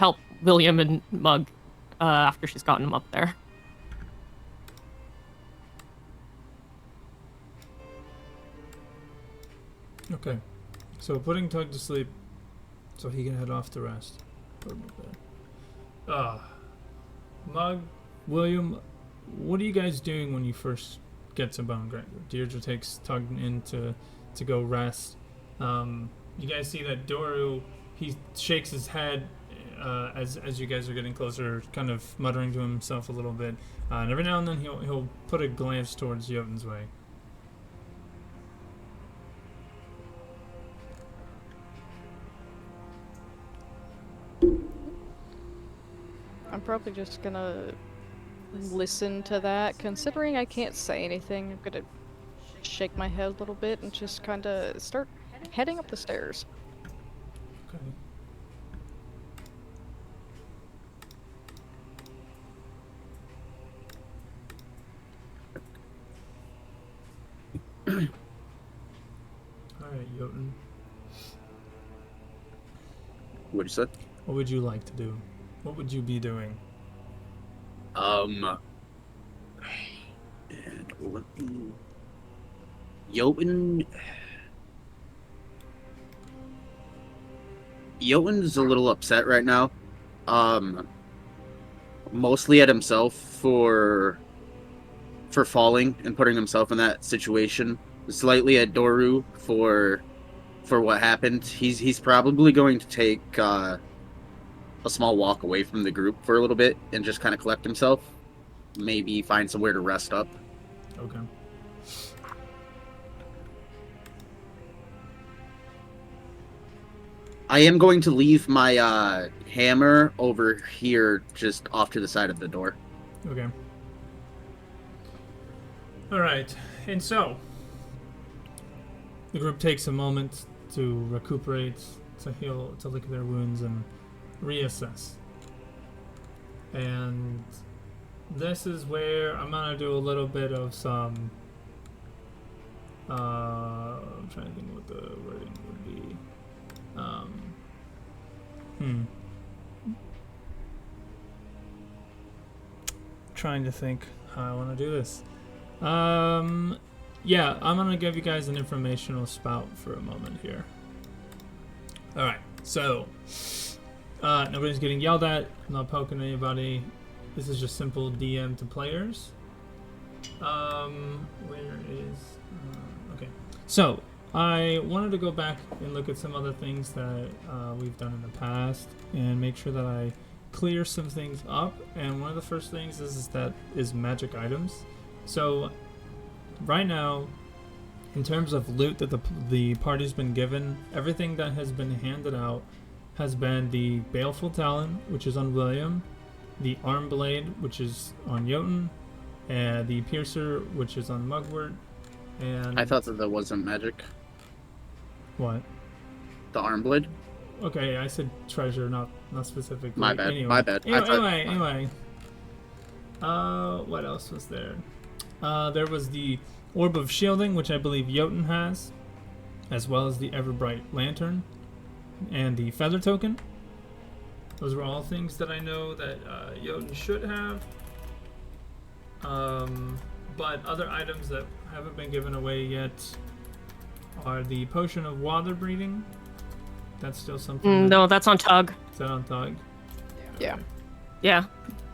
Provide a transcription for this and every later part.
help William and Mug after she's gotten them up there. Okay. So putting Tug to sleep so he can head off to rest. Mug, William, what are you guys doing when you first get to Bone Grinder? Deirdre takes Tug in to go rest. You guys see that Doru, he shakes his head as you guys are getting closer, kind of muttering to himself a little bit. And every now and then he'll put a glance towards Jotun's way. I'm probably just gonna listen to that. Considering I can't say anything, I'm gonna shake my head a little bit and just kind of start heading up the stairs. Okay. Alright, Jotun. What'd you say? What would you like to do? What would you be doing? And Jotun's a little upset right now. Mostly at himself for falling and putting himself in that situation. Slightly at Doru for what happened. He's probably going to take a small walk away from the group for a little bit and just kind of collect himself. Maybe find somewhere to rest up. Okay. I am going to leave my hammer over here just off to the side of the door. Okay. Alright, and so the group takes a moment to recuperate, to heal, to lick their wounds, and reassess. And this is where I'm gonna do a little bit of some I'm trying to think what the wording would be. Trying to think how I want to do this. Yeah, I'm gonna give you guys an informational spout for a moment here. Alright, so nobody's getting yelled at, I'm not poking anybody. This is just simple DM to players. Where is okay. So I wanted to go back and look at some other things that we've done in the past and make sure that I clear some things up. And one of the first things is magic items. So right now, in terms of loot that the party's been given, everything that has been handed out has been the Baleful Talon, which is on William, the Arm Blade, which is on Jotun, and the Piercer, which is on Mugwort. And I thought that wasn't magic. What? The arm blade? Okay, I said treasure, not specifically. My bad. Anyway. My bad. Anyway. What else was there? There was the Orb of Shielding, which I believe Jotun has, as well as the Everbright Lantern, and the Feather Token. Those were all things that I know that Jotun should have. But other items that haven't been given away yet are the Potion of Water Breathing. That's still something. No, that's on Tug. Is that on Tug? Yeah. Yeah,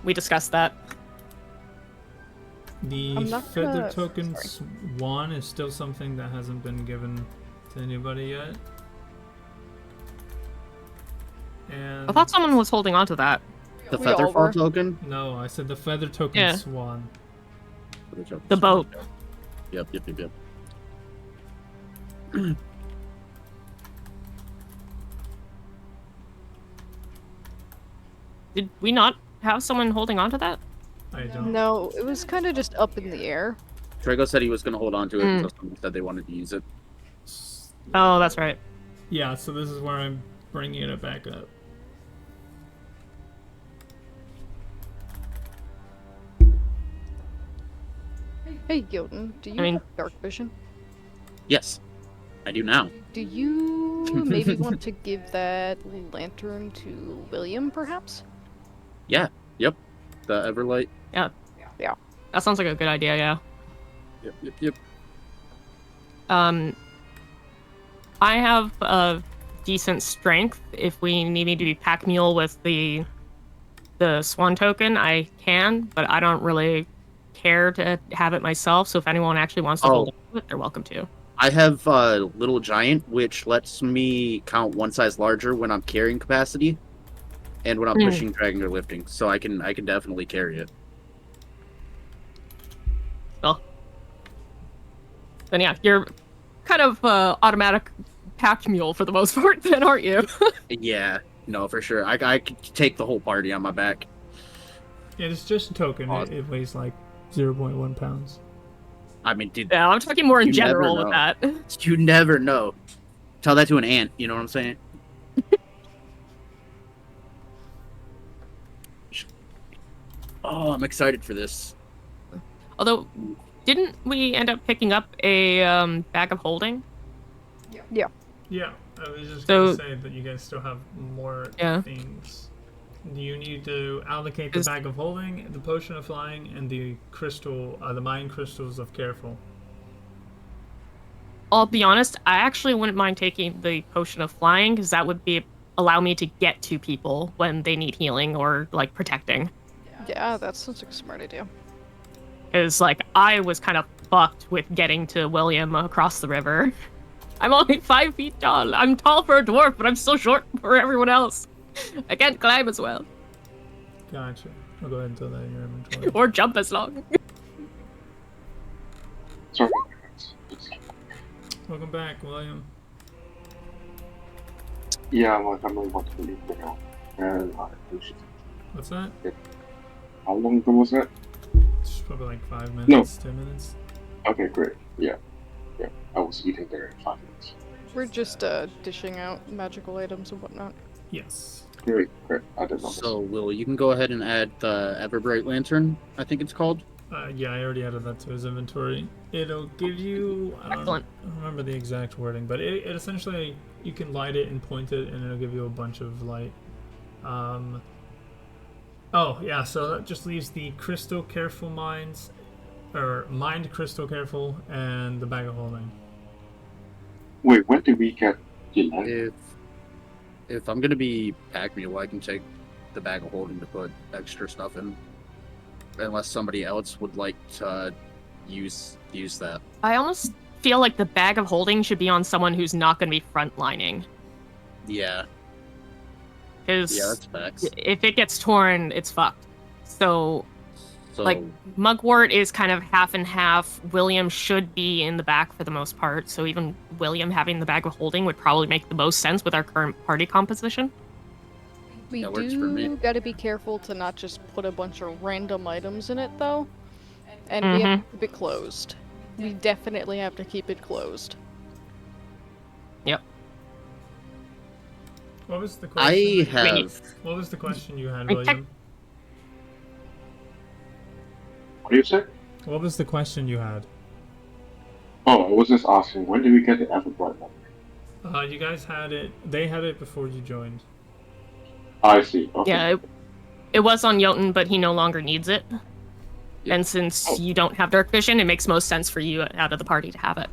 we discussed that. The Feather Token Swan is still something that hasn't been given to anybody yet. And I thought someone was holding on to that. The We Featherfall all were. token? no, I said the Feather Token Yeah. Swan. The boat. Yep. Did we not have someone holding on to that? I don't. No, it was kind of just up in the air. Drago said he was going to hold on to it until someone said they wanted to use it. Oh, that's right. Yeah, so this is where I'm bringing it back up. Hey, Jotun, do you I mean- have dark vision? Yes, I do now. Do you maybe want to give that lantern to William, perhaps? Yeah. Yep. The Everlight. Yeah. Yeah. That sounds like a good idea, yeah. Yep. I have a decent strength. If we need me to be pack mule with the swan token, I can, but I don't really care to have it myself. So if anyone actually wants to hold on to it, they're welcome to. I have Little Giant, which lets me count one size larger when I'm carrying capacity, and when I'm pushing, dragging, or lifting. So I can definitely carry it. Well, then yeah, you're kind of automatic pack mule for the most part, then, aren't you? Yeah, no, for sure. I could take the whole party on my back. Yeah, it's just a token. It weighs like 0.1 pounds. I mean, dude, Yeah, I'm talking more in You general never with that. you never know. Tell that to an ant, you know what I'm saying? Oh, I'm excited for this. Although, didn't we end up picking up a bag of holding? Yeah. Yeah, I was just So- gonna say that you guys still have more Yeah. things. Do you need to allocate the bag of holding, the potion of flying, and the crystal, the mind crystals of careful? I'll be honest, I actually wouldn't mind taking the potion of flying, because that would allow me to get to people when they need healing or, like, protecting. Yeah, that sounds like a smart idea. Because, like, I was kind of fucked with getting to William across the river. I'm only 5 feet tall. I'm tall for a dwarf, but I'm still short for everyone else. I can't climb as well. Gotcha. I'll go ahead and throw that in your inventory. Or jump as long. Sorry. Welcome back, William. Yeah, I'm really want to leave now. And What's that? how long ago was that? It's probably like 5 minutes, 10 minutes. Okay, great. Yeah. I was eating there in 5 minutes. We're just dishing out magical items and whatnot. Yes. Great. I didn't know. So, Will, you can go ahead and add the Everbright Lantern, I think it's called. Yeah, I already added that to his inventory. It'll give you... Excellent. I don't remember the exact wording, but it essentially... You can light it and point it, and it'll give you a bunch of light. Oh, yeah, so that just leaves the Crystal Careful Minds... Or Mind Crystal Careful, and the Bag of Holding. Wait, when did we get the land? If I'm gonna be pack mule, I can take the bag of holding to put extra stuff in. Unless somebody else would like to use that. I almost feel like the bag of holding should be on someone who's not going to be frontlining. Yeah. Because Yeah, that's facts. if it gets torn, it's fucked. So, So, like, Mugwort is kind of half and half. William should be in the back for the most part. So even William having the bag of holding would probably make the most sense with our current party composition. We That works for me. do gotta be careful to not just put a bunch of random items in it, though. And we have to keep it closed. We definitely have to keep it closed. Yep. What was the question? I have... What was the question you had, I William? What do you say? What was the question you had? Oh, I was just asking, when did we get the Everbright one? You guys had it... They had it before you joined. I see. Okay. Yeah, it was on Jotun, but he no longer needs it. Yeah. And since you don't have Dark Vision, it makes most sense for you out of the party to have it.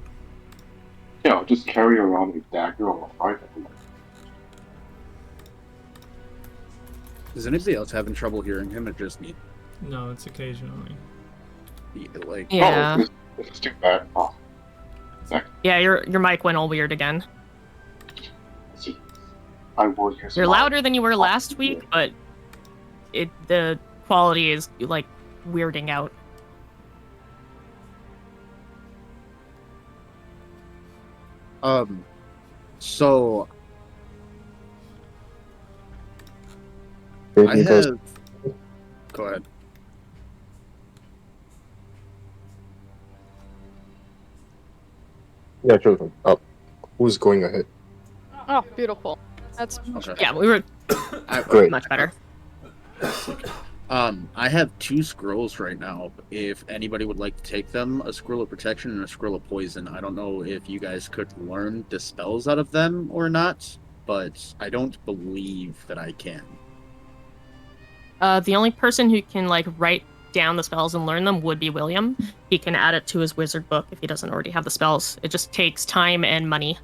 Yeah, I'll just carry around a dagger on my right. Is anybody else having trouble hearing him or just me? No, it's occasionally. Like, Yeah. Oh, this is too bad. Oh, Yeah, your mic went all weird again. let's see. I will use You're my- louder than you were last week, but the quality is, like, weirding out. So Maybe I those- have. Go ahead. Yeah, children. Up. Who's going ahead? Oh, beautiful. That's Okay. Yeah, we were I, Great. much better. I have 2 scrolls right now. If anybody would like to take them, a scroll of protection and a scroll of poison. I don't know if you guys could learn dispels out of them or not, but I don't believe that I can. The only person who can like write down the spells and learn them would be William. He can add it to his wizard book if he doesn't already have the spells. It just takes time and money.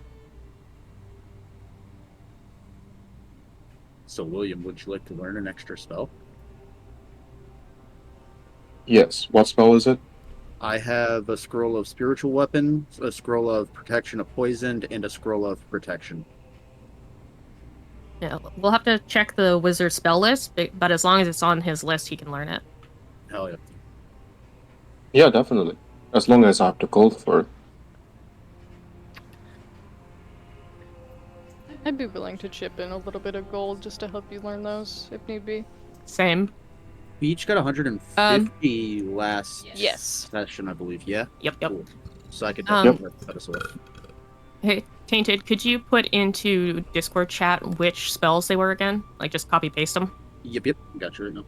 So, William, would you like to learn an extra spell? Yes. What spell is it? I have a scroll of spiritual weapon, a scroll of protection of poisoned, and a scroll of protection. Yeah, we'll have to check the wizard spell list, but as long as it's on his list, he can learn it. Hell yeah. Yeah, definitely. As long as I have the gold for it. I'd be willing to chip in a little bit of gold just to help you learn those, if need be. Same. We each got 150 last Yes. session, I believe. Yeah? Yep. Cool. So I could Um, definitely that as well. Hey, Tainted, could you put into Discord chat which spells they were again? Like, just copy paste them? Yep. Got you right now.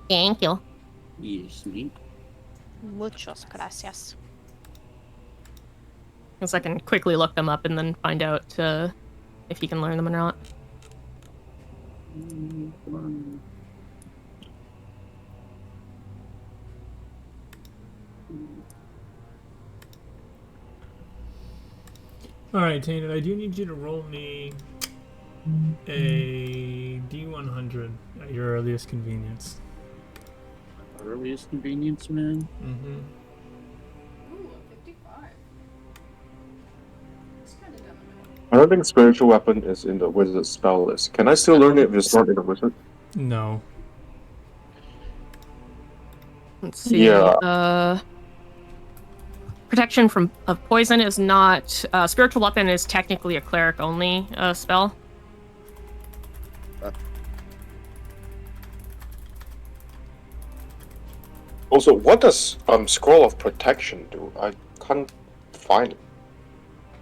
Thank you. Yes, me. Muchos gracias. Because I can quickly look them up and then find out if you can learn them or not. Alright, Tainted, I do need you to roll me a D100 at your earliest convenience. Earliest convenience, man. Mm-hmm. Ooh, a 55. It's kind of down the middle. I don't think spiritual weapon is in the wizard spell list. Can I still learn it if it's not in the wizard? No. Let's see. Yeah. Protection of poison is not. Spiritual weapon is technically a cleric only spell. Also, what does scroll of protection do? I can't find it.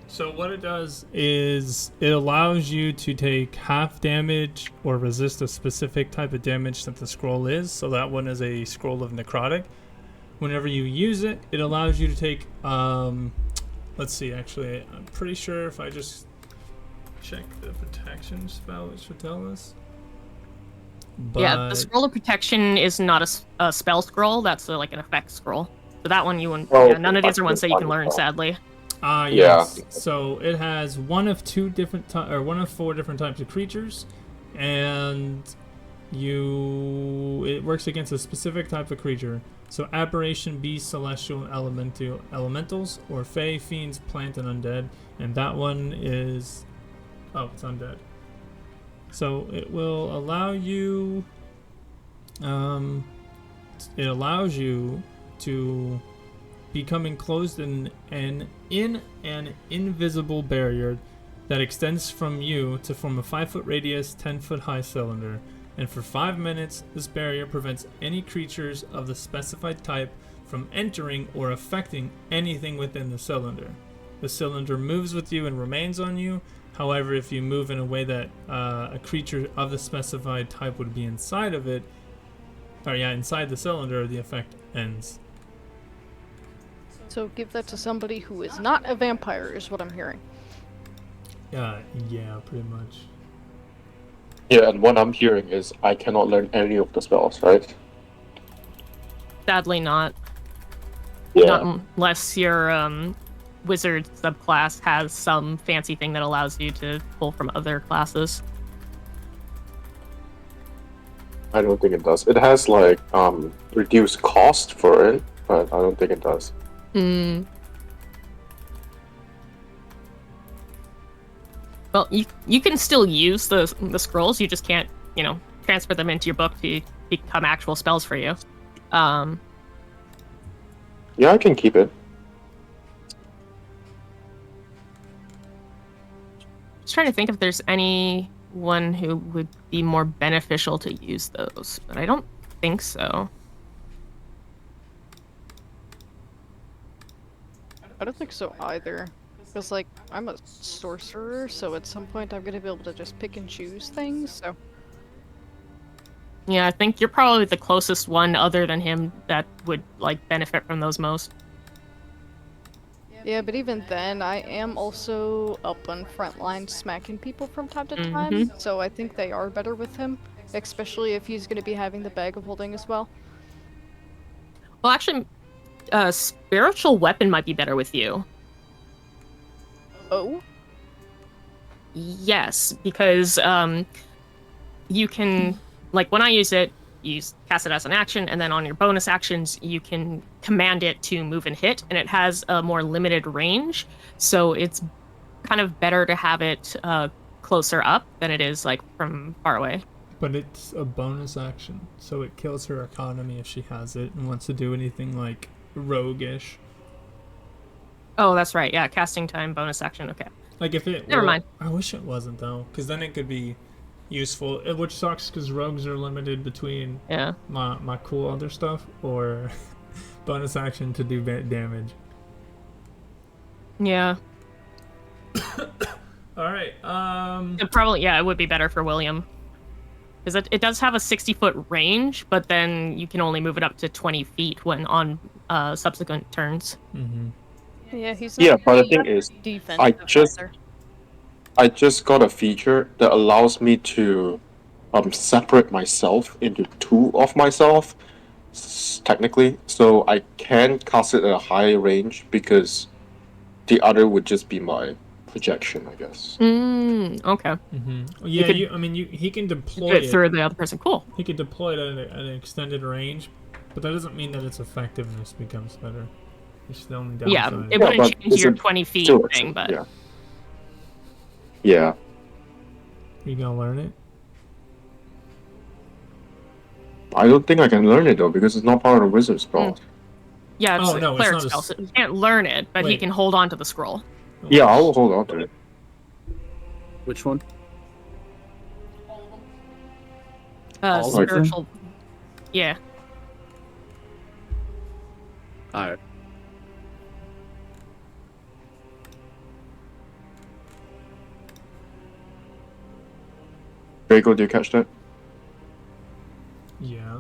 So what it does is it allows you to take half damage or resist a specific type of damage that the scroll is. So that one is a scroll of necrotic. Whenever you use it, it allows you to take, let's see, actually, I'm pretty sure if I just check the protection spell, it should tell us. But Yeah, the scroll of protection is not a spell scroll. That's like an effect scroll. So that one you wouldn't. Oh, yeah, none of these are ones that you can okay. learn, sadly. Yes. So it has one of one of 4 different types of creatures, and it works against a specific type of creature. So aberration, beast, celestial, elementals, or fae, fiends, plant, and undead. And that one is it's undead. So it will allow you. It allows you to become enclosed in an invisible barrier that extends from you to form a 5-foot radius, 10-foot high cylinder. And for 5 minutes, this barrier prevents any creatures of the specified type from entering or affecting anything within the cylinder. The cylinder moves with you and remains on you. However, if you move in a way that a creature of the specified type would be inside of it, inside the cylinder, the effect ends. So give that to somebody who is not a vampire, is what I'm hearing. Yeah, pretty much. Yeah, and what I'm hearing is I cannot learn any of the spells, right? Sadly, not. Yeah. Not unless your wizard subclass has some fancy thing that allows you to pull from other classes. I don't think it does. It has like reduced cost for it, but I don't think it does. Well, you can still use the scrolls. You just can't, transfer them into your book to become actual spells for you. Yeah, I can keep it. Just trying to think if there's anyone who would be more beneficial to use those, but I don't think so. I don't think so either. Because, like, I'm a sorcerer, so at some point I'm gonna be able to just pick and choose things, so... Yeah, I think you're probably the closest one other than him that would like benefit from those most. Yeah, but even then, I am also up on front line smacking people from time to time, Mhm. so I think they are better with him, especially if he's going to be having the bag of holding as well. Well, actually, spiritual weapon might be better with you. Oh? Yes, because you can, like, when I use it, you cast it as an action, and then on your bonus actions, you can command it to move and hit, and it has a more limited range, so it's kind of better to have it closer up than it is like from far away. But it's a bonus action, so it kills her economy if she has it and wants to do anything like roguish. Oh, that's right. Yeah, casting time bonus action. Okay. Like if it. Never mind. I wish it wasn't though, because then it could be useful. Which sucks because rogues are limited between Yeah. my cool other stuff or bonus action to do damage. Yeah. All right. It would be better for William. Because it does have a 60-foot range, but then you can only move it up to 20 feet when on subsequent turns. Mm-hmm. Yeah, he's Yeah, not but the really thing is, defensive just- either. I just got a feature that allows me to separate myself into two of myself, technically. So I can cast it at a high range because the other would just be my projection, I guess. Okay. Mm-hmm. Yeah, could he can Do deploy it it. through the other person. Cool. He can deploy it at an extended range, but that doesn't mean that its effectiveness becomes better. It's the only downside. Yeah, it Yeah, wouldn't but change it's your a- 20 feet Still, thing, but yeah. Yeah. You gonna learn it? I don't think I can learn it though because it's not part of the wizard spell. yeah, it's Oh, no, a it's cleric not a spell, s- so he can't learn it, but he Wait. can hold on to the scroll. Yeah, I will hold on to it. Which one? Uh, All of them? spiritual. Yeah. Alright. Draco, do you catch that? Yeah.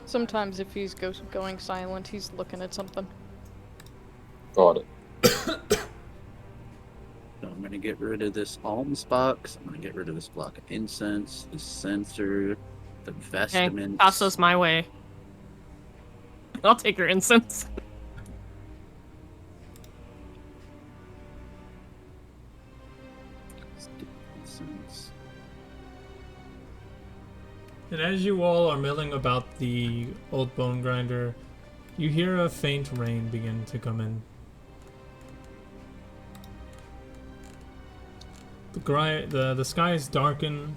Sometimes if he's going silent, he's looking at something. Got it. So I'm gonna get rid of this alms box. I'm gonna get rid of this block of incense, the censer, the Okay. vestments. Toss those my way. I'll take your incense. Incense. And as you all are milling about the old bone grinder, you hear a faint rain begin to come in. The skies darken.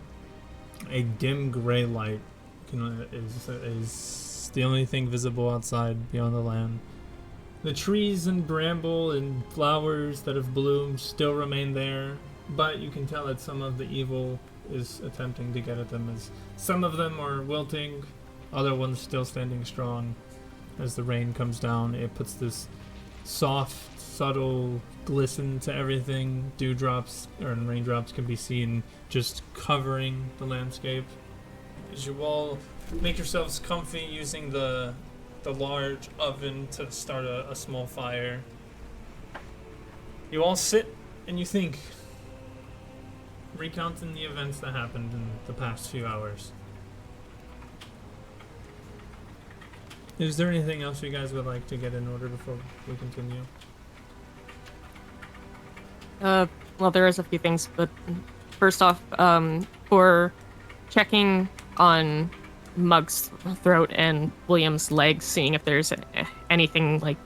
A dim gray light is the only thing visible outside beyond the land. The trees and bramble and flowers that have bloomed still remain there, but you can tell that some of the evil is attempting to get at them, as some of them are wilting, other ones still standing strong. As the rain comes down, it puts this soft, subtle glisten to everything. Dewdrops or raindrops can be seen just covering the landscape. As you all make yourselves comfy using the large oven to start a small fire, you all sit and you think, recounting the events that happened in the past few hours. Is there anything else you guys would like to get in order before we continue? Well, there is a few things, but first off, for checking on Mug's throat and William's legs, seeing if there's anything like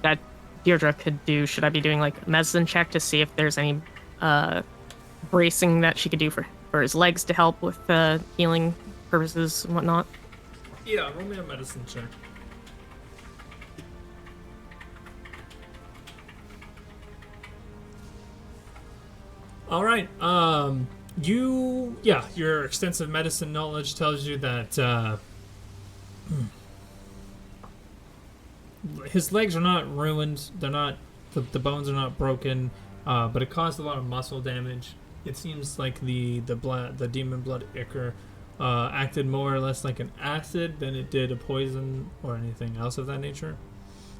that Deirdre could do, should I be doing like a medicine check to see if there's any bracing that she could do for his legs to help with healing purposes and whatnot? Yeah, roll me a medicine check. All right. Your extensive medicine knowledge tells you that his legs are not ruined. They're not the bones are not broken, but it caused a lot of muscle damage it seems like the demon blood ichor acted more or less like an acid than it did a poison or anything else of that nature.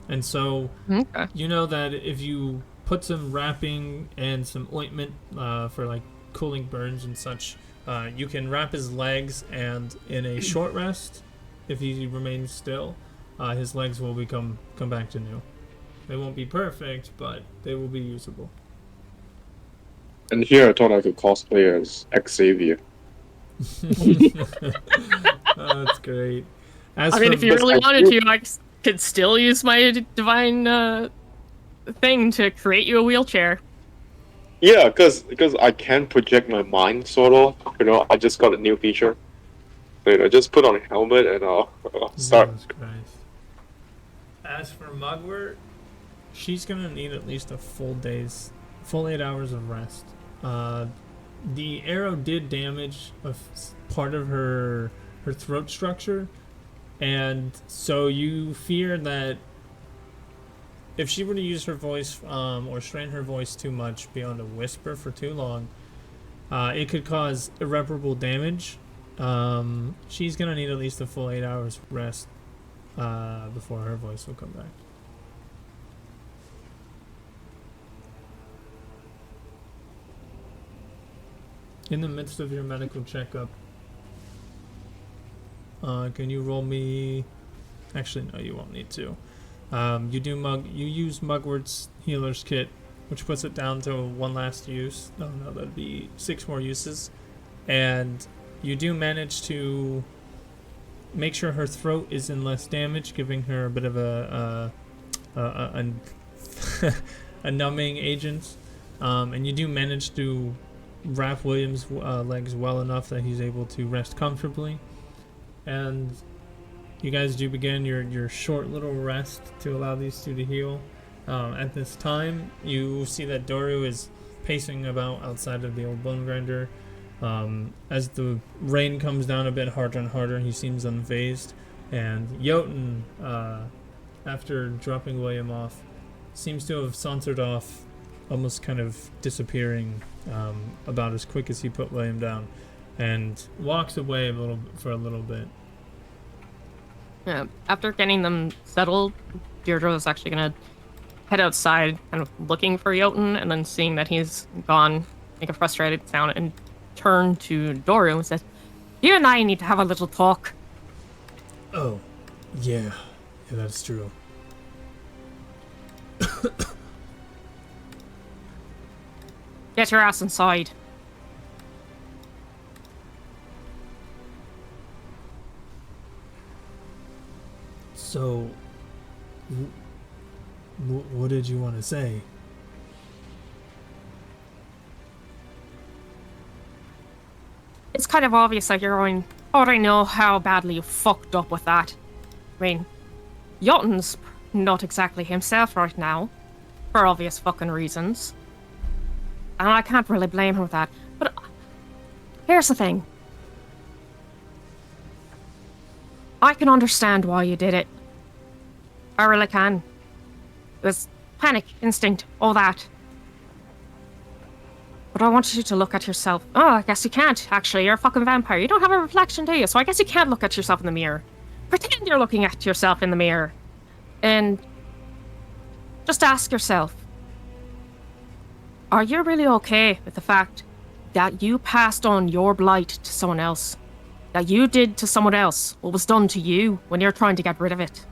And so Okay. you know that if you put some wrapping and some ointment for like cooling burns and such, you can wrap his legs, and in a short rest, if he remains still, his legs will come back to new. They won't be perfect, but they will be usable. And here I thought I could cosplay as Xavier. Oh, that's great. As I mean, for- if you really wanted to, I could still use my divine thing to create you a wheelchair. Yeah, because I can project my mind, sort of. You know, I just got a new feature. You know, just put on a helmet and I'll start. Jesus Christ. As for Mugwort, she's gonna need at least a full 8 hours of rest. The arrow did damage part of her throat structure, and so you fear that if she were to use her voice or strain her voice too much beyond a whisper for too long, it could cause irreparable damage. She's gonna need at least a full 8 hours rest before her voice will come back. In the midst of your medical checkup, can you roll me? Actually, no, you won't need to. You use Mugwort's healer's kit, which puts it down to one last use. Oh no, that'd be 6 more uses, and you do manage to make sure her throat is in less damage, giving her a bit of a numbing agent, and you do manage to wrap William's legs well enough that he's able to rest comfortably, and you guys do begin your short little rest to allow these two to heal. At this time, you see that Doru is pacing about outside of the old bone grinder. As the rain comes down a bit harder and harder, he seems unfazed, and Jotun, after dropping William off, seems to have sauntered off, almost kind of disappearing about as quick as he put William down, and walks away for a little bit. Yeah. After getting them settled, Deirdre is actually gonna head outside, kind of looking for Jotun, and then seeing that he's gone, make a frustrated sound, and turn to Doru and says, "You and I need to have a little talk." Oh, yeah, that's true. Get your ass inside. So, what did you want to say? It's kind of obvious that you're going, "Oh, I know how badly you fucked up with that." I mean, Jotun's not exactly himself right now, for obvious fucking reasons. And I can't really blame him for that. But here's the thing. I can understand why you did it. I really can. It was panic, instinct, all that. But I want you to look at yourself. Oh, I guess you can't, actually. You're a fucking vampire. You don't have a reflection, do you? So I guess you can't look at yourself in the mirror. Pretend you're looking at yourself in the mirror. And just ask yourself, are you really okay with the fact that you passed on your blight to someone else? That you did to someone else what was done to you when you're trying to get rid of it?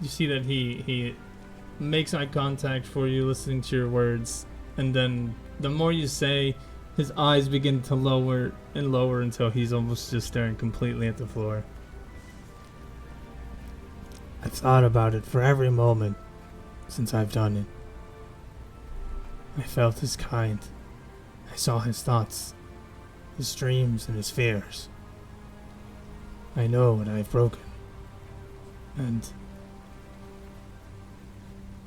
You see that he makes eye contact for you, listening to your words, and then the more you say, his eyes begin to lower and lower until he's almost just staring completely at the floor. I thought about it for every moment since I've done it. I felt his kind. I saw his thoughts, his dreams, and his fears. I know what I've broken. And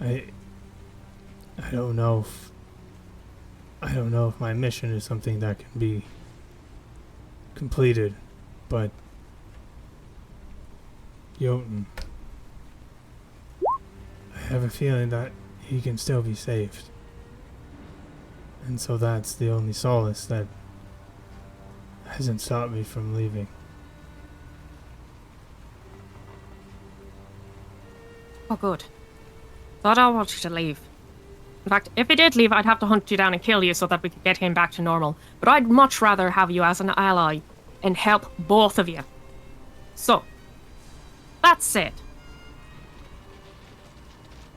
I don't know if my mission is something that can be completed, but Jotun, I have a feeling that he can still be saved. And so that's the only solace that hasn't stopped me from leaving. Oh, good. So I don't want you to leave. In fact, if he did leave, I'd have to hunt you down and kill you so that we could get him back to normal. But I'd much rather have you as an ally and help both of you. So, that said,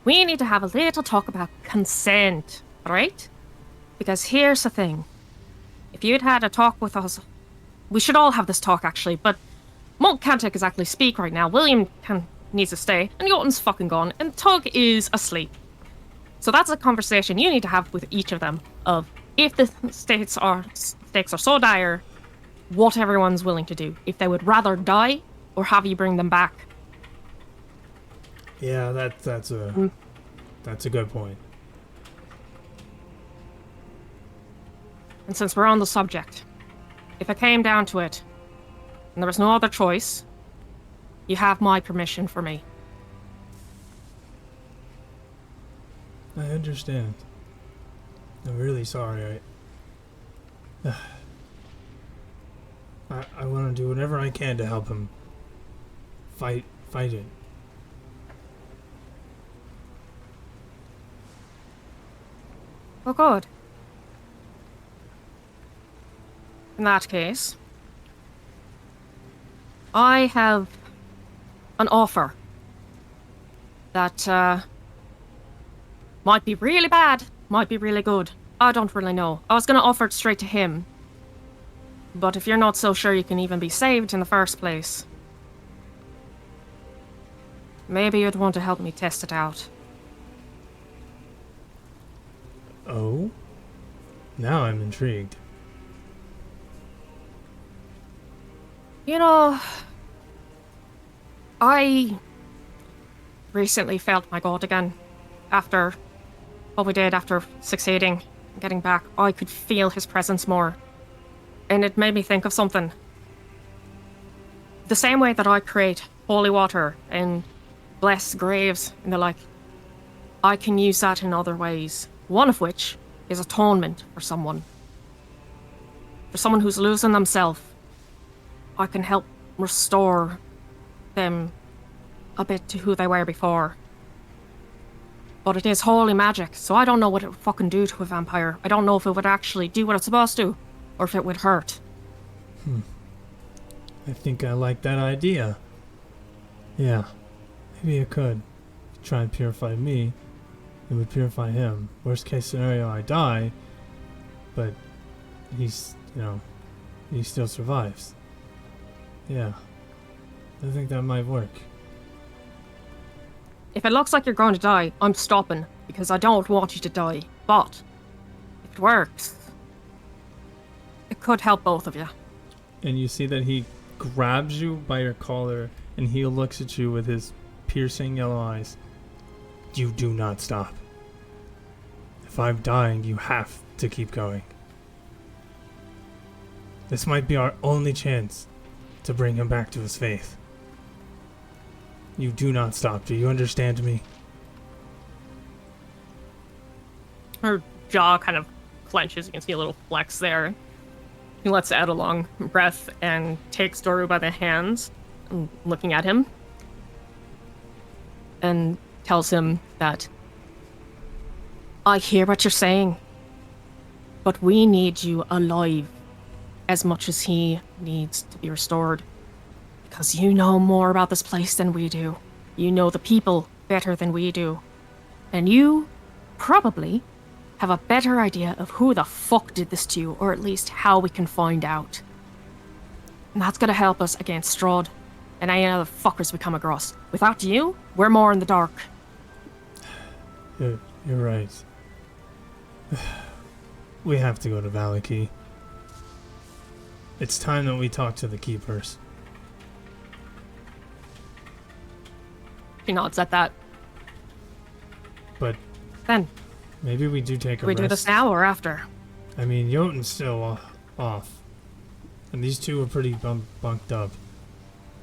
we need to have a little talk about consent, alright? Because here's the thing. If you'd had a talk with us, we should all have this talk actually, but Monk can't exactly speak right now. William needs to stay, and Jotun's fucking gone, and Tug is asleep. So that's a conversation you need to have with each of them of if the stakes are so dire, what everyone's willing to do. If they would rather die or have you bring them back. Yeah, that's a good point. And since we're on the subject, if it came down to it, and there was no other choice, you have my permission for me. I understand. I'm really sorry. I want to do whatever I can to help him fight it. Oh, good. In that case, I have an offer that might be really bad, might be really good. I don't really know. I was going to offer it straight to him. But if you're not so sure you can even be saved in the first place, maybe you'd want to help me test it out. Oh? Now I'm intrigued. You know, I recently felt my god again. After what we did, after succeeding, getting back, I could feel his presence more. And it made me think of something. The same way that I create holy water and bless graves and the like, I can use that in other ways. One of which is atonement for someone. For someone who's losing themselves, I can help restore them a bit to who they were before. But it is holy magic, so I don't know what it would fucking do to a vampire. I don't know if it would actually do what it's supposed to, or if it would hurt. I think I like that idea. Yeah, maybe it could. Try and purify me, it would purify him. Worst case scenario, I die, but he still survives. Yeah, I think that might work. If it looks like you're going to die, I'm stopping, because I don't want you to die. But, if it works, it could help both of you. And you see that he grabs you by your collar and he looks at you with his piercing yellow eyes. You do not stop. If I'm dying, you have to keep going. This might be our only chance to bring him back to his faith. You do not stop. Do you understand me? Her jaw kind of clenches. You can see a little flex there. He lets out a long breath and takes Doru by the hands, looking at him, and tells him that I hear what you're saying, but we need you alive as much as he needs to be restored. Because you know more about this place than we do. You know the people better than we do. And you probably have a better idea of who the fuck did this to you, or at least how we can find out. And that's gonna help us against Strahd and any other fuckers we come across. Without you, we're more in the dark. You're right. We have to go to Valaki. It's time that we talk to the keepers. She nods at that. But Then, maybe we do take a we rest. do this now or after? I mean, Jotun's still off. And these two are pretty bunked up.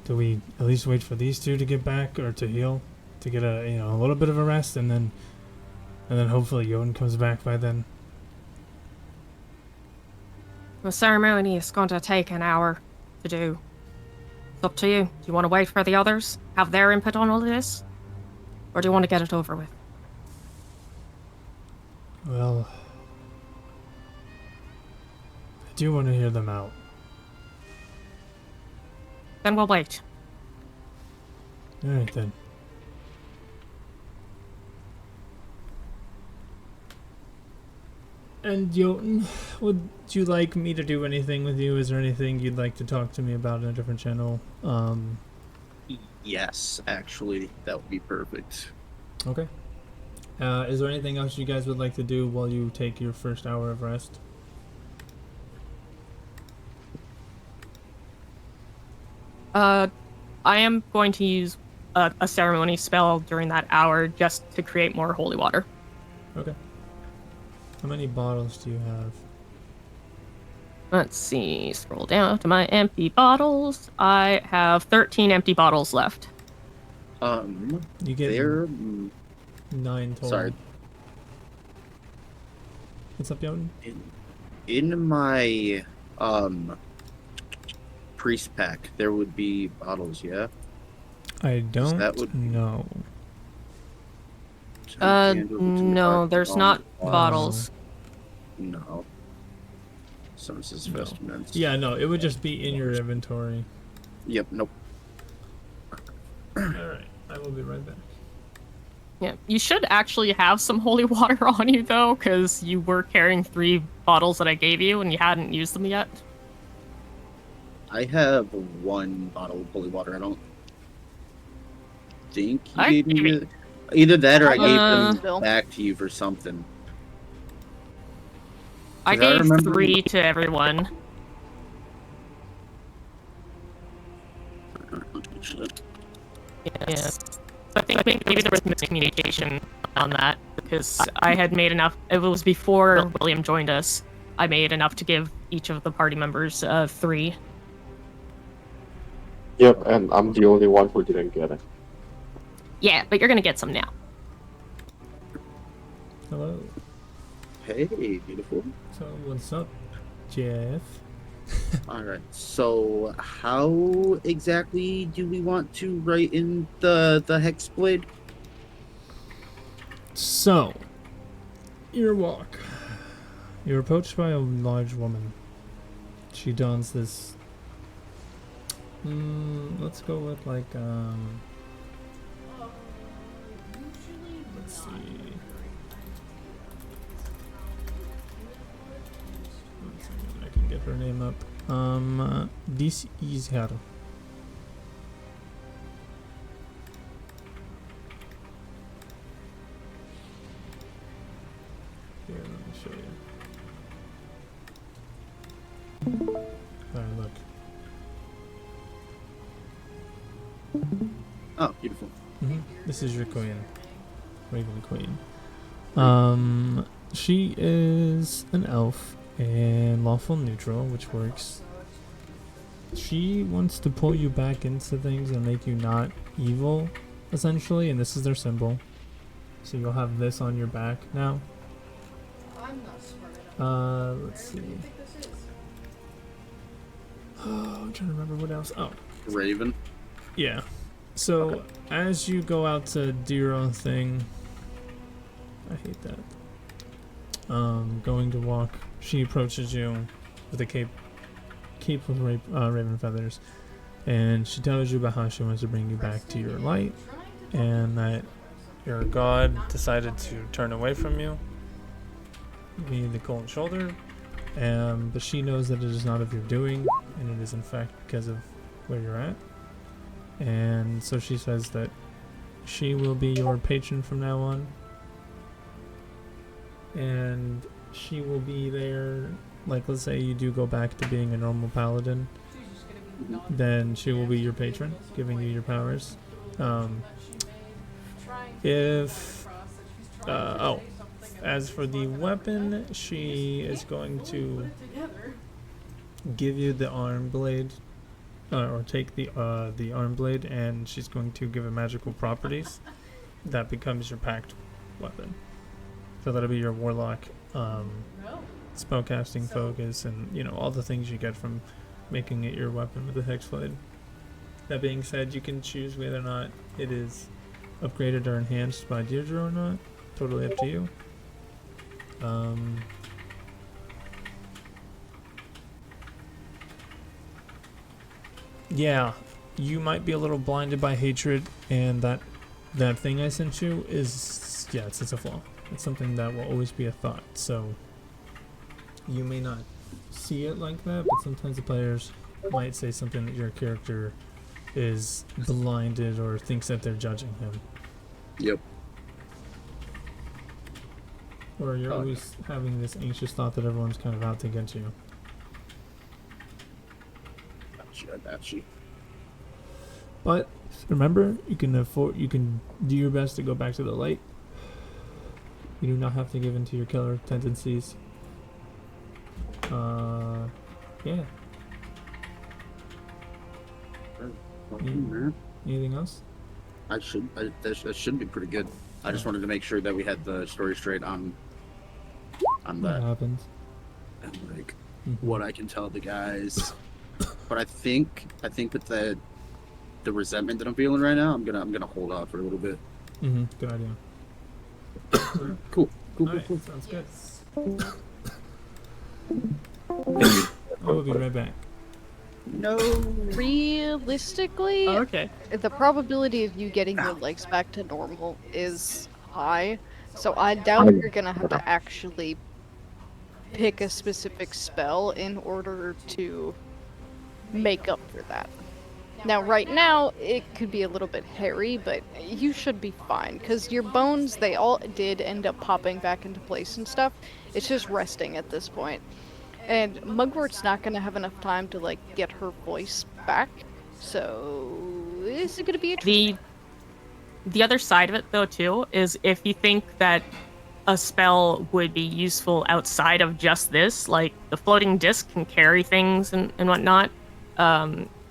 Do we at least wait for these two to get back or to heal? To get a little bit of a rest and then hopefully Jotun comes back by then? The ceremony is going to take an hour to do. It's up to you. Do you want to wait for the others? Have their input on all of this? Or do you want to get it over with? Well, I do want to hear them out. Then we'll wait. Alright then. And Jotun, would you like me to do anything with you? Is there anything you'd like to talk to me about in a different channel? Yes, actually, that would be perfect. Okay. Is there anything else you guys would like to do while you take your first hour of rest? I am going to use a ceremony spell during that hour just to create more holy water. Okay. How many bottles do you have? Let's see. Scroll down to my empty bottles. I have 13 empty bottles left. You get There. 9 total. Sorry. What's up, Jotun? In my priest pack, there would be bottles. Yeah. I don't that would- know. No, there's not Wow. bottles. No. Services No. vestments. Yeah, no, it would just be in your inventory. Yep. Nope. Alright, I will be right back. Yeah, you should actually have some holy water on you though, because you were carrying 3 bottles that I gave you and you hadn't used them yet. I have 1 bottle of holy water. I don't think you I gave me gave it. Either that or I gave them Bill. back to you for something. I 'Cause I gave remember- 3 to everyone. Yeah. I think maybe there was miscommunication on that because I had made enough. It was before William joined us. I made enough to give each of the party members 3. Yep, and I'm the only one who didn't get it. Yeah, but you're gonna get some now. Hello. Hey, beautiful. So, what's up, Jeff? Alright, so how exactly do we want to write in the hexblade? So, your walk. You're approached by a large woman. She dons this. Let's go with like let's see. One second, I can get her name up. This is her. Here, let me show you. Alright, look. Oh, beautiful. This is your queen, Raven Queen. She is an elf and lawful neutral, which works. She wants to pull you back into things and make you not evil, essentially, and this is their symbol. So you'll have this on your back now. I'm not smart enough. Let's see. Where do you think this is? Oh, I'm trying to remember what else. Oh, Raven. yeah. So as you go out to do your own thing, I hate that. Going to walk, she approaches you with a cape of raven feathers, and she tells you about how she wants to bring you back to your light, and that your god decided to turn away from you, give you the cold shoulder, but she knows that it is not of your doing, and it is in fact because of where you're at. And so she says that she will be your patron from now on, and she will be there. Like, let's say you do go back to being a normal paladin, then she will be your patron, giving you your powers. As for the weapon, she is going to give you the arm blade, or take the arm blade, and she's going to give it magical properties that becomes your packed weapon. So that'll be your warlock spellcasting focus, and you know all the things you get from making it your weapon with the Hexblade. That being said, you can choose whether or not it is upgraded or enhanced by Deirdre or not. Totally up to you. Yeah, you might be a little blinded by hatred, and that thing I sent you is, yeah, it's a flaw. It's something that will always be a thought. So you may not see it like that, but sometimes the players might say something that your character is blinded or thinks that they're judging him. Yep. Or you're always having this anxious thought that everyone's kind of out to get you. Gotcha. But remember, you can do your best to go back to the light. You do not have to give in to your killer tendencies. Yeah. Anything else? That should be pretty good. I just wanted to make sure that we had the story straight on What that, happens? and like what I can tell the guys. But I think with the resentment that I'm feeling right now, I'm gonna hold off for a little bit. Good idea. Cool. Alright, sounds good. We'll be right back. No. Realistically, Oh, okay. the probability of you getting your legs back to normal is high, so I doubt you're gonna have to actually pick a specific spell in order to make up for that. Now, right now, it could be a little bit hairy, but you should be fine, because your bones, they all did end up popping back into place and stuff. It's just resting at this point. And Mugwort's not going to have enough time to, like, get her voice back, so this is going to be interesting. The other side of it, though, too, is if you think that a spell would be useful outside of just this, like the floating disc can carry things and whatnot,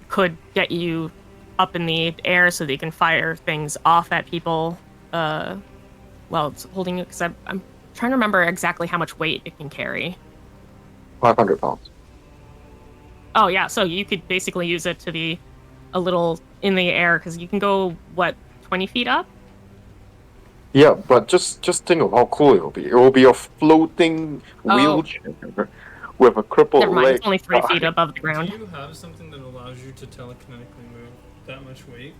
could get you up in the air so that you can fire things off at people while it's holding you, because I'm trying to remember exactly how much weight it can carry. 500 pounds. Oh yeah, so you could basically use it to be a little in the air, because you can go, what, 20 feet up? Yeah, but just think of how cool it will be. It will be a floating wheelchair with a crippled Never mind, leg. it's only 3 feet above the ground. Do you have something that allows you to telekinetically move that much weight?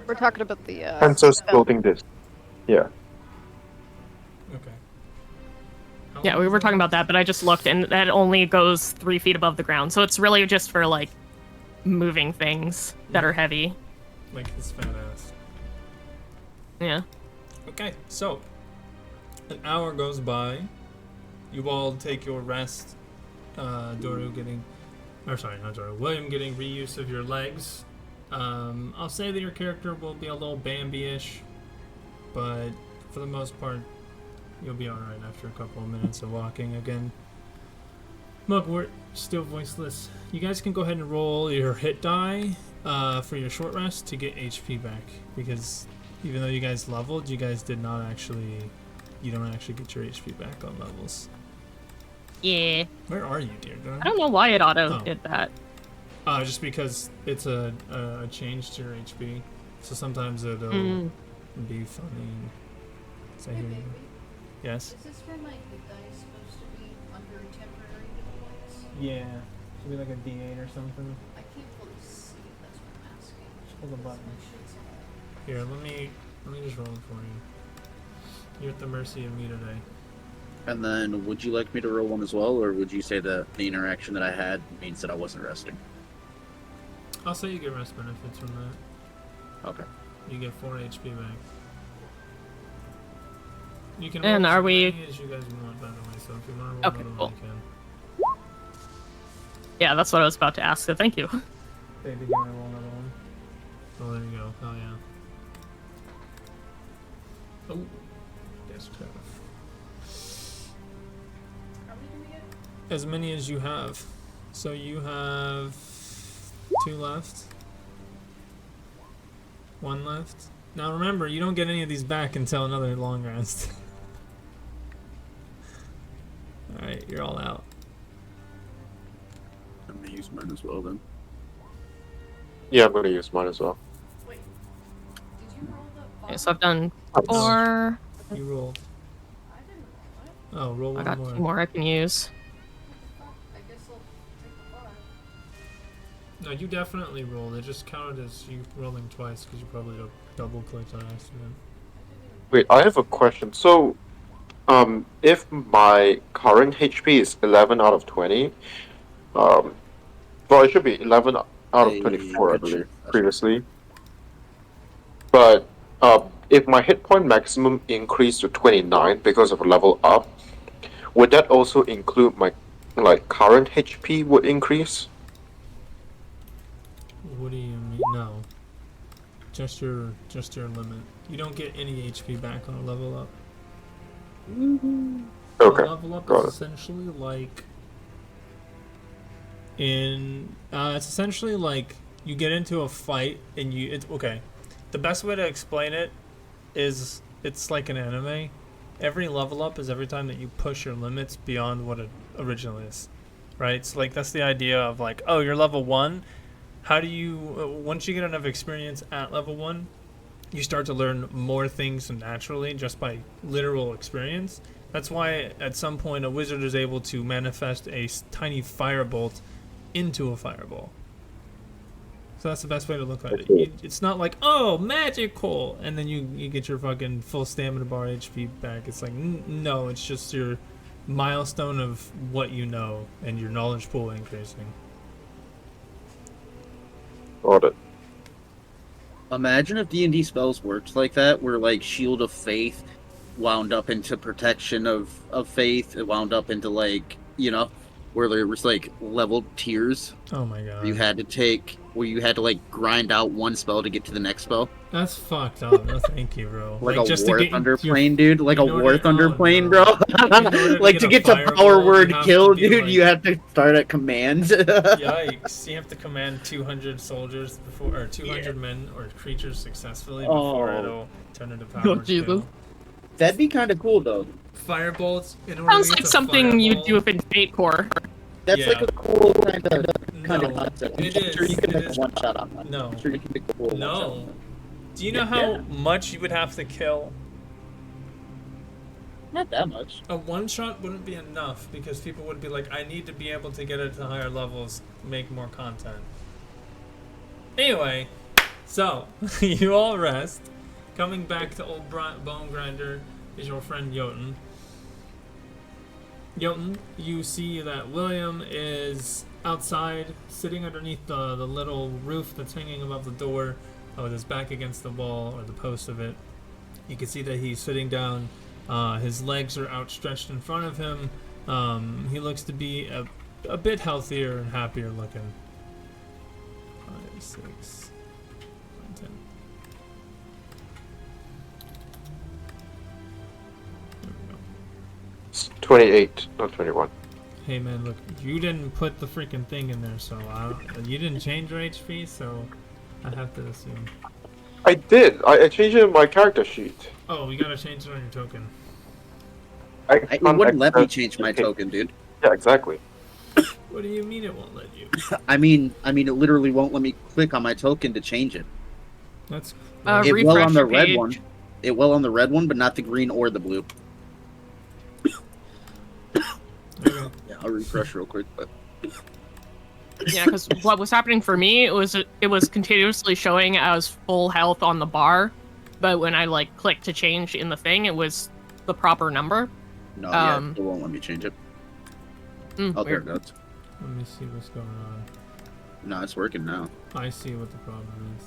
We're talking about the, Spencer's spell. floating disc. Yeah. Okay. Yeah, we were talking about that, but I just looked, and that only goes 3 feet above the ground. So it's really just for, like, moving things that are heavy. Like this fat ass. Yeah. Okay, so an hour goes by. You all take your rest. William getting reuse of your legs. I'll say that your character will be a little Bambi-ish, but for the most part, you'll be alright after a couple of minutes of walking again. Mugwort, still voiceless. You guys can go ahead and roll your hit die for your short rest to get HP back, because even though you guys leveled, you guys did not actually... You don't actually get your HP back on levels. Yeah. Where are you, Deirdre? I don't know why it auto did that. Just because it's a change to your HP, so sometimes it'll be funny. So here you go. Yes? Is this where my hit die is supposed to be under temporary hit points? Yeah. Should be like a D8 or something. I can't fully see if that's what I'm asking. Hold the button. My shit's on. Here, let me just roll it for you. You're at the mercy of me today. And then, would you like me to roll one as well, or would you say that the interaction that I had means that I wasn't resting? I'll say you get rest benefits from that. Okay. You get 4 HP back. You can And roll are as we- many as you guys want, by the way, so if you want to roll Okay, another cool. one, you can. Yeah, that's what I was about to ask, so thank you. Baby, you want to roll another one? Oh, there you go. Hell yeah. Oh. That's tough. Are we doing it? As many as you have. So you have 2 left. 1 left. Now remember, you don't get any of these back until another long rest. Alright, you're all out. I'm gonna use mine as well then. Yeah, I'm gonna use mine as well. Wait. Did you roll the Okay, so I've done Oh, 4. You rolled. I didn't roll it. Oh, roll I one got more. 2 more I can use. Fuck. I guess I'll take the 5. No, you definitely rolled. It just counted as you rolling twice because you probably double clicked on accident. Wait, I have a question. So, if my current HP is 11 out of 20, well, it should be 11 out of 24, I believe, previously. But, if my hit point maximum increased to 29 because of a level up, would that also include my, like, current HP would increase? What do you mean? No. Just your limit. You don't get any HP back on a level up. Okay, A level up got is it. essentially like it's essentially like you get into a fight and okay. The best way to explain it is it's like an anime. Every level up is every time that you push your limits beyond what it originally is. Right? So like that's the idea of like, oh, you're level 1. How do you once you get enough experience at level 1, you start to learn more things naturally just by literal experience. That's why at some point a wizard is able to manifest a tiny firebolt into a fireball. So that's the best way to look at it. It's not like, oh, magical, and then you get your fucking full stamina bar HP back. It's like, no, it's just your milestone of what you know and your knowledge pool increasing. Got it. Imagine if D&D spells worked like that, where like Shield of Faith wound up into Protection of Faith. It wound up into like, you know, where there was like leveled tiers. Oh my god. Where you had to like grind out one spell to get to the next spell. That's fucked up. No, thank you, bro. Like a just War to get Thunder your- plane, dude. Like a in order- War Thunder oh, plane, no. bro. In order Like to get a to fireball, power you word have kill, to be, dude, like- you have to start at command. Yikes! You have to command 200 soldiers before, or 200 men or creatures successfully before it'll turn into power. Oh, Jesus. kill. That'd be kind of cool, though. Firebolts. In order Sounds to get like to something you'd fireball- do if in Fate Core. That's Yeah. like a cool kind of No, concept. it I'm sure is, you can it make a is. one shot on that. No. I'm sure you can make a cool one shot No. on that. Do you know how much you would have to kill? Not that much. A one shot wouldn't be enough because people would be like, I need to be able to get it to higher levels, make more content. Anyway, so you all rest. Coming back to old Bone Grinder is your friend Jotun. Jotun, you see that William is outside, sitting underneath the little roof that's hanging above the door, with his back against the wall or the post of it. You can see that he's sitting down. His legs are outstretched in front of him. He looks to be a bit healthier and happier looking. 5, 6, 9, 10. There we go. It's 28, not 21. Hey man, look, you didn't put the freaking thing in there, so you didn't change your HP, so I have to assume. I did. I changed it in my character sheet. Oh, we gotta change it on your token. It wouldn't let me change my token, dude. Yeah, exactly. What do you mean it won't let you? I mean, it literally won't let me click on my token to change it. That's It will Refresh on the your red page. one. It will on the red one, but not the green or the blue. okay. Yeah, I'll refresh real quick. But Yeah, because what was happening for me, it was continuously showing as full health on the bar, but when I like clicked to change in the thing, it was the proper number. no, Um, it won't let me change it. Oh, there it Weird. goes. Let me see what's going on. No, it's working now. I see what the problem is.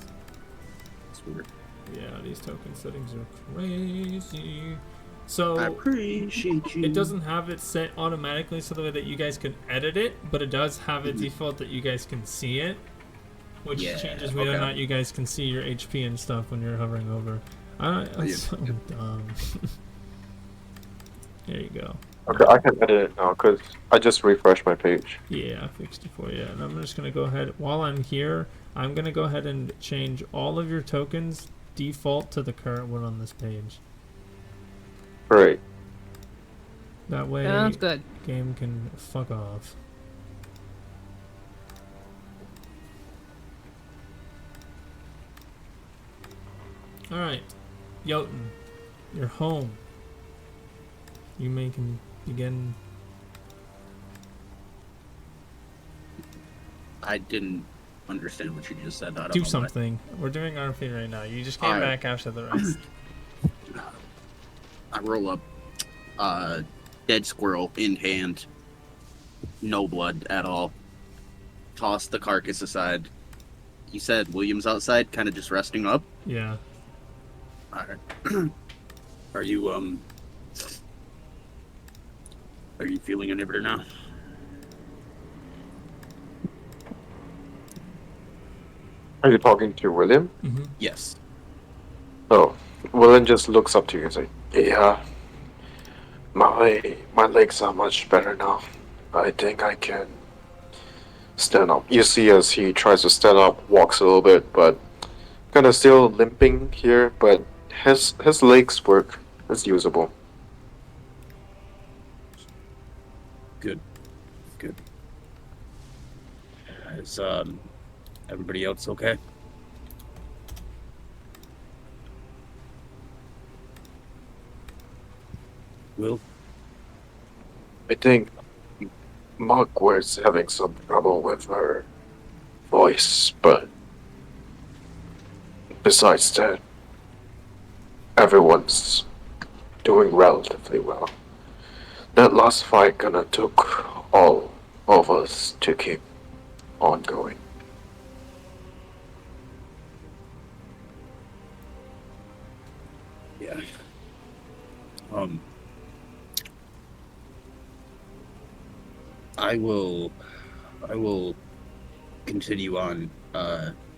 It's weird. Yeah, these token settings are crazy. So I appreciate you. it doesn't have it set automatically so the way that you guys can edit it, but it does have it Mhm. default that you guys can see it, which Yeah, changes whether or okay. not you guys can see your HP and stuff when you're hovering over. That's yeah, so yeah. dumb. There you go. Okay, I can edit it now because I just refreshed my page. Yeah, I fixed it for you. And I'm just going to go ahead, while I'm here, I'm going to go ahead and change all of your tokens default to the current one on this page. Great. That way, Sounds good. game can fuck off. Alright, Jotun, you're home. You can begin. I didn't understand what you just said. I don't Do know something. We're doing RP right now. You just came Alright. back after the rest. I roll up, dead squirrel in hand, no blood at all. Toss the carcass aside. You said William's outside, kind of just resting up. Yeah. Alright. Are you feeling any better now? Are you talking to William? Mm-hmm. Yes. Oh, William just looks up to you and says, "Yeah, my legs are much better now. I think I can stand up." You see as he tries to stand up, walks a little bit, but kind of still limping here, but his legs work. It's usable. Good. Good. Is everybody else okay? Will? I think Margaret's having some trouble with her voice, but besides that, everyone's doing relatively well. That last fight kinda took all of us to keep on going. Yeah. I will continue on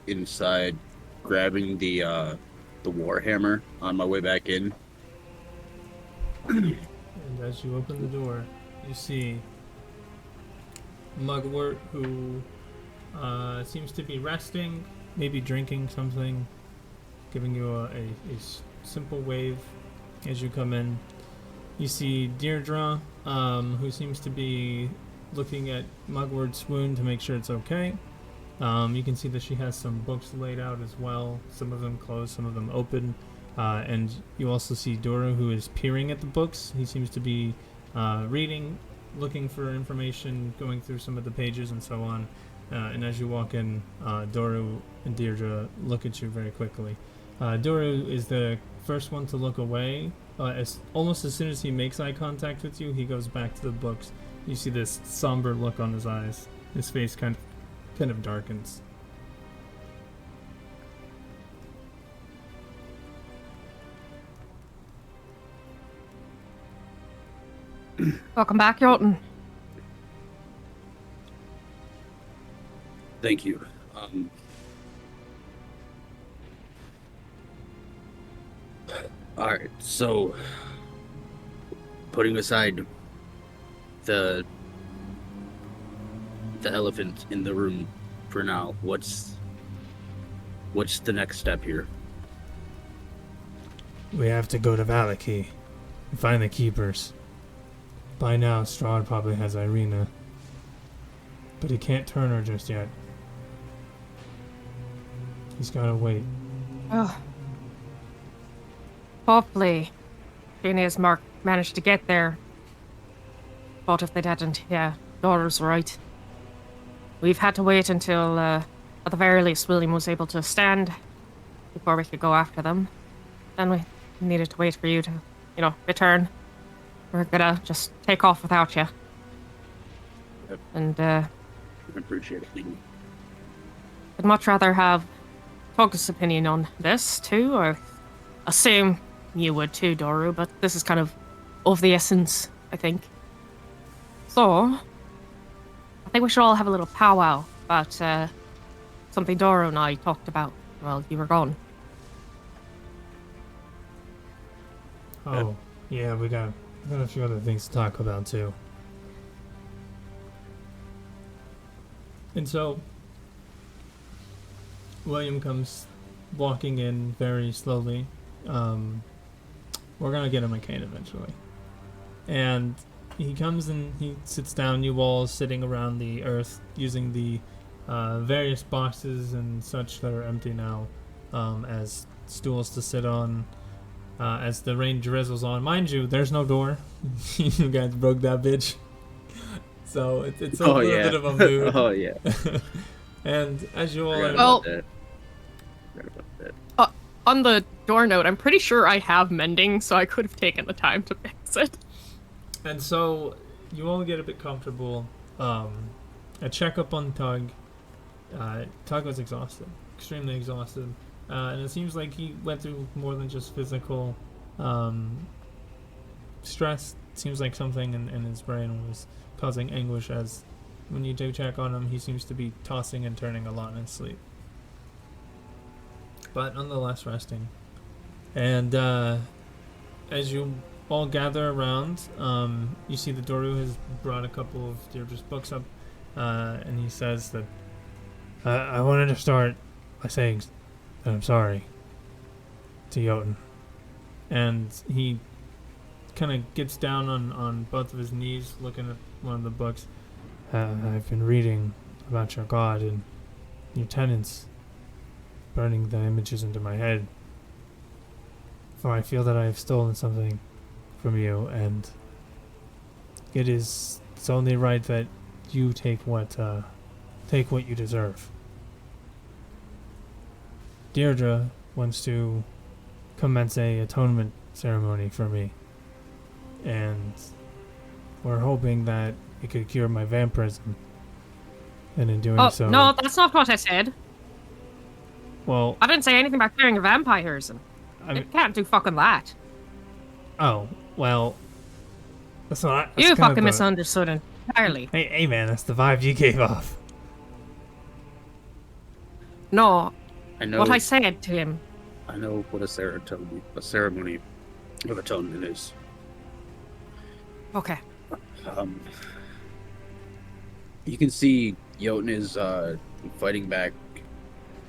inside, grabbing the warhammer on my way back in. And as you open the door, you see Mugwort, who seems to be resting, maybe drinking something, giving you a simple wave as you come in. You see Deirdre, who seems to be looking at Mugwort's wound to make sure it's okay. You can see that she has some books laid out as well, some of them closed, some of them open. And you also see Dora, who is peering at the books. He seems to be reading, looking for information, going through some of the pages and so on. And as you walk in, Dora and Deirdre look at you very quickly. Dora is the first one to look away. Almost as soon as he makes eye contact with you, he goes back to the books. You see this somber look on his eyes. His face kind of darkens. Welcome back, Jotun. Thank you. All right. So, putting aside the elephant in the room for now, what's the next step here? We have to go to Valaki and find the keepers. By now, Strahd probably has Irina, but he can't turn her just yet. He's gotta wait. Oh. Hopefully, Phineas Mark managed to get there. But if they didn't, yeah, Dora's right. We've had to wait until, at the very least, William was able to stand before we could go after them. And we needed to wait for you to, return. We're gonna just take off without you. Yep. And, I appreciate it. Thank you. I'd much rather have Toga's opinion on this, too, or assume you would too, Doru, but this is kind of the essence, I think. So, I think we should all have a little powwow about something Doru and I talked about while you were gone. Oh, yeah, we got a few other things to talk about too. And so, William comes walking in very slowly. We're gonna get him a cane eventually. And he comes and he sits down. You all sitting around the earth using the various boxes and such that are empty now as stools to sit on. As the rain drizzles on, mind you, there's no door. You guys broke that bitch, so it's a little bit of a mood. Oh yeah. And as you all Forgot are, Well- about that. Forgot about that. On the door note, I'm pretty sure I have mending, so I could have taken the time to fix it. and so you all get a bit comfortable. A checkup on Tug. Tug was exhausted, extremely exhausted. And it seems like he went through more than just physical stress. It seems like something in his brain was causing anguish, as when you do check on him, he seems to be tossing and turning a lot in his sleep. But nonetheless resting. And as you all gather around, you see the Doru has brought a couple of Deirdre's books up, and he says that I wanted to start by saying that I'm sorry to Jotun. And he kind of gets down on both of his knees, looking at one of the books. I've been reading about your god and your tenets, burning the images into my head. For I feel that I have stolen something from you, and it's only right that you take what you deserve. Deirdre wants to commence a atonement ceremony for me, and we're hoping that it could cure my vampirism. And in doing so, No, that's not what I said. well, I didn't say anything about curing vampires. I mean, It can't do fucking that. oh well, that's not. You fucking misunderstood entirely. Hey man, that's the vibe you gave off. No, I know. what I said to him. I know what a ceremony of atonement is. Okay. You can see Jotun is fighting back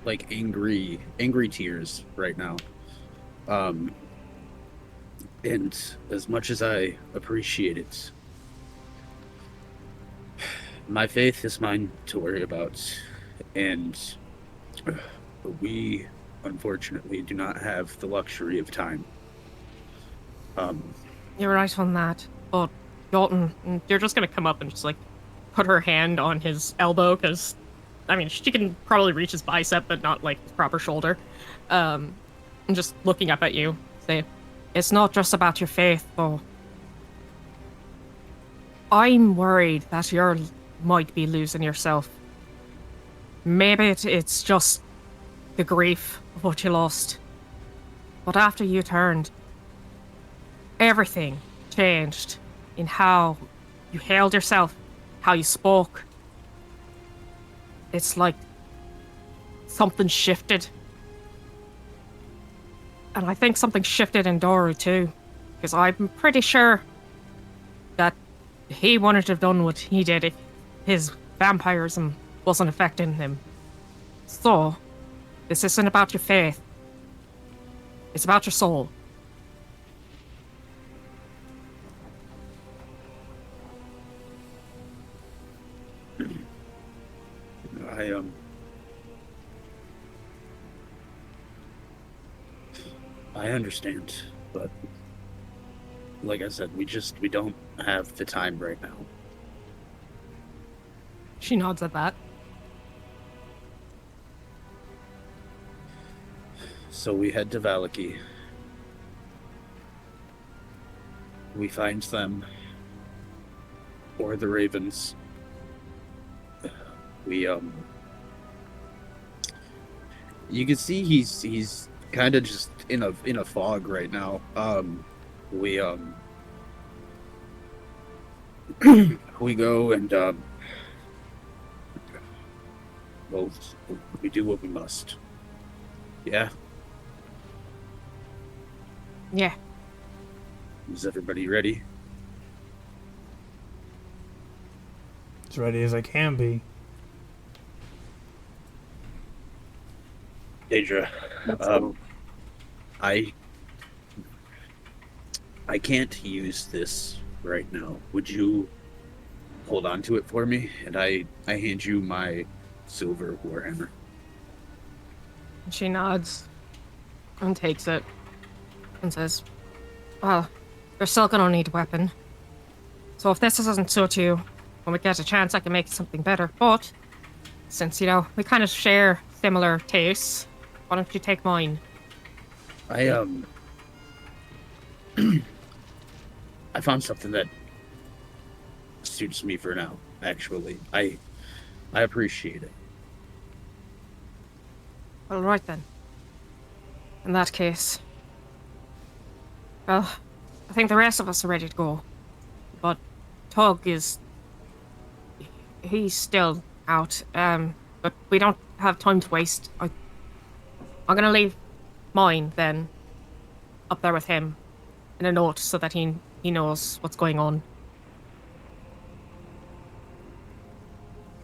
like angry tears right now. And as much as I appreciate it, my faith is mine to worry about, and we unfortunately do not have the luxury of time. You're right on that. But Dalton, you're just gonna come up and just like put her hand on his elbow, because I mean she can probably reach his bicep, but not like his proper shoulder. And just looking up at you, say, "It's not just about your faith, though. I'm worried that you might be losing yourself. Maybe it's just the grief of what you lost. But after you turned, everything changed in how you held yourself, how you spoke. It's like something shifted. And I think something shifted in Doru too, because I'm pretty sure that he wouldn't have done what he did if his vampirism wasn't affecting him. So, this isn't about your faith. It's about your soul." I understand, but like I said, we don't have the time right now. She nods at that. So we head to Valaki. We find them, or the Ravens. You can see he's kind of just in a fog right now. We go and well, we do what we must. Yeah. Yeah. Is everybody ready? As ready as I can be. Deidre, I can't use this right now. Would you hold on to it for me? And I hand you my silver warhammer. She nods and takes it and says, well, you're still gonna need a weapon. So if this doesn't suit you, when we get a chance, I can make something better. But since, we kind of share similar tastes, why don't you take mine? I I found something that suits me for now, actually. I appreciate it. All right then. In that case, well, I think the rest of us are ready to go. But Tug he's still out. But we don't have time to waste. I'm gonna leave mine then up there with him in a note so that he knows what's going on.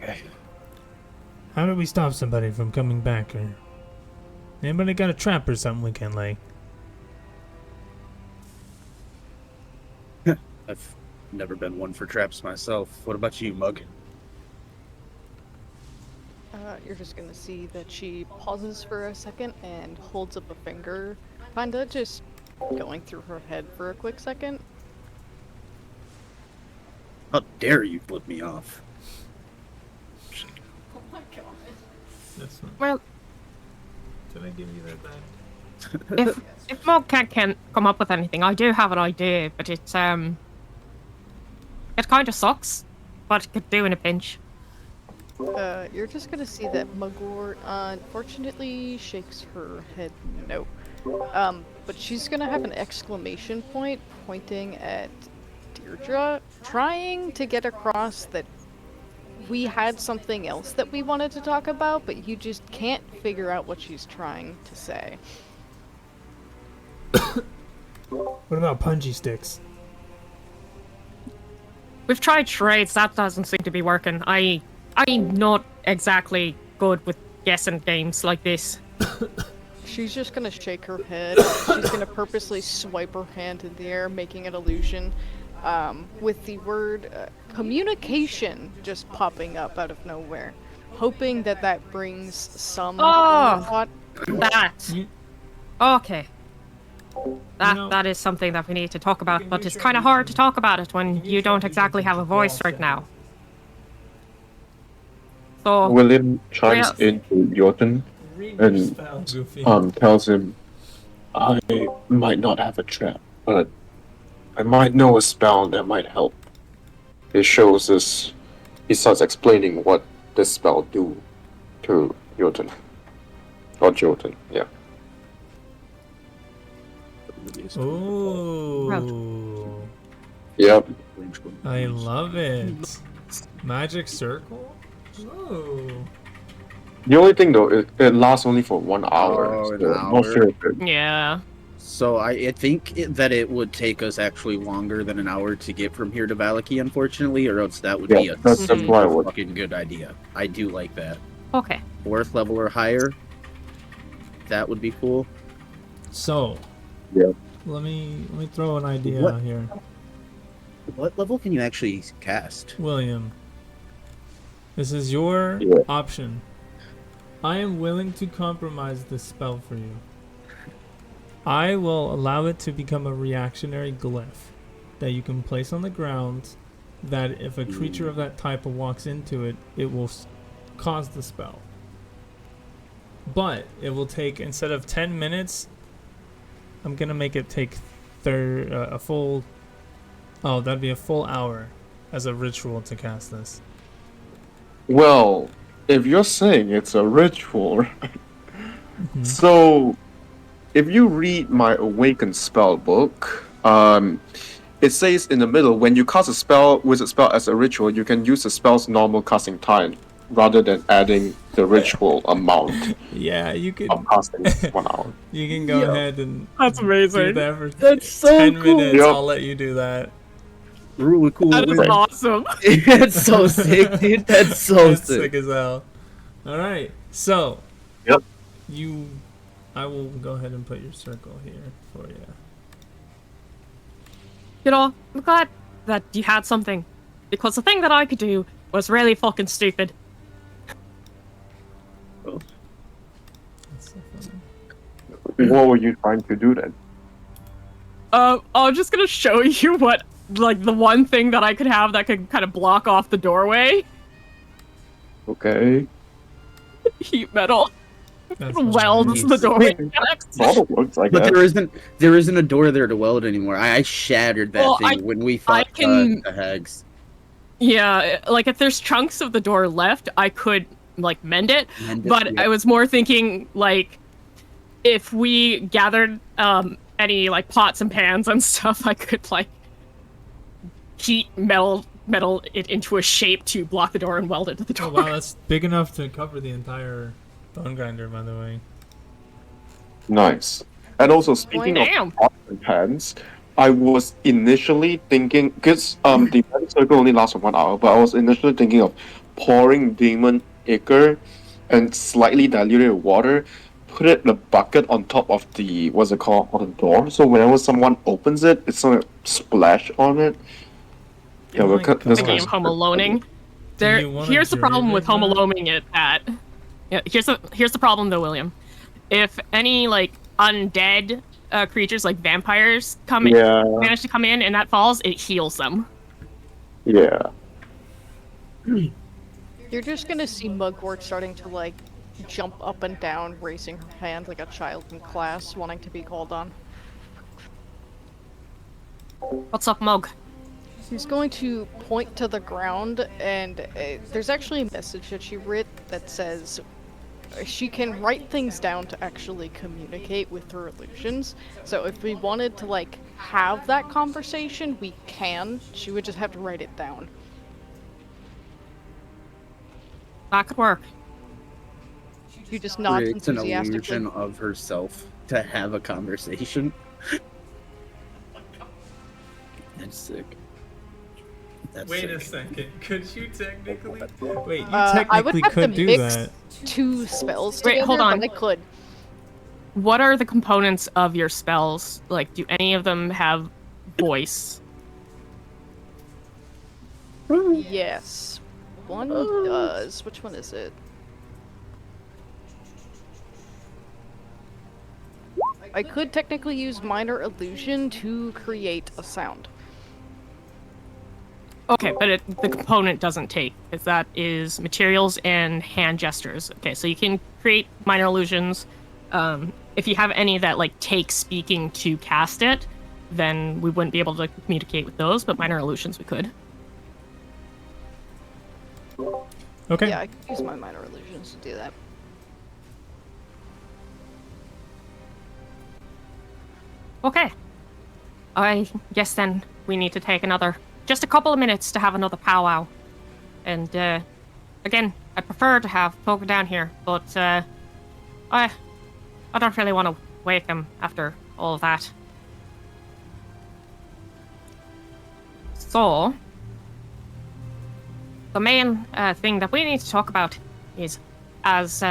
Okay. How do we stop somebody from coming back? Or anybody got a trap or something we can lay? I've never been one for traps myself. What about you, Mug? You're just gonna see that she pauses for a second and holds up a finger, kinda just going through her head for a quick second. How dare you flip me off? Oh my god. That's not, Well, did I give you that back? if Mog can't come up with anything, I do have an idea, but it kind of sucks, but it could do in a pinch. You're just gonna see that Mugwort, unfortunately shakes her head no. But she's gonna have an exclamation point pointing at Deirdre, trying to get across that we had something else that we wanted to talk about, but you just can't figure out what she's trying to say. What about punji sticks? We've tried charades, that doesn't seem to be working. I'm not exactly good with guessing games like this. She's just gonna shake her head. She's gonna purposely swipe her hand in the air, making an illusion, with the word communication just popping up out of nowhere, hoping that that brings some thought. That. You- Okay. That know- that is something that we need to talk about, Can but you it's show kind of me hard to some- talk about it when Can you you show don't me exactly some have a voice wall right now. settings? So, William chimes Yeah. into Jotun Read your and spell, Goofy. tells him, I might not have a trap, but I might know a spell that might help. He shows us, he starts explaining what this spell do to Jotun. Or Jotun, yeah. Ooh. Yep. I love it. Magic circle? Ooh. The only thing though, it lasts only for 1 hour. Oh, so an I'm not hour? sure if it, yeah. So I think that it would take us actually longer than an hour to get from here to Valaki, unfortunately, or else that would be a that's why I would. fucking good idea. I do like that. Okay. 4th level or higher. That would be cool. So. Yeah. Let me throw an idea What? out here. What level can you actually cast? William. This is your Yeah. option. I am willing to compromise this spell for you. I will allow it to become a reactionary glyph that you can place on the ground, that if a creature of that type walks into it, it will cause the spell. But it will take, instead of 10 minutes, I'm going to make it take a full... Oh, that'd be a full hour as a ritual to cast this. Well, if you're saying it's a ritual, Mhm. so if you read my Awakened spell book, it says in the middle, when you cast a spell, wizard spell as a ritual, you can use the spell's normal casting time rather than adding the ritual amount Yeah, you could. of casting 1 hour. You can go Yo, ahead and That's do amazing. that for That's so 10 cool. minutes. Yep. I'll let you do that. Really cool. That is Right. awesome. It's so sick, dude. That's so That's sick. sick as hell. All right, so Yep. I will go ahead and put your circle here for you. I'm that you had something. Because the thing that I could do was really fucking stupid. That's so funny. What were you trying to do then? I'm just gonna show you what, like, the one thing that I could have that could kind of block off the doorway. Okay. Heat metal. That's Welds hilarious. the doorway. Probably looks like But that. there isn't a door there to weld anymore. I shattered that Well, thing when we fought can- the hags. Yeah, like if there's chunks of the door left, I could like mend it. But Yeah. I was more thinking like if we gathered any like pots and pans and stuff, I could like heat metal it into a shape to block the door and weld it to the door. Oh wow, that's big enough to cover the entire bone grinder, by the way. Nice. And also, speaking Damn. of pots and pans, I was initially thinking, because the magic circle only lasts for 1 hour, but I was initially thinking of pouring demon ichor and slightly diluted water, put it in a bucket on top of the, what's it called, on the door, so whenever someone opens it, it's gonna splash on it. Yeah, Oh we're my cut this God. Thinking guy's of Home Aloneing. There, you wanna here's the problem with Home jury rig Aloneing it that. Yeah, here's the problem though, William. If any like undead creatures like vampires manage to come in and that falls, it heals them. Yeah. You're just gonna see Mugwort starting to like jump up and down, raising her hand like a child in class, wanting to be called on. What's up, Mug? She's going to point to the ground, and there's actually a message that she writ that says she can write things down to actually communicate with her illusions. So if we wanted to like have that conversation, we can. She would just have to write it down. That could work. She just nods Creates an enthusiastically. illusion of herself to have a conversation. That's sick. That's Wait a sick. second. Could you technically? Wait, you I would technically have to could do mix that. 2 spells Wait, together, hold on. but I could. What are the components of your spells? Like, do any of them have voice? Yes. One does. Which one is it? I could technically use minor illusion to create a sound. Okay, but the component doesn't take, because that is materials and hand gestures. Okay, so you can create minor illusions. If you have any that like take speaking to cast it, then we wouldn't be able to communicate with those, but minor illusions we could. Okay. Yeah, I could use my minor illusions to do that. Okay. I guess then we need to take just a couple of minutes to have another powwow. And, again, I prefer to have Poker down here, but, I don't really want to wake him after all of that. So, the main thing that we need to talk about is, as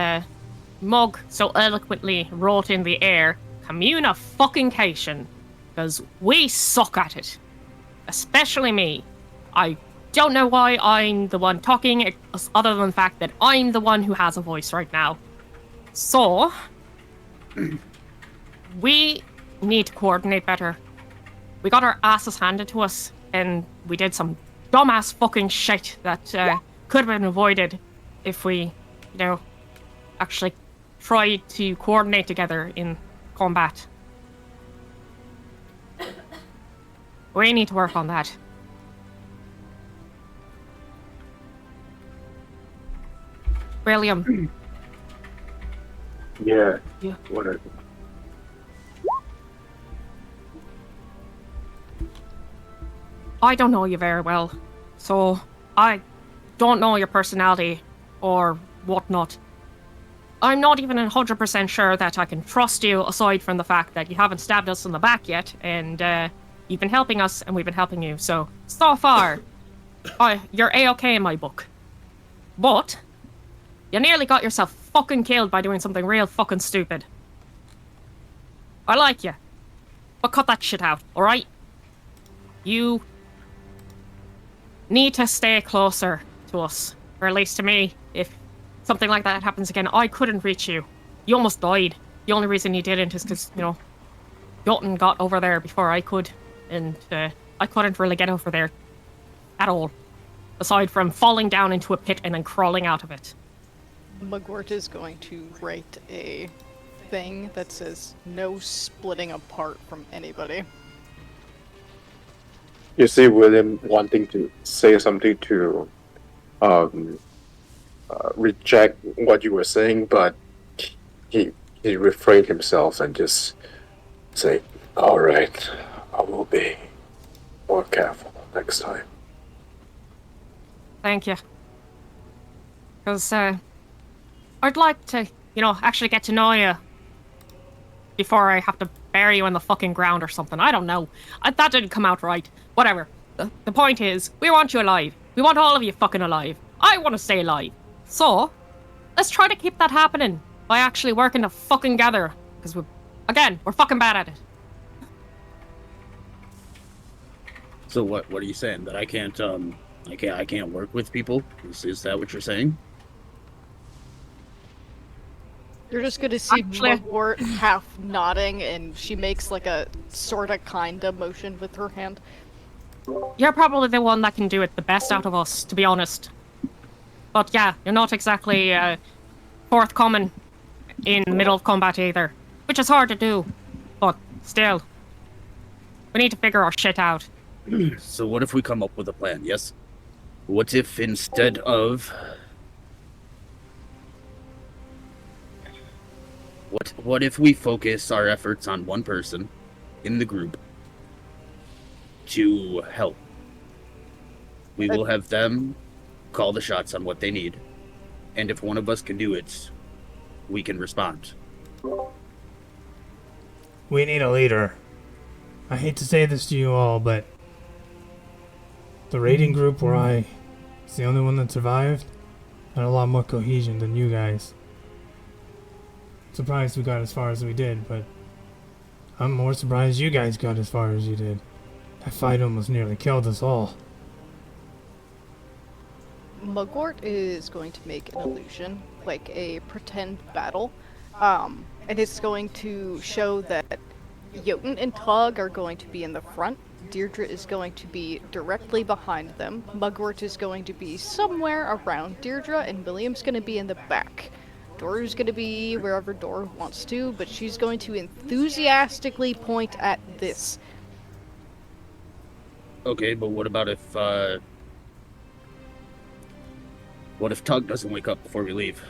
Mog so eloquently wrote in the air, communication, because we suck at it. Especially me. I don't know why I'm the one talking, other than the fact that I'm the one who has a voice right now. So, we need to coordinate better. We got our asses handed to us, and we did some dumbass fucking shit that could have been avoided if we, actually tried to coordinate together in combat. We need to work on that. William. Yeah. Yeah. Whatever. I don't know you very well, so I don't know your personality or whatnot. I'm not even 100% sure that I can trust you, aside from the fact that you haven't stabbed us in the back yet, and you've been helping us, and we've been helping you. So far, you're A-okay in my book. But you nearly got yourself fucking killed by doing something real fucking stupid. I like you, but cut that shit out, alright? You need to stay closer to us, or at least to me. If something like that happens again, I couldn't reach you. You almost died. The only reason you didn't is because, Jotun got over there before I could, and I couldn't really get over there at all, aside from falling down into a pit and then crawling out of it. Mugwort is going to write a thing that says no splitting apart from anybody. You see William wanting to say something to reject what you were saying, but he refrained himself and just say, "All right, I will be more careful next time." Thank you. Because I'd like to, actually get to know you before I have to bury you in the fucking ground or something. I don't know. That didn't come out right. Whatever. The point is, we want you alive. We want all of you fucking alive. I want to stay alive. So, let's try to keep that happening by actually working to fucking gather. Because we're fucking bad at it. So what are you saying? That I can't work with people? Is that what you're saying? You're just gonna see Actually- Mugwort half nodding, and she makes like a sorta kinda motion with her hand. You're probably the one that can do it the best out of us, to be honest. But yeah, you're not exactly forthcoming in the middle of combat either, which is hard to do. But still, we need to figure our shit out. So what if we come up with a plan, yes? What if instead of... What if we focus our efforts on one person in the group to help? We will have them call the shots on what they need. And if one of us can do it, we can respond. We need a leader. I hate to say this to you all, but the raiding group where I was the only one that survived had a lot more cohesion than you guys. Surprised we got as far as we did, but I'm more surprised you guys got as far as you did. That fight almost nearly killed us all. Mugwort is going to make an illusion, like a pretend battle, and it's going to show that Jotun and Tug are going to be in the front, Deirdre is going to be directly behind them, Mugwort is going to be somewhere around Deirdre, and William's going to be in the back. Doru's going to be wherever Doru wants to, but she's going to enthusiastically point at this. Okay, but what about if Tug doesn't wake up before we leave?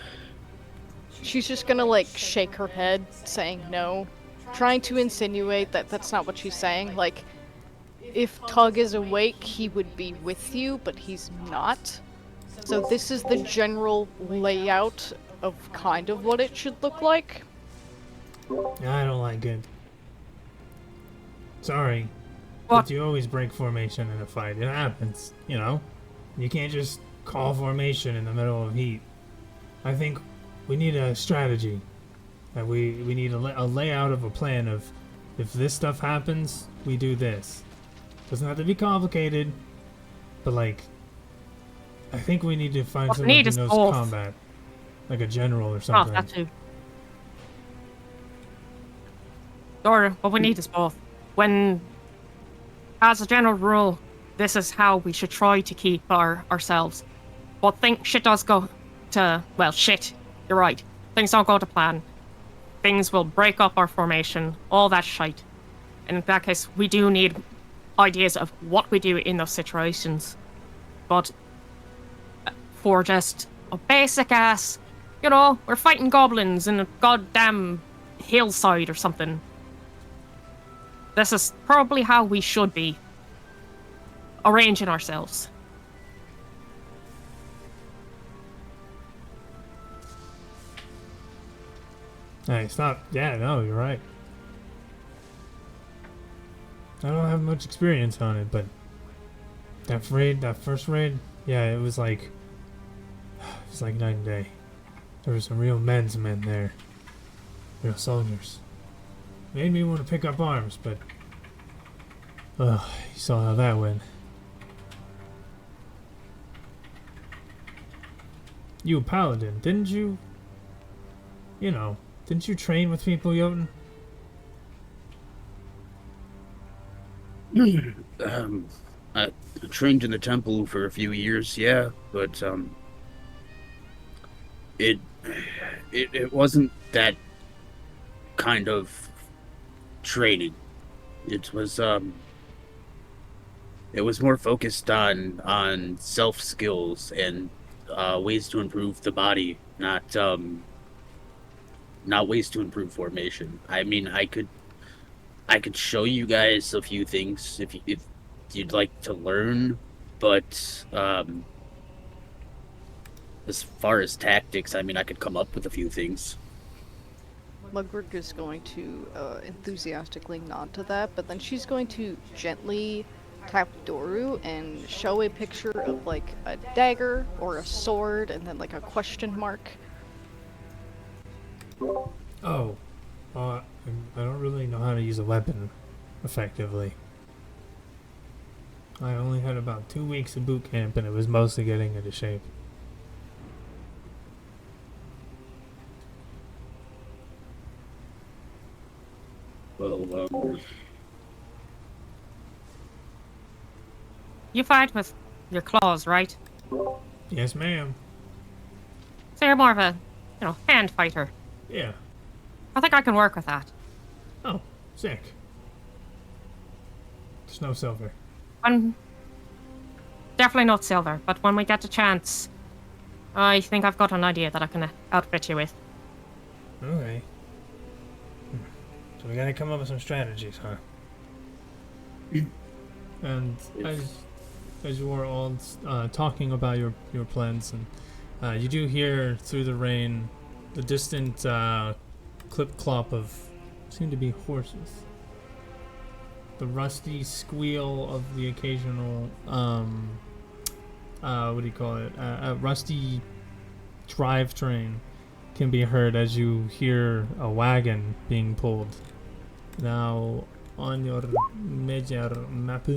She's just gonna, shake her head, saying no, trying to insinuate that that's not what she's saying. If Tug is awake, he would be with you, but he's not. So this is the general layout of kind of what it should look like. I don't like it. Sorry, What? but you always break formation in a fight. It happens, You can't just call formation in the middle of heat. I think we need a strategy. That we need a layout of a plan of, if this stuff happens, we do this. Doesn't have to be complicated, but I think we need to find What we someone need who is knows both. combat. Like a general or Oh, something. that too. Or what we need is both. As a general rule, this is how we should try to keep ourselves. But shit does go to, shit, you're right. Things don't go to plan. Things will break up our formation, all that shite. And in that case, we do need ideas of what we do in those situations. But for just a basic ass, we're fighting goblins in a goddamn hillside or something. This is probably how we should be arranging ourselves. Hey, stop. Yeah, no, you're right. I don't have much experience on it, but that first raid, yeah, it was like night and day. There were some real men's men there. Real soldiers. Made me want to pick up arms, but you saw how that went. You a paladin, didn't you? You know, didn't you train with people, Jotun? I trained in the temple for a few years, yeah, but it it wasn't that kind of training. It was it was more focused on self skills and ways to improve the body, not ways to improve formation. I mean, I could show you guys a few things if you'd like to learn, but as far as tactics, I mean, I could come up with a few things. Mugwort is going to enthusiastically nod to that, but then she's going to gently tap Doru and show a picture of like a dagger or a sword and then like a question mark. Oh, I don't really know how to use a weapon effectively. I only had about 2 weeks of boot camp, and it was mostly getting into shape. Well, You fight with your claws, right? Yes, ma'am. So you're more of a, hand fighter. Yeah. I think I can work with that. Oh, sick. Snow silver. Definitely not silver, but when we get a chance, I think I've got an idea that I can outfit you with. Okay. So we gotta come up with some strategies, huh? And as you are all talking about your plans, and you do hear through the rain the distant clip clop of seem to be horses. The rusty squeal of the occasional what do you call it? A rusty drivetrain can be heard as you hear a wagon being pulled. Now, on your major map,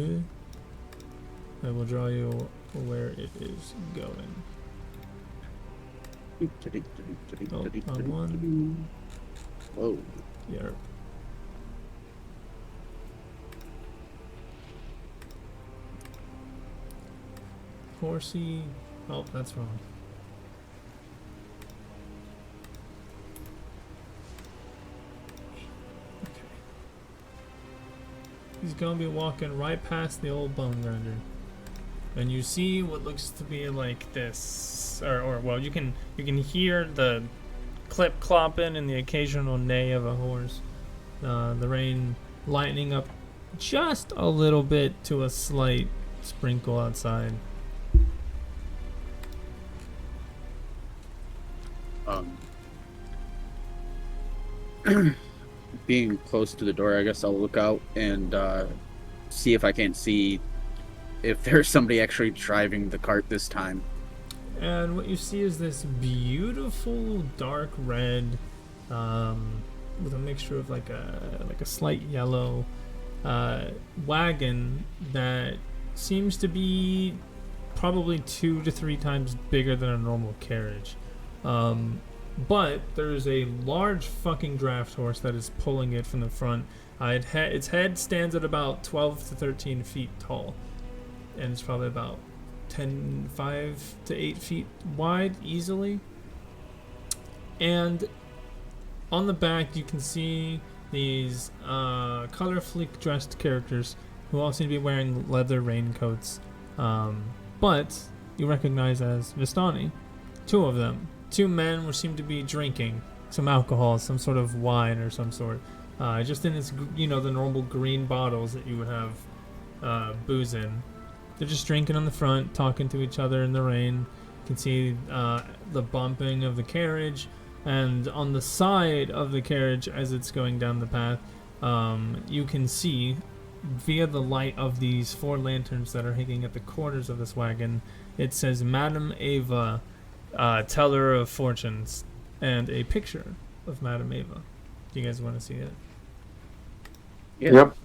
I will draw you where it is going. Oh, wrong one. whoa. Here. Horsey. Oh, that's wrong. Okay. He's gonna be walking right past the old bone grinder. And you see what looks to be like this, or well, you can hear the clip clopping and the occasional neigh of a horse. The rain lightening up just a little bit to a slight sprinkle outside. Being close to the door, I guess I'll look out and see if I can't see if there's somebody actually driving the cart this time. And what you see is this beautiful dark red, with a mixture of like a slight yellow wagon that seems to be probably 2 to 3 times bigger than a normal carriage. But there's a large fucking draft horse that is pulling it from the front. Its head stands at about 12 to 13 feet tall, and it's probably about 5 to 8 feet wide easily. And on the back you can see these colorfully dressed characters who all seem to be wearing leather raincoats, but you recognize as Vistani. 2 of them. 2 men who seem to be drinking some alcohol, some sort of wine or some sort, just in its, the normal green bottles that you would have booze in. They're just drinking on the front, talking to each other in the rain. You can see the bumping of the carriage, and on the side of the carriage as it's going down the path, you can see via the light of these 4 lanterns that are hanging at the corners of this wagon, it says Madame Ava, Teller of Fortunes, and a picture of Madame Ava. Do you guys want to see it? Yeah. Yep.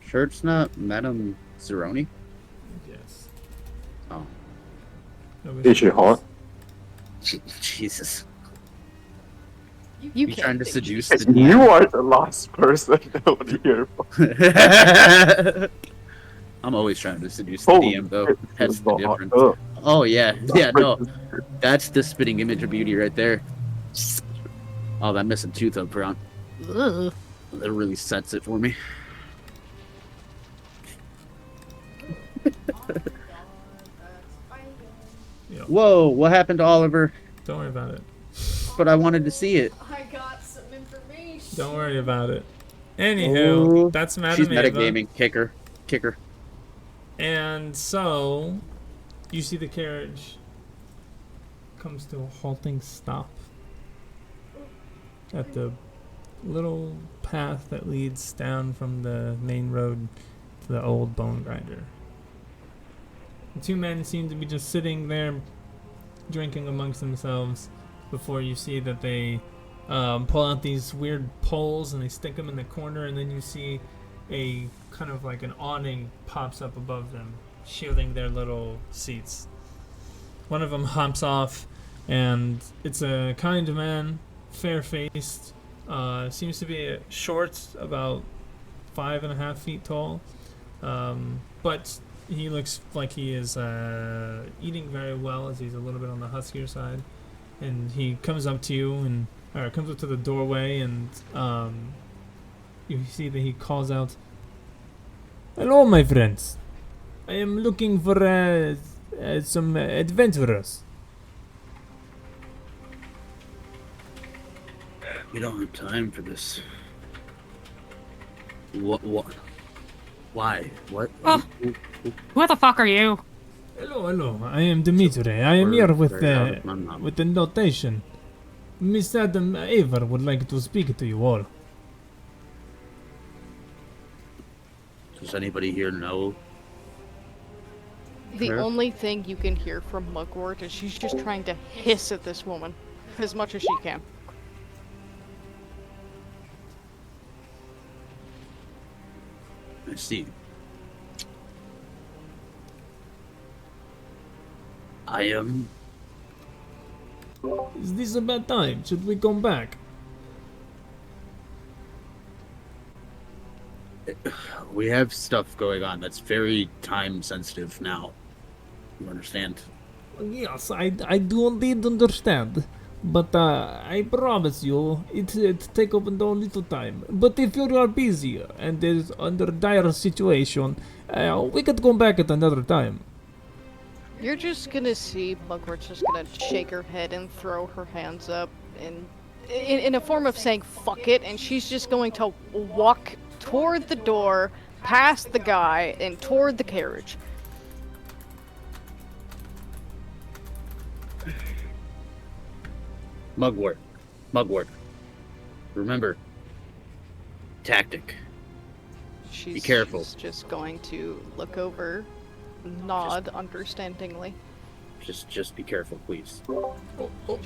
Sure it's not Madame Zeroni? Yes. Oh. Is she hot? Jesus. You You can't trying to think seduce she's- the You are the last person I would hear from. I'm always trying to seduce the Oh, DM, though. shit, That's she's the not hot. difference. Ugh. Oh, yeah. Yeah, no. That's the spitting image of beauty right there. Oh, that missing tooth up front. Ugh. That really sets it for me. Yeah. Whoa, what happened to Oliver? Don't worry about it. But I wanted to see it. I got some information. Don't worry about it. Anywho, Oh, that's she's Madam Ava. metagaming. Kicker. Kicker. And so, you see the carriage comes to a halting stop at the little path that leads down from the main road to the old bone grinder. The two men seem to be just sitting there drinking amongst themselves before you see that they pull out these weird poles and they stick them in the corner, and then you see a kind of like an awning pops up above them, shielding their little seats. One of them hops off, and it's a kind man, fair-faced, seems to be short, about 5.5 feet tall, but he looks like he is eating very well, as he's a little bit on the huskier side. And he comes up to you, and comes up to the doorway, and you see that he calls out, "Hello, my friends. I am looking for some adventurers." We don't have time for this. What? Why? What? Oh. Who the fuck are you? Hello. I am Dimitri. I am here with the notation. Miss Adam Ava would like to speak to you all. Does anybody here know? The Her? only thing you can hear from Mugwort is she's just trying to hiss at this woman as much as she can. I see. I am. Is this a bad time? Should we come back? We have stuff going on that's very time sensitive now. You understand? Yes, I do indeed understand. But I promise you, it take up no little time. But if you are busy and is under dire situation, we could come back at another time. You're just gonna see Mugwort's just gonna shake her head and throw her hands up in a form of saying fuck it, and she's just going to walk toward the door, past the guy, and toward the carriage. Mugwort. Remember. Tactic. She's careful. just going to look over, nod understandingly. Just be careful, please.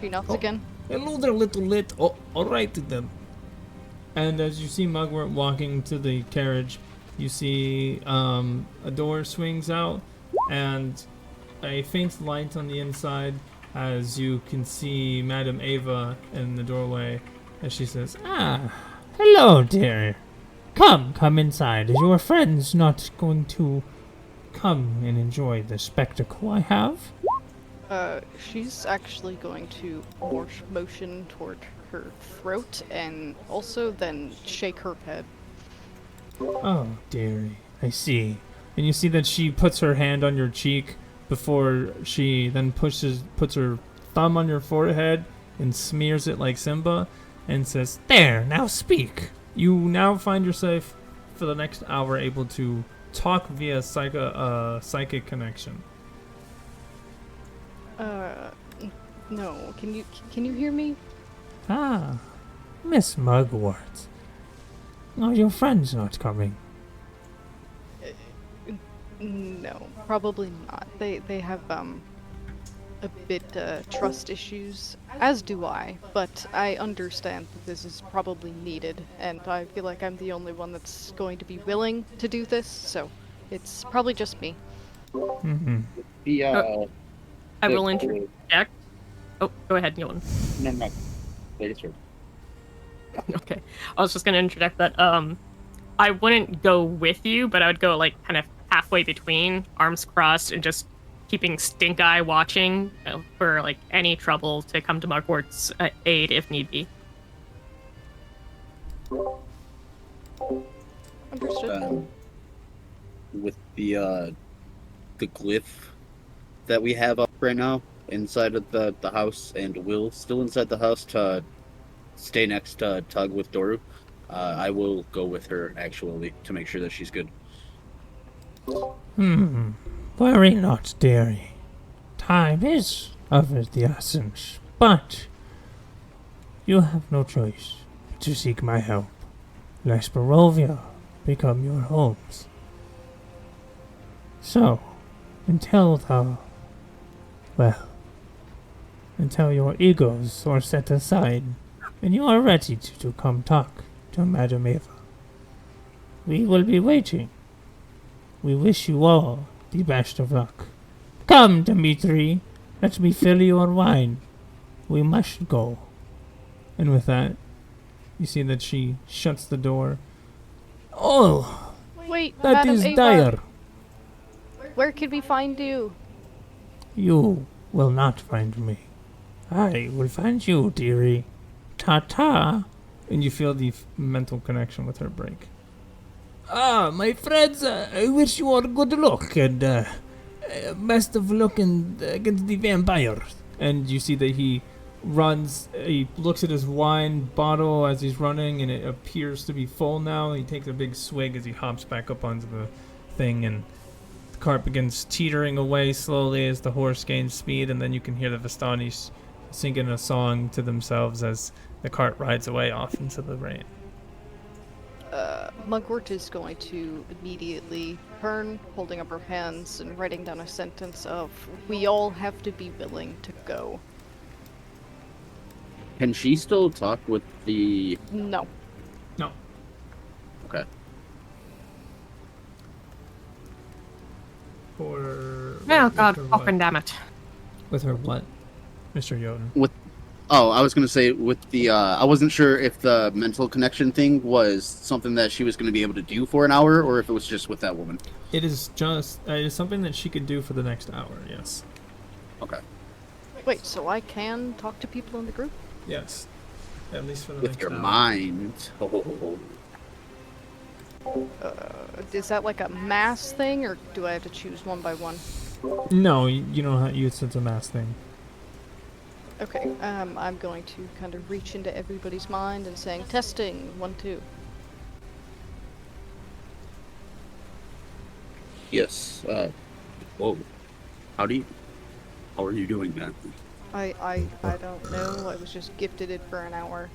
She nods again. Hello there, little lit. Oh, alright then. And as you see Mugwort walking to the carriage, you see a door swings out and a faint light on the inside, as you can see Madam Ava in the doorway as she says, "Ah, hello dear. Come inside. Is your friends not going to come and enjoy the spectacle I have?" She's actually going to motion toward her throat and also then shake her head. Oh, dearie, I see. And you see that she puts her hand on your cheek before she then puts her thumb on your forehead and smears it like Simba and says, "There, now speak." You now find yourself for the next hour able to talk via psychic connection. No. Can you hear me? Ah, Miss Mugwort. Are your friends not coming? No, probably not. They have a bit trust issues, as do I, but I understand that this is probably needed, and I feel like I'm the only one that's going to be willing to do this, so it's probably just me. Mm-hmm. I will interject. Oh, go ahead, Nolan. No, no. Ladies first. Okay. I was just gonna interject that I wouldn't go with you, but I would go like kind of halfway between, arms crossed, and just keeping stink eye watching for like any trouble to come to Mugwort's aid if need be. Understood. With the glyph that we have up right now inside of the house, and Will still inside the house to stay next to Tug with Doru. I will go with her actually to make sure that she's good. Worry not, dearie. Time is of the essence, but you have no choice but to seek my help, lest Barovia become your homes. So, until your egos are set aside, and you are ready to come talk to Madam Eva, we will be waiting. We wish you all the best of luck. Come, Dimitri, let me fill your wine. We must go. And with that, you see that she shuts the door. Oh, Wait, that Madam is Ava, dire. where can we find you? You will not find me. I will find you, dearie. Ta-ta. And you feel the mental connection with her break. Ah, my friends, I wish you all good luck and best of luck against the vampires. And you see that he runs, he looks at his wine bottle as he's running, and it appears to be full now. He takes a big swig as he hops back up onto the thing, and the cart begins teetering away slowly as the horse gains speed, and then you can hear the Vistanis singing a song to themselves as the cart rides away off into the rain. Mugwort is going to immediately turn, holding up her hands and writing down a sentence of, "We all have to be willing to go." Can she still talk with the... No. No. Okay. Or... Oh with god, her what? fucking damn it. With her what? Mr. Yoden. Oh, I was gonna say with the I wasn't sure if the mental connection thing was something that she was gonna be able to do for an hour, or if it was just with that woman. It is just... it is something that she could do for the next hour, yes. Okay. Wait, so I can talk to people in the group? Yes. At least for the With next your hour. mind. Is that like a mass thing, or do I have to choose one by one? No, you don't have... It's a mass thing. Okay, I'm going to kind of reach into everybody's mind and saying, testing, 1, 2. Yes. Whoa. How are you doing that? I don't know, I was just gifted it for an hour.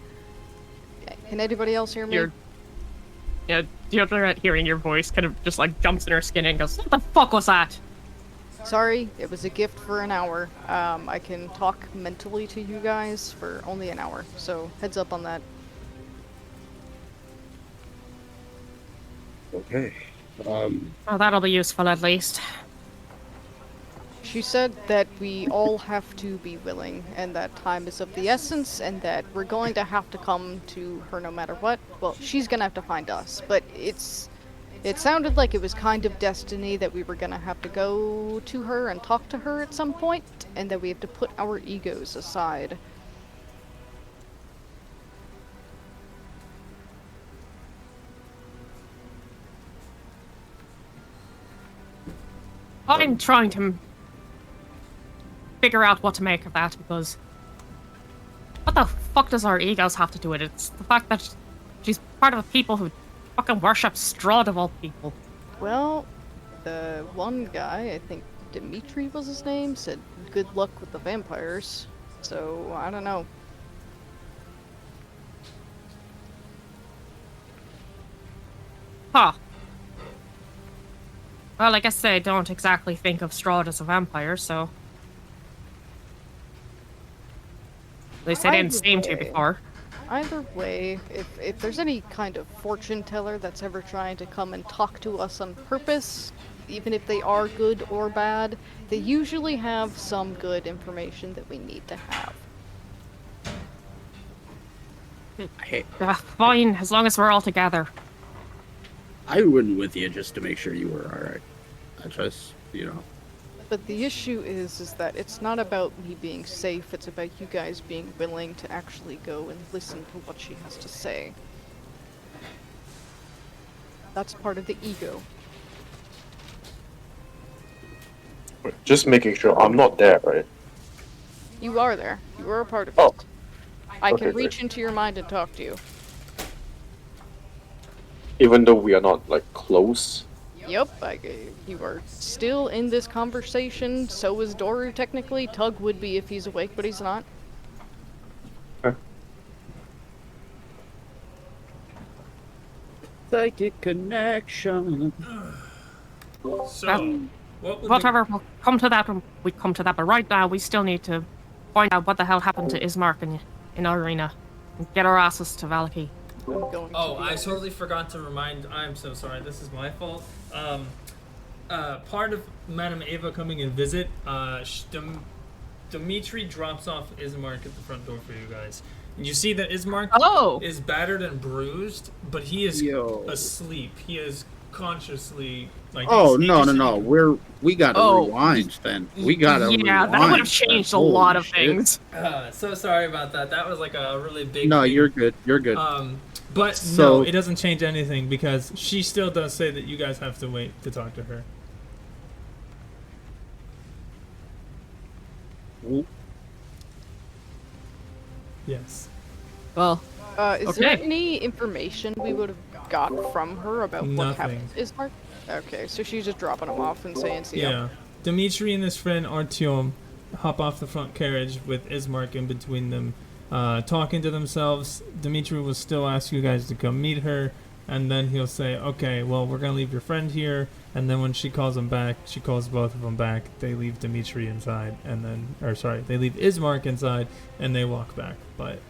Can anybody else hear me? Deodora, hearing your voice, kind of just like jumps in her skin and goes, "What the fuck was that?" Sorry, it was a gift for an hour. I can talk mentally to you guys for only an hour, so heads up on that. Okay. Oh, that'll be useful at least. She said that we all have to be willing, and that time is of the essence, and that we're going to have to come to her no matter what. Well, she's gonna have to find us, but it sounded like it was kind of destiny that we were gonna have to go to her and talk to her at some point, and that we have to put our egos aside. I'm trying to figure out what to make of that, because what the fuck does our egos have to do with it? It's the fact that she's part of the people who fucking worship Strahd of all people. Well, the one guy, I think Dimitri was his name, said good luck with the vampires. So, I don't know. Huh. Well, I guess I don't exactly think of Strahd as a vampire, so... At least I didn't seem to before. Either way, if there's any kind of fortune teller that's ever trying to come and talk to us on purpose, even if they are good or bad, they usually have some good information that we need to have. Fine, as long as we're all together. I went with you just to make sure you were alright. I just, But the issue is that it's not about me being safe, it's about you guys being willing to actually go and listen to what she has to say. That's part of the ego. Just making sure I'm not there, right? You are there. You are a part of Oh. it. I Okay, can reach great. into your mind and talk to you. Even though we are not like close. Yep, you are still in this conversation. So is Doru technically. Tug would be if he's awake, but he's not. Psychic connection. So, what would Whatever, we'll come to that when we come to that. But right now, we still need to find out what the hell happened to Ismark in our arena and get our asses to Valaki. I'm going Oh, to I totally forgot to remind. I'm so sorry. This is my fault. Part of Madame Ava coming and visit, Dimitri drops off Ismark at the front door for you guys. And you see that Ismark is battered and bruised, but he is asleep. He is consciously like. Oh he's no! We gotta rewind then. We gotta rewind. Yeah, that would have changed a lot of things. So sorry about that. That was like a really big. No, thing. you're good. You're good. But So- no, it doesn't change anything because she still does say that you guys have to wait to talk to her. Yes. Well, is there any information we would have got from her about what happened to Ismark? Okay, so she's just dropping him off and saying, see ya. Yeah. Dimitri and his friend Artyom hop off the front carriage with Ismark in between them, talking to themselves. Dimitri will still ask you guys to come meet her, and then he'll say, okay, well, we're going to leave your friend here. And then when she calls them back, she calls both of them back. They leave Dimitri inside, and then, they leave Ismark inside, and they walk back. But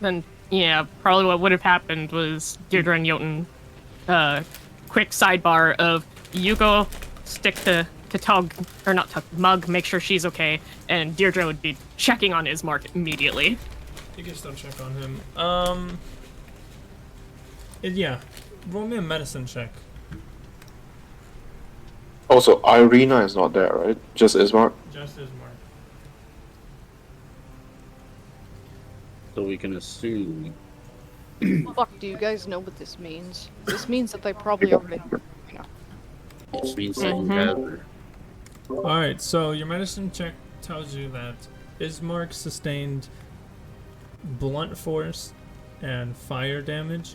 then, yeah, probably what would have happened was Deirdre and Jotun, quick sidebar of you go stick to Tug, or not Tug, Mug, make sure she's okay, and Deirdre would be checking on Ismark immediately. you can still check on him. Yeah, roll me a medicine check. Also, Irina is not there, right? Just Ismark? Just Ismark. So we can assume. Fuck, do you guys know what this means? This means that they probably already... It means that you have. Alright, so your medicine check tells you that Ismark sustained blunt force and fire damage,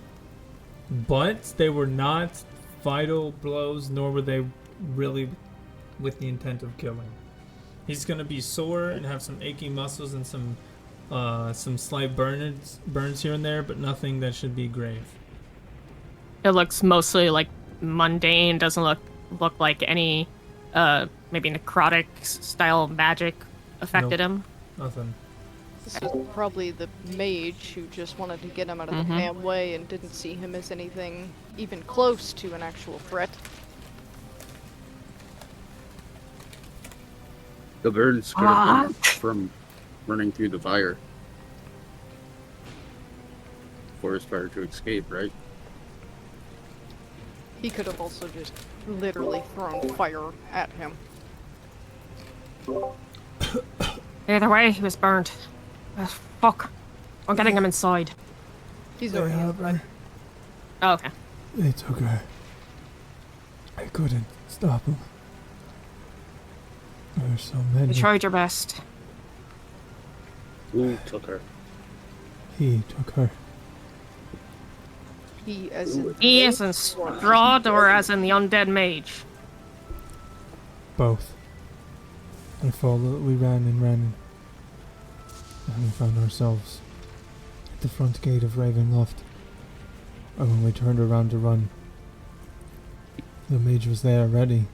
but they were not vital blows, nor were they really with the intent of killing. He's gonna be sore and have some aching muscles and some slight burns here and there, but nothing that should be grave. It looks mostly like mundane, doesn't look like any maybe necrotic style magic affected him. Nothing. This is probably the mage who just wanted to get him out of the damn way and didn't see him as anything even close to an actual threat. The burns could have been from running through the fire. Forest fire to escape, right? He could have also just literally thrown fire at him. Either way, he was burned. Fuck. I'm getting him inside. He's okay. Oh, okay. It's okay. I couldn't stop him. There's so many. You tried your best. Who took her? He took her. He as in... He as in Strahd or as in the undead mage? Both. We ran and ran. And we found ourselves at the front gate of Ravenloft. And when we turned around to run, the mage was there ready.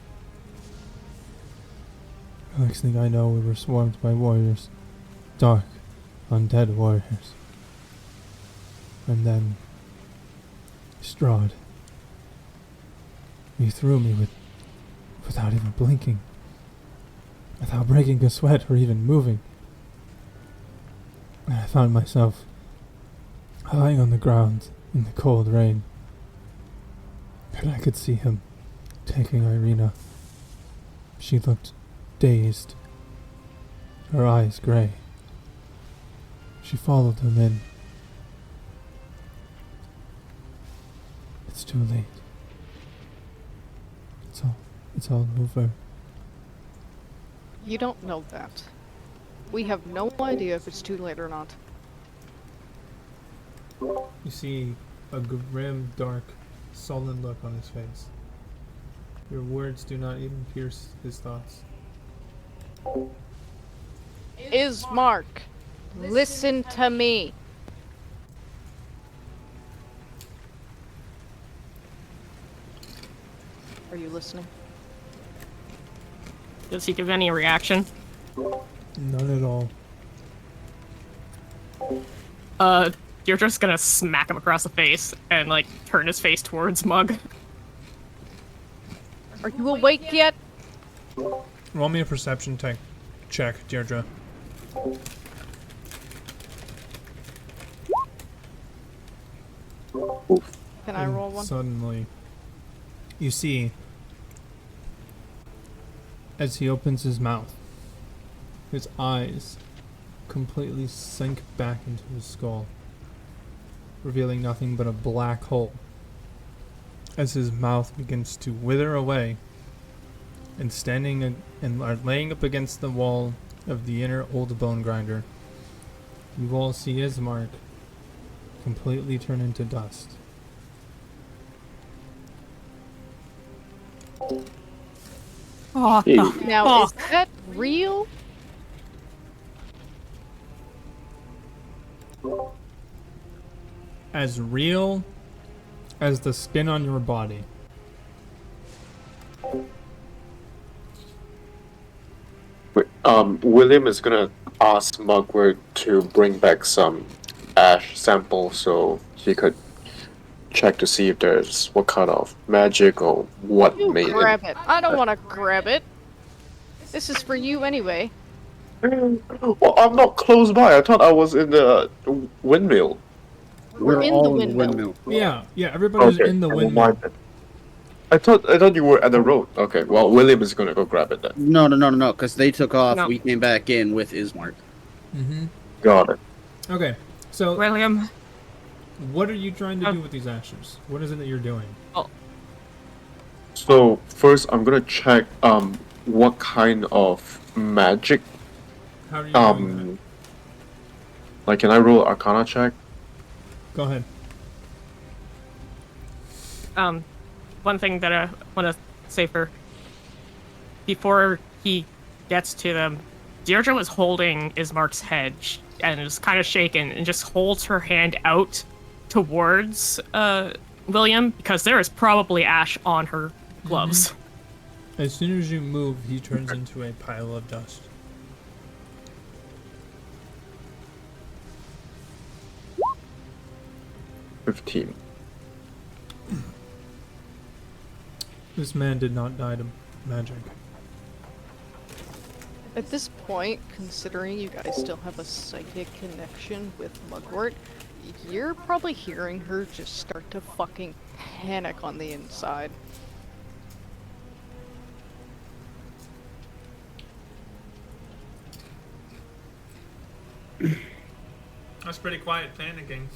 The next thing I know, we were swarmed by warriors. Dark, undead warriors. And then Strahd. He threw me with without even blinking, without breaking a sweat or even moving. And I found myself lying on the ground in the cold rain. And I could see him taking Irina. She looked dazed, her eyes gray. She followed him in. It's too late. It's all over. You don't know that. We have no idea if it's too late or not. You see a grim, dark, sullen look on his face. Your words do not even pierce his thoughts. Ismark, listen to me. Are you listening? Does he give any reaction? None at all. You're just gonna smack him across the face and, like, turn his face towards Mug. Are you awake yet? Roll me a perception check, Deirdre. Can I roll one? Suddenly, you see, as he opens his mouth, his eyes completely sink back into his skull, revealing nothing but a black hole. As his mouth begins to wither away, and laying up against the wall of the inner old bone grinder, you all see Ismark completely turn into dust. Oh, Hey. Now, is that real? As real as the skin on your body. Wait, William is gonna ask Mugwort to bring back some ash samples so he could check to see if there's what kind of magic or what You made grab it. I don't want to grab it. This is for you anyway. Well, I'm not close by. I thought I was in the windmill. We're in all the in windmill. windmill. Yeah, everybody's in the never windmill. mind then. I thought you were at the road. Okay, well, William is gonna go grab it then. No, because they took off. No. We came back in with Ismark. Mm-hmm. Got it. Okay, so William. what are you trying to do with these ashes? What is it that you're doing? So first, I'm gonna check what kind of magic. How are you doing Like, can I roll Arcana check? that? Go ahead. One thing that I want to say before he gets to them, Deirdre was holding Ismark's head and is kind of shaken and just holds her hand out towards William because there is probably ash on her gloves. As soon as you move, he turns into a pile of dust. Mm-hmm. 15. This man did not die to magic. At this point, considering you guys still have a psychic connection with Mugwort, you're probably hearing her just start to fucking panic on the inside. That's pretty quiet panicking.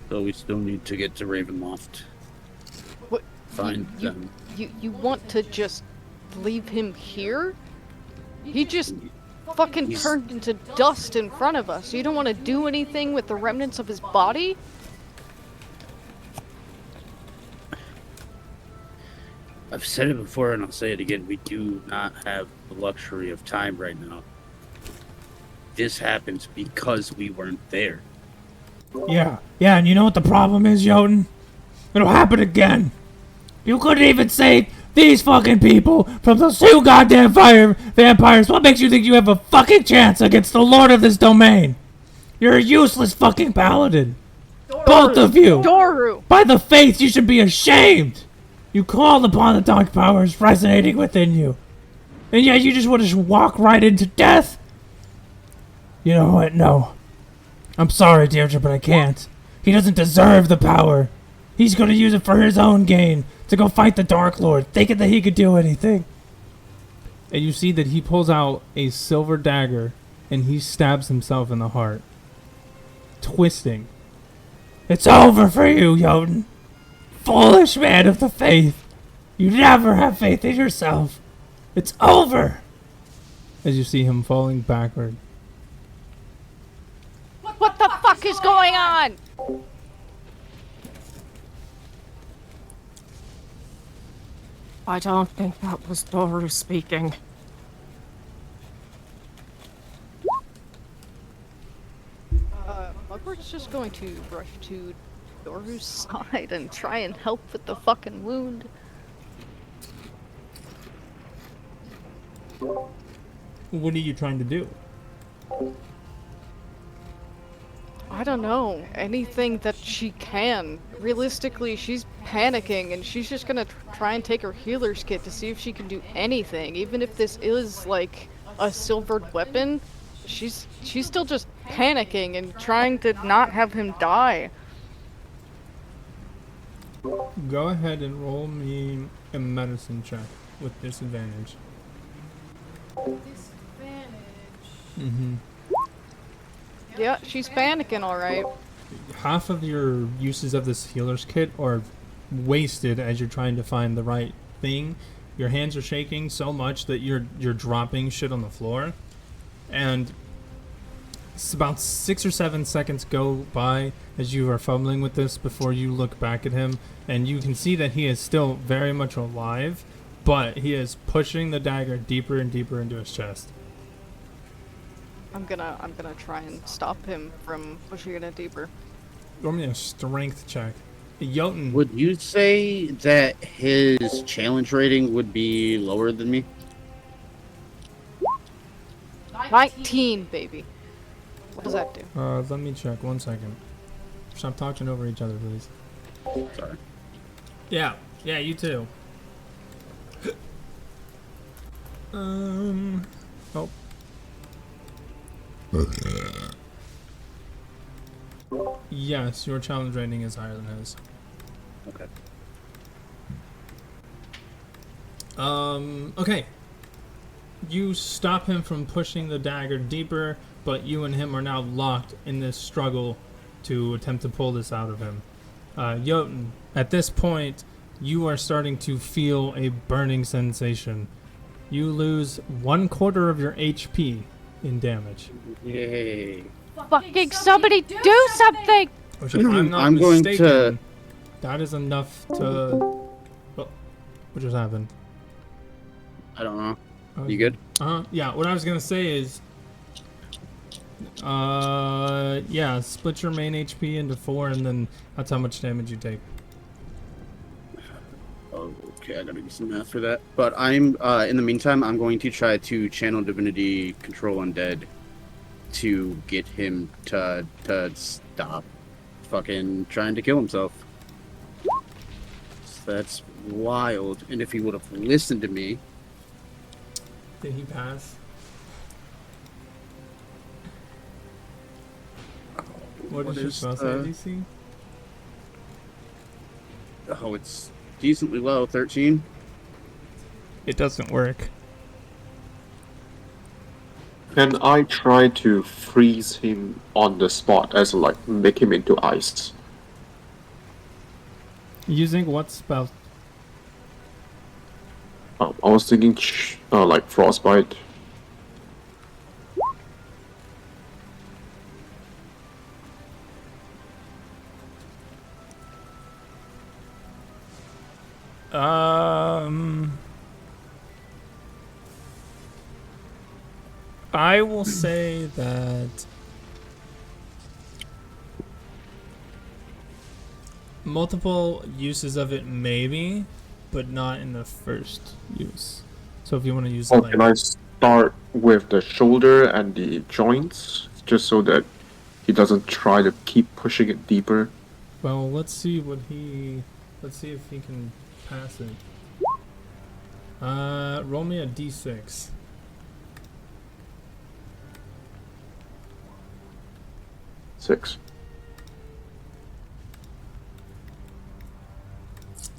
So we still need to get to Ravenloft. What? Find you, them. You want to just leave him here? He just fucking He's- turned into dust in front of us. You don't want to do anything with the remnants of his body? I've said it before and I'll say it again. We do not have the luxury of time right now. This happens because we weren't there. Yeah, and you know what the problem is, Jotun? It'll happen again. You couldn't even save these fucking people from those two goddamn fire vampires. What makes you think you have a fucking chance against the lord of this domain? You're a useless fucking paladin. Both of you. Doru! By the faith, you should be ashamed. You called upon the dark powers resonating within you. And yet you just want to walk right into death? You know what? No. I'm sorry, Deirdre, but I can't. He doesn't deserve the power. He's gonna use it for his own gain, to go fight the Dark Lord, thinking that he could do anything. And you see that he pulls out a silver dagger and he stabs himself in the heart, twisting. It's over for you, Jotun. Foolish man of the faith. You never have faith in yourself. It's over. As you see him falling backward. What the fuck is going on? I don't think that was Doru speaking. Mugwort's just going to rush to Doru's side and try and help with the fucking wound. What are you trying to do? I don't know. Anything that she can. Realistically, she's panicking and she's just gonna try and take her healer's kit to see if she can do anything. Even if this is like a silvered weapon, she's still just panicking and trying to not have him die. Go ahead and roll me a medicine check with disadvantage. Disadvantage. Mm-hmm. Yeah, she's panicking, alright. Half of your uses of this healer's kit are wasted as you're trying to find the right thing. Your hands are shaking so much that you're dropping shit on the floor. And it's about 6 or 7 seconds go by as you are fumbling with this before you look back at him, and you can see that he is still very much alive, but he is pushing the dagger deeper and deeper into his chest. I'm gonna try and stop him from pushing it in deeper. Roll me a strength check. Jotun. Would you say that his challenge rating would be lower than me? 19, baby. What does that do? Let me check. 1 second. Stop talking over each other, please. Sorry. Yeah, you too. Oh. Yes, your challenge rating is higher than his. Okay. Okay. You stop him from pushing the dagger deeper, but you and him are now locked in this struggle to attempt to pull this out of him. Jotun, at this point, you are starting to feel a burning sensation. You lose 1/4 of your HP in damage. Yay. Fucking somebody do something! Which, if I'm not I'm going mistaken, to... that is enough to... Oh, what just happened? I don't know. Okay. You good? Yeah, what I was gonna say is... yeah, split your main HP into 4, and then that's how much damage you take. Okay, I gotta do some math for that. But I'm, in the meantime, I'm going to try to channel Divinity Control Undead to get him to stop fucking trying to kill himself. So that's wild. And if he would have listened to me... Did he pass? What is your spell save DC? Oh, it's decently low, 13. It doesn't work. Can I try to freeze him on the spot, as in, like, make him into ice? Using what spell? I was thinking, like, frostbite. I will say that multiple uses of it maybe, but not in the first use. So if you want to use it, Can I start with the shoulder and the joints, just so that he doesn't try to keep pushing it deeper? well, let's see if he can pass it. Roll me a d6. Six.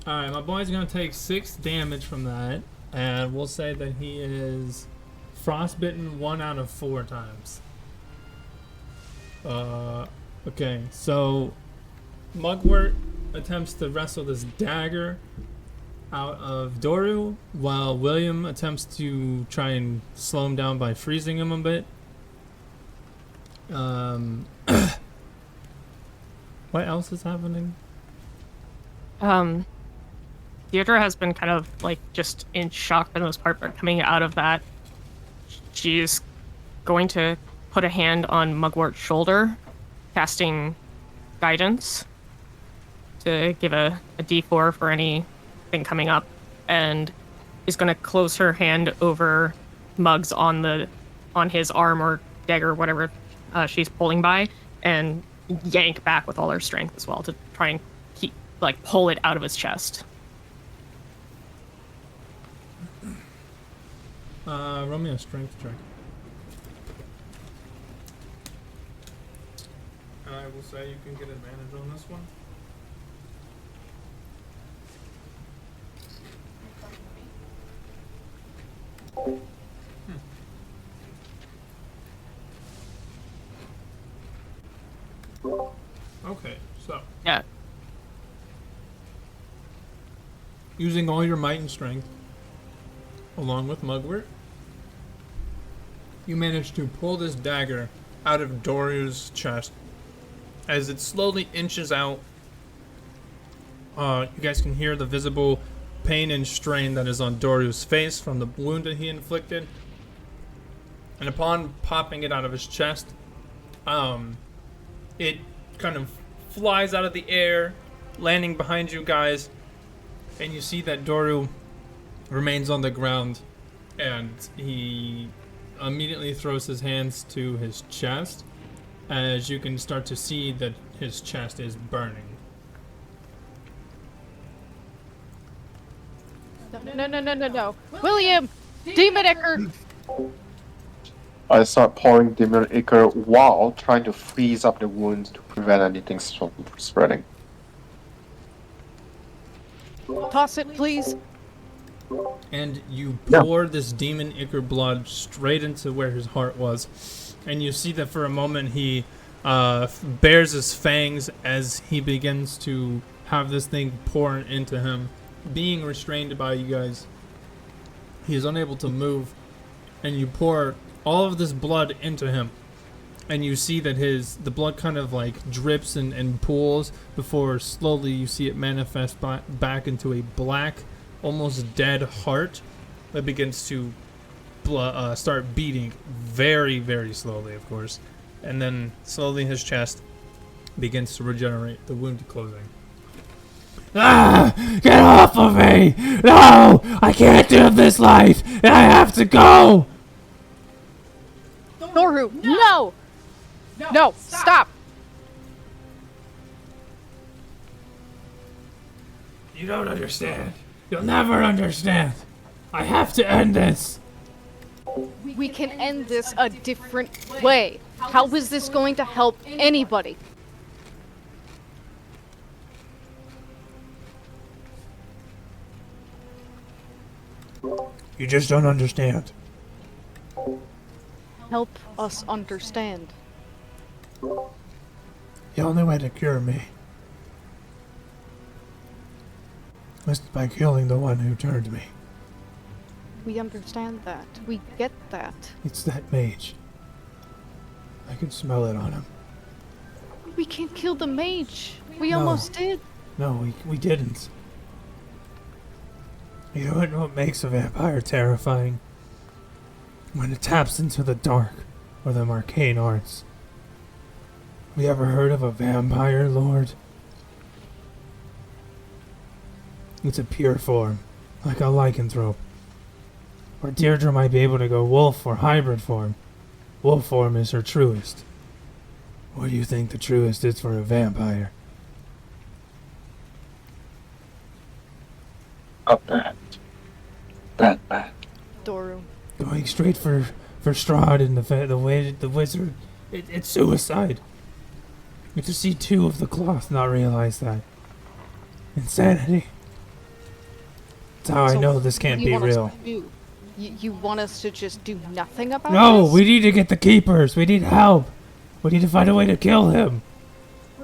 Alright, my boy's gonna take 6 damage from that, and we'll say that he is frostbitten 1 out of 4 times. Okay, so Mugwort attempts to wrestle this dagger out of Doru, while William attempts to try and slow him down by freezing him a bit. What else is happening? Deirdre has been kind of like just in shock for the most part, but coming out of that, she's going to put a hand on Mugwort's shoulder, casting guidance to give a D4 for anything coming up, and is going to close her hand over Mug's on his arm or dagger, whatever she's pulling by, and yank back with all her strength as well to try and pull it out of his chest. Roll me a strength check. And I will say you can get advantage on this one. Okay, so Yeah. using all your might and strength, along with Mugwort, you manage to pull this dagger out of Doru's chest. As it slowly inches out, you guys can hear the visible pain and strain that is on Doru's face from the wound that he inflicted. And upon popping it out of his chest, it kind of flies out of the air, landing behind you guys, and you see that Doru remains on the ground, and he immediately throws his hands to his chest, as you can start to see that his chest is burning. No. William! Demon Ecker! I start pouring Demon Ichor while trying to freeze up the wounds to prevent anything from spreading. Toss it, please. And you Yeah. pour this Demon Ichor blood straight into where his heart was. And you see that for a moment he bares his fangs as he begins to have this thing pour into him. Being restrained by you guys, he is unable to move. And you pour all of this blood into him. And you see that the blood kind of like drips and pools before slowly you see it manifest back into a black, almost dead heart that begins to start beating very, very slowly, of course. And then slowly his chest begins to regenerate, the wound closing. Ah! Get off of me! No! I can't do this life! I have to go! Doru, no! No, stop! You don't understand. You'll never understand. I have to end this. We can end this a different way. How is this going to help anybody? You just don't understand. Help us understand. The only way to cure me was by killing the one who turned me. We understand that. We get that. It's that mage. I can smell it on him. We can't kill the mage. We No. almost did. No, we didn't. You know what makes a vampire terrifying? When it taps into the dark or the arcane arts. Have you ever heard of a vampire lord? It's a pure form, like a lycanthrope. Or Deirdre might be able to go wolf or hybrid form. Wolf form is her truest. What do you think the truest is for a vampire? up bad. Bad. Doru. Going straight for Strahd and the wizard. It's suicide. You to see two of the cloth not realize that. Insanity. That's how I So know this what can't do you be want us real. to do? You want us to just do nothing about No, this? we need to get the keepers. We need help. We need to find a way to kill him.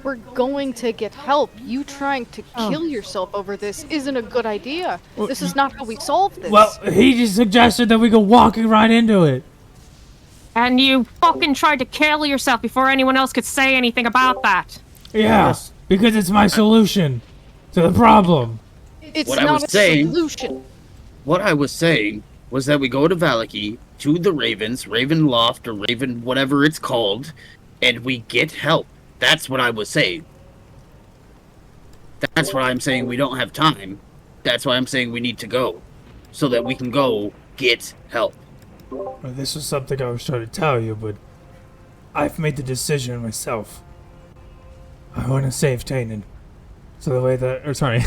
We're going to get help. You trying to kill yourself over this isn't a good idea. This is not how we solve this. Well, he just suggested that we go walking right into it. And you fucking tried to kill yourself before anyone else could say anything about that. Yeah, Yes. because it's my solution to the problem. it's what I not was a saying- solution. What I was saying was that we go to Valaki, to the Ravens, Raven Loft, or Raven whatever it's called, and we get help. That's what I was saying. That's why I'm saying we don't have time. That's why I'm saying we need to go. So that we can go get help. Well, this was something I was trying to tell you, but I've made the decision myself. I want to save Tannen. So the way that... Or sorry.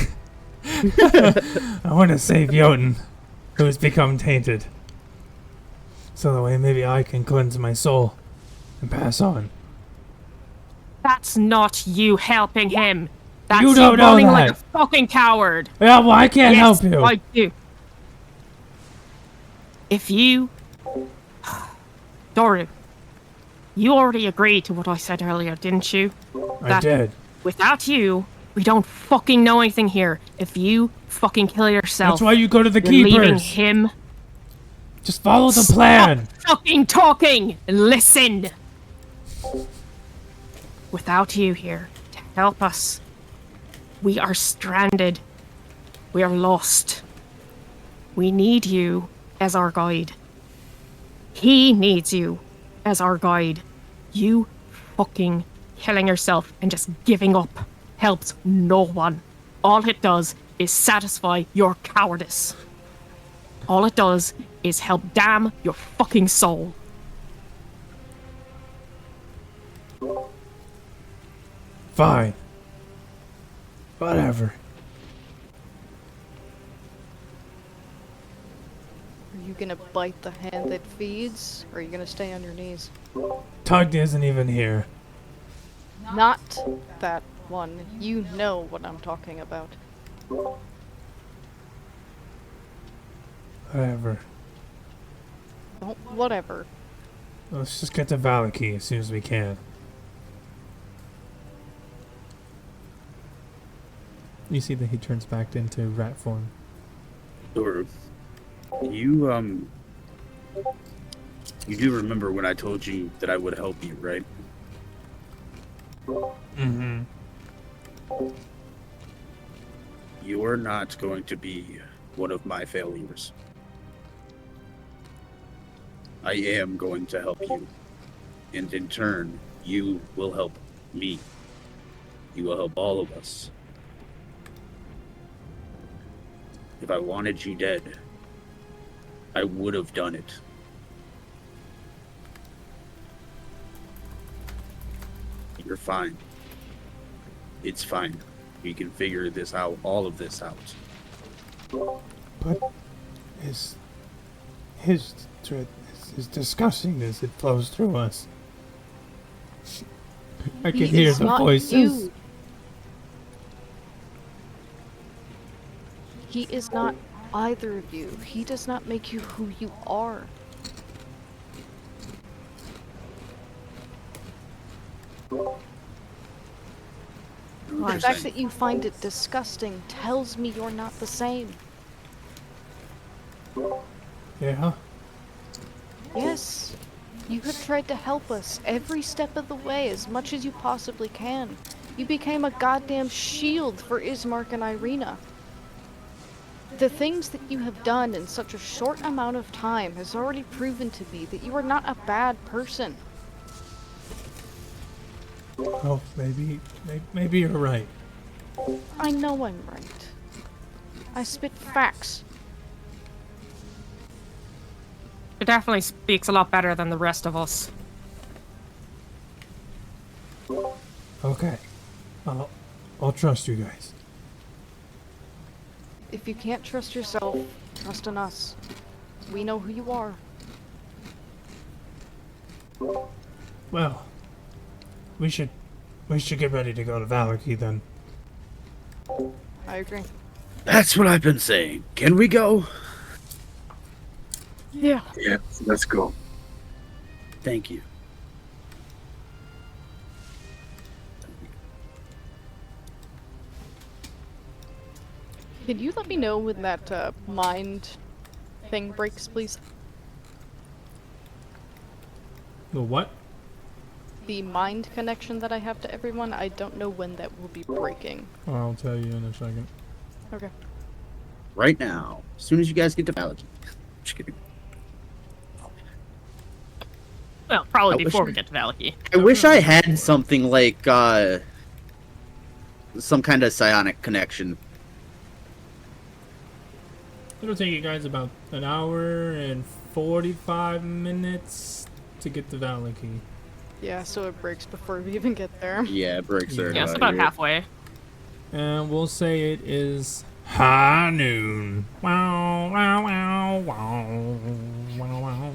I want to save Jotun, who has become tainted. So the way maybe I can cleanse my soul and pass on. That's not you helping him. That's You don't know running like a that. fucking coward. Yeah, well, I can't Yes, help you. I do. If you... Doru, you already agreed to what I said earlier, didn't you? I did. Without you, we don't fucking know anything here. If you fucking kill yourself, That's why you go to the you're leaving keepers. him. Just follow the plan. Stop fucking talking and listen. Without you here to help us, we are stranded. We are lost. We need you as our guide. He needs you as our guide. You fucking killing yourself and just giving up helps no one. All it does is satisfy your cowardice. All it does is help damn your fucking soul. Fine. Whatever. Are you gonna bite the hand that feeds, or are you gonna stay on your knees? Tug isn't even here. Not that one. You know what I'm talking about. Whatever. Don't, whatever. Let's just get to Valaki as soon as we can. You see that he turns back into rat form. Doru, you do remember when I told you that I would help you, right? Mm-hmm. You're not going to be one of my failures. I am going to help you. And in turn, you will help me. You will help all of us. If I wanted you dead, I would have done it. You're fine. It's fine. We can figure this out, all of this out. But his disgustingness, it flows through us. I can He hear is the not voices. you. He is not either of you. He does not make you who you are. The fact that you find it disgusting tells me you're not the same. Yeah? Yes. You have tried to help us every step of the way as much as you possibly can. You became a goddamn shield for Ismark and Irina. The things that you have done in such a short amount of time has already proven to me that you are not a bad person. Oh, maybe you're right. I know I'm right. I spit facts. It definitely speaks a lot better than the rest of us. Okay. I'll trust you guys. If you can't trust yourself, trust in us. We know who you are. Well, we should get ready to go to Valaki then. I agree. That's what I've been saying. Can we go? Yeah. Yeah, let's go. Thank you. Can you let me know when that mind thing breaks, please? The what? The mind connection that I have to everyone, I don't know when that will be breaking. I'll tell you in a second. Okay. Right now, as soon as you guys get to Valaki. Just kidding. Well, probably I wish before I- we get to Valaki. I wish I had something like some kind of psionic connection. It'll take you guys about an hour and 45 minutes to get to Valaki. Yeah, so it breaks before we even get there. Yeah, it breaks there. Yeah, it's about halfway. And we'll say it is high noon. Wow, wow, wow, wow, wow, wow.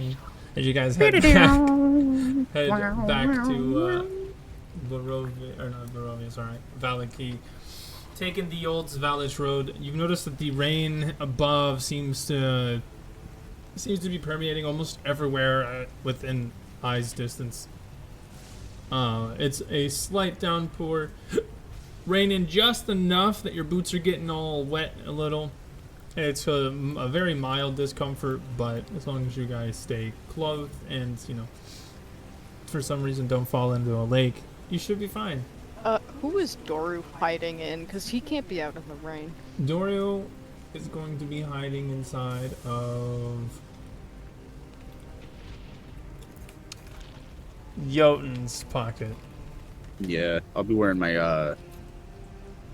As you guys head back to Barovia, or not Barovia, sorry, Valaki. Taking the old Zvalish road, you've noticed that the rain above seems to be permeating almost everywhere within eye's distance. It's a slight downpour, raining just enough that your boots are getting all wet a little. It's a very mild discomfort, but as long as you guys stay clothed and, you know, for some reason don't fall into a lake, you should be fine. Who is Doru hiding in? Because he can't be out in the rain. Dorio is going to be hiding inside of Jotun's pocket. Yeah, I'll be wearing my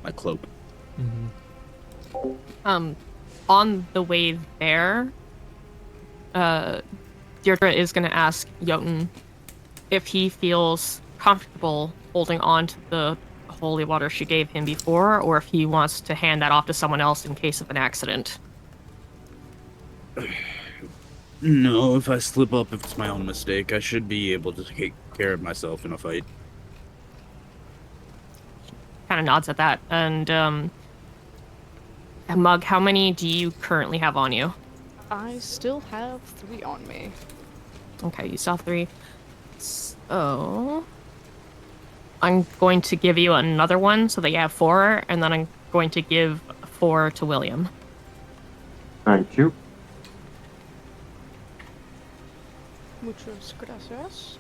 my cloak. Mm-hmm. On the way there, Deirdre is going to ask Jotun if he feels comfortable holding on to the holy water she gave him before, or if he wants to hand that off to someone else in case of an accident. No, if I slip up, if it's my own mistake, I should be able to take care of myself in a fight. Kind of nods at that. And, Mug, how many do you currently have on you? I still have 3 on me. Okay, you saw 3. So I'm going to give you another one so that you have 4, and then I'm going to give 4 to William. Thank you. Muchas gracias.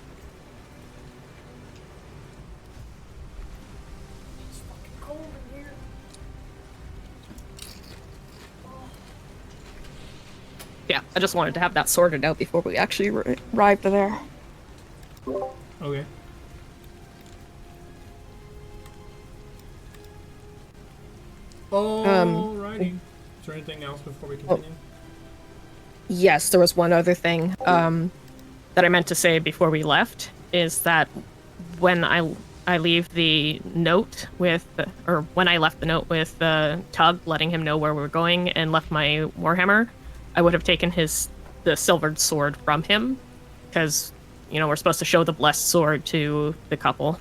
It's fucking cold in here. Yeah, I just wanted to have that sorted out before we actually arrived there. Okay. Alrighty. Is there anything else before we continue? Yes, there was one other thing that I meant to say before we left, is that when I leave the note with, or when I left the note with Tug, letting him know where we were going, and left my warhammer, I would have taken the silvered sword from him, because, you know, we're supposed to show the blessed sword to the couple.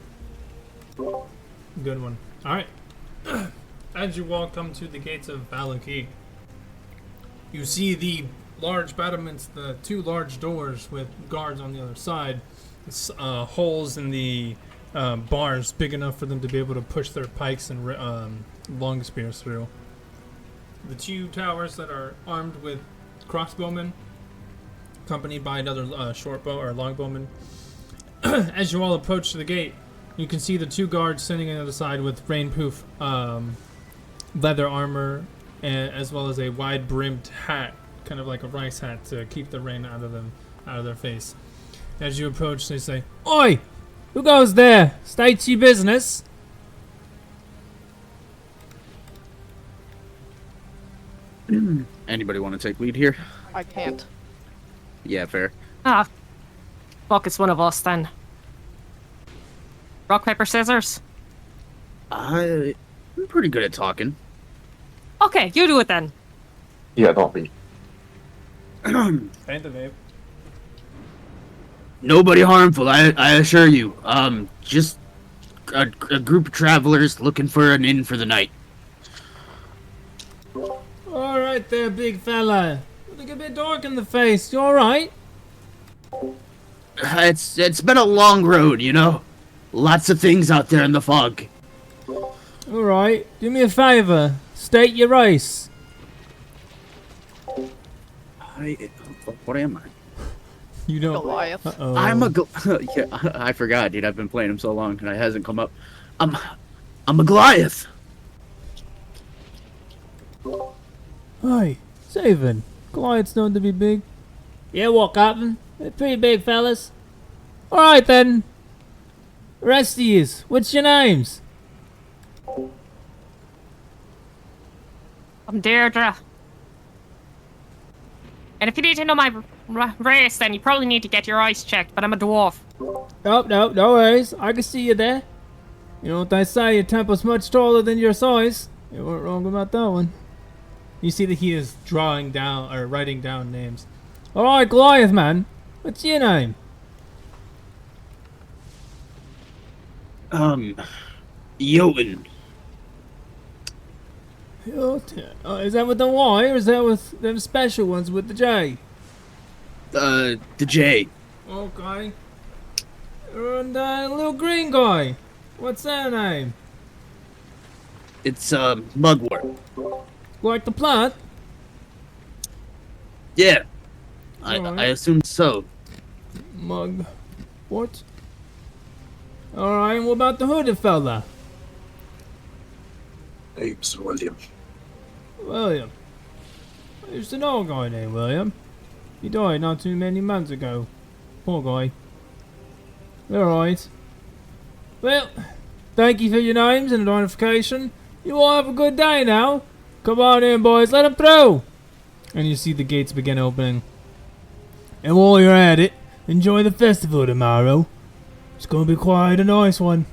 Good one. Alright. As you come to the gates of Valaki, you see the large battlements, the 2 large doors with guards on the other side. It's, holes in the bars big enough for them to be able to push their pikes and long spears through. The 2 towers that are armed with crossbowmen, accompanied by another shortbow or longbowman. As you all approach the gate, you can see the 2 guards standing on the other side with rainproof leather armor, and as well as a wide-brimmed hat, kind of like a rice hat, to keep the rain out of their face. As you approach, they say, Oi! Who goes there? State your business. Anybody want to take lead here? I can't. Yeah, fair. Ah, fuck, it's one of us then. Rock, paper, scissors? I'm pretty good at talking. Okay, you do it then. Yeah, not me. Paint the vape. Nobody harmful, I assure you. Just a group of travelers looking for an inn for the night. All right there, big fella. You look a bit dark in the face. You all right? It's been a long road, you know. Lots of things out there in the fog. All right. Do me a favor. State your race. What am I? You don't. Goliath. Uh-oh. I'm a yeah. I forgot, dude. I've been playing him so long and it hasn't come up. I'm a Goliath. Hey, Savin. Goliath's known to be big. Yeah, what, Captain? They're pretty big fellas. All right then. Rest of yous, what's your names? I'm Deirdre. And if you need to know my race, then you probably need to get your eyes checked, but I'm a dwarf. Oh, no worries. I can see you there. You know what they say, your temper's much taller than your size. You weren't wrong about that one. You see that he is drawing down, or writing down names. Alright, Goliath, man. What's your name? Jotun. Is that with the Y, or is that with them special ones with the J? The J. Okay. And little green guy. What's their name? It's Mugwort. Like the plant? Yeah. Alright. I assumed so. Mug. What? Alright, and what about the hooded fella? Name's William. William. I used to know a guy named William. He died not too many months ago. Poor guy. Alright. Well, thank you for your names and identification. You all have a good day now. Come on in, boys. Let him through. And you see the gates begin opening. And while you're at it, enjoy the festival tomorrow. It's going to be quite a nice one.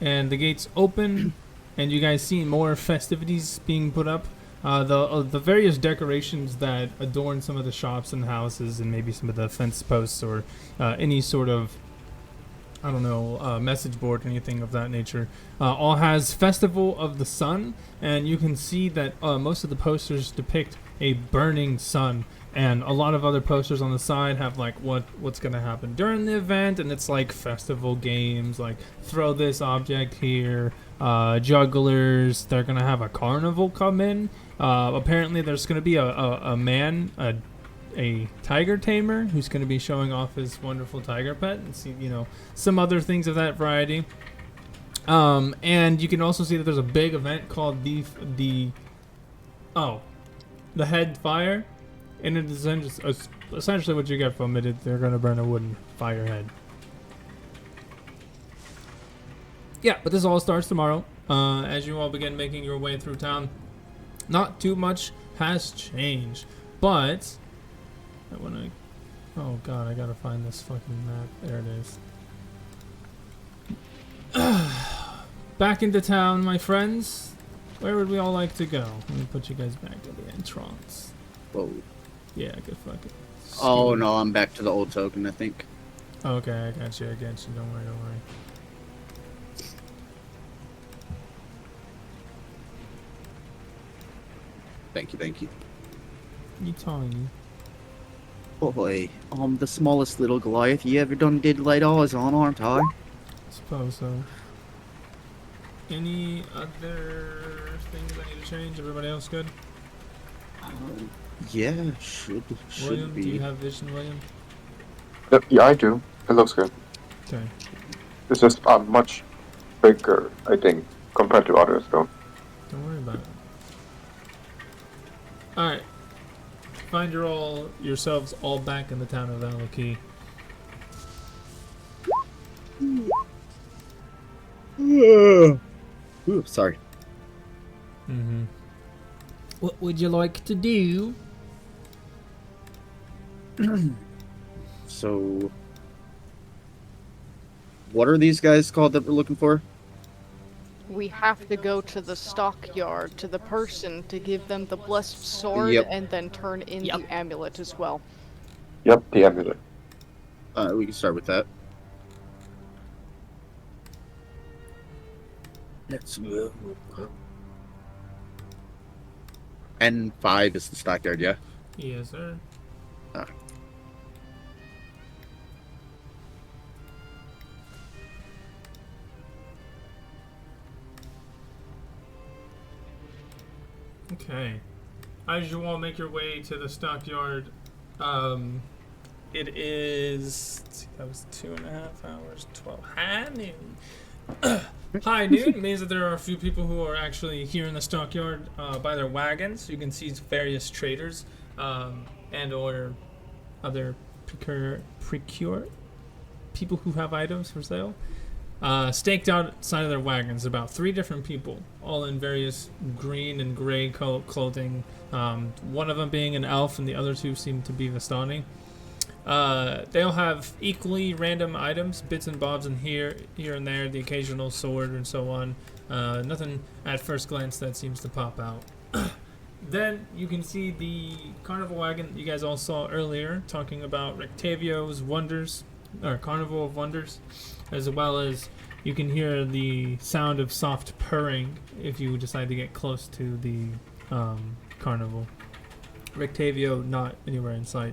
And the gates open, and you guys see more festivities being put up. The various decorations that adorn some of the shops and houses, and maybe some of the fence posts, or any sort of, I don't know, message board, anything of that nature, all has Festival of the Sun, and you can see that most of the posters depict a burning sun, and a lot of other posters on the side have like what's gonna happen during the event, and it's like festival games, like throw this object here, jugglers. They're gonna have a carnival come in. Apparently, there's gonna be a man, a tiger tamer, who's gonna be showing off his wonderful tiger pet, and see, you know, some other things of that variety. And you can also see that there's a big event called the Head Fire. And it is essentially what you get from it. They're going to burn a wooden fire head. Yeah, but this all starts tomorrow. As you all begin making your way through town. Not too much has changed. But I want to... Oh god, I gotta find this fucking map. There it is. Back into town, my friends. Where would we all like to go? Let me put you guys back to the entrance. Whoa. Yeah, good fucking. Oh no, I'm back to the old token, I think. Okay, I got you. Don't worry. Thank you. You tiny. Boy, I'm the smallest little Goliath you ever done did laid eyes on, aren't I? Suppose so. Any other things I need to change? Everybody else good? Yeah, should William, be. do you have vision, William? Yep, yeah, I do. It looks good. Okay. It's just much bigger, I think, compared to others, though. Don't worry about it. Alright. Find yourselves all back in the town of Valakey. Ooh, sorry. Mm-hmm. What would you like to do? So, what are these guys called that we're looking for? we have to go to the stockyard to the person to give them the blessed sword Yep. and then turn in Yep. the amulet as well. Yep, the amulet. We can start with that. Let's go. N5 is the stockyard, yeah? Yes, sir. Okay. As you all make your way to the stockyard, it is. Let's see, that was 2.5 hours, 12. High noon. High noon means that there are a few people who are actually here in the stockyard by their wagons. You can see various traders and or other procure people who have items for sale. Staked outside of their wagons, about 3 different people, all in various green and gray clothing. One of them being an elf, and the other 2 seem to be Vistani. They'll have equally random items, bits and bobs, and here and there, the occasional sword and so on. Nothing at first glance that seems to pop out. Then you can see the carnival wagon you guys all saw earlier, talking about Rectavio's wonders, or Carnival of Wonders, as well as you can hear the sound of soft purring if you decide to get close to the carnival. Rectavio not anywhere in sight.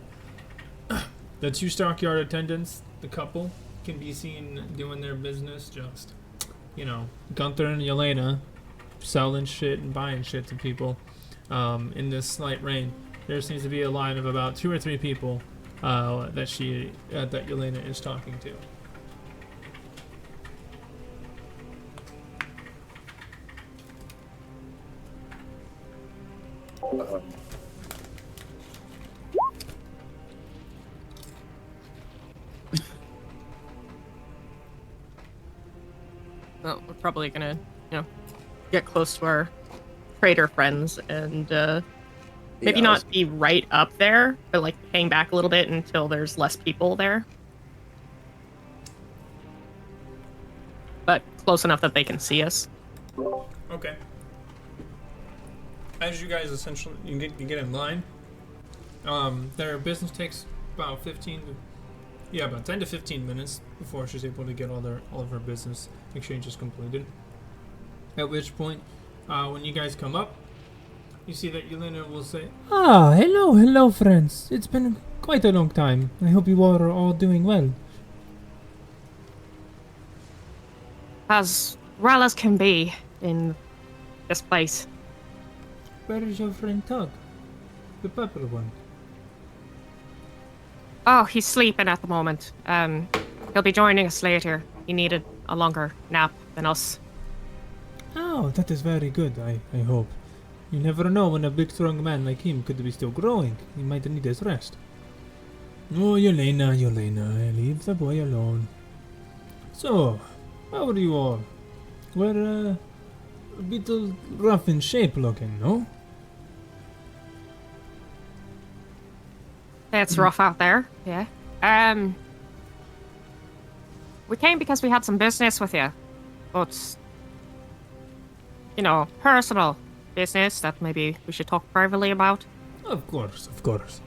The 2 stockyard attendants, the couple, can be seen doing their business, just, Gunther and Yelena selling shit and buying shit to people. In this slight rain, there seems to be a line of about 2 or 3 people that Yelena is talking to. Well, we're probably gonna, get close to our trader friends and maybe not be right up there, but like hang back a little bit until there's less people there. But close enough that they can see us. Okay. As you guys essentially you get in line, their business takes about 10 to 15 minutes before she's able to get all of her business exchanges completed. At which point, when you guys come up, you see that Yelena will say, Ah, hello, friends. It's been quite a long time. I hope you are all doing well. As well as can be in this place. Where is your friend Tug? The purple one. Oh, he's sleeping at the moment. He'll be joining us later. He needed a longer nap than us. Oh, that is very good, I hope. You never know when a big strong man like him could be still growing. He might need his rest. Oh, Yelena, leave the boy alone. So, how are you all? We're a bit rough in shape looking, no? It's rough out there, yeah. We came because we had some business with you. But, personal business that maybe we should talk privately about. Of course.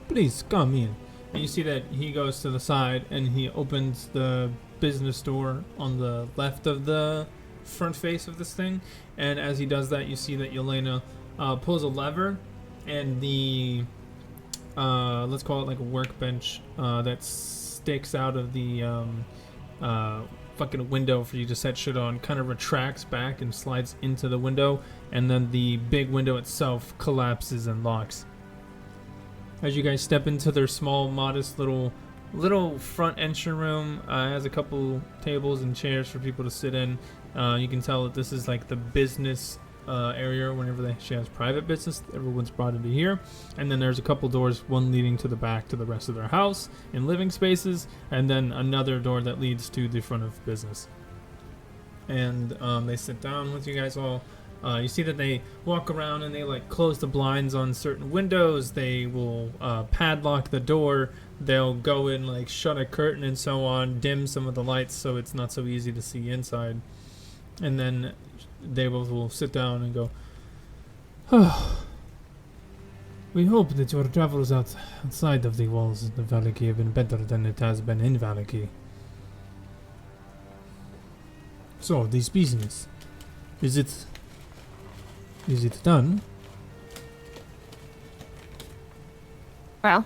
Please, come in. and you see that he goes to the side and he opens the business door on the left of the front face of this thing, and as he does that, you see that Yelena pulls a lever, and the let's call it like a workbench that sticks out of the fucking window for you to set shit on kind of retracts back and slides into the window, and then the big window itself collapses and locks. As you guys step into their small, modest little front entry room, has a couple tables and chairs for people to sit in. You can tell that this is like the business area. Whenever she has private business, everyone's brought into here. And then there's a couple doors, one leading to the back to the rest of their house and living spaces, and then another door that leads to the front of business. And they sit down with you guys all. You see that they walk around and they like close the blinds on certain windows. They will padlock the door. They'll go in, like shut a curtain and so on, dim some of the lights so it's not so easy to see inside. And then they both will sit down and go, "Oh, we hope that your travels outside of the walls of the Valaki have been better than it has been in Valaki. So, this business, is it done?" Well,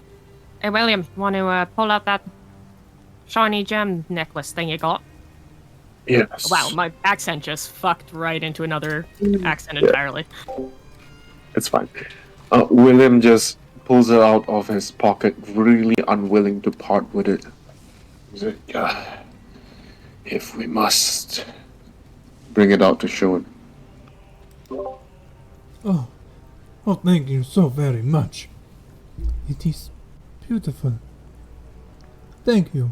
hey William, want to pull out that shiny gem necklace thing you got? Yes. Wow, my accent just fucked right into another accent entirely. It's fine. William just pulls it out of his pocket, really unwilling to part with it. He's like, if we must, bring it out to show him. Oh, thank you so very much. It is beautiful. Thank you.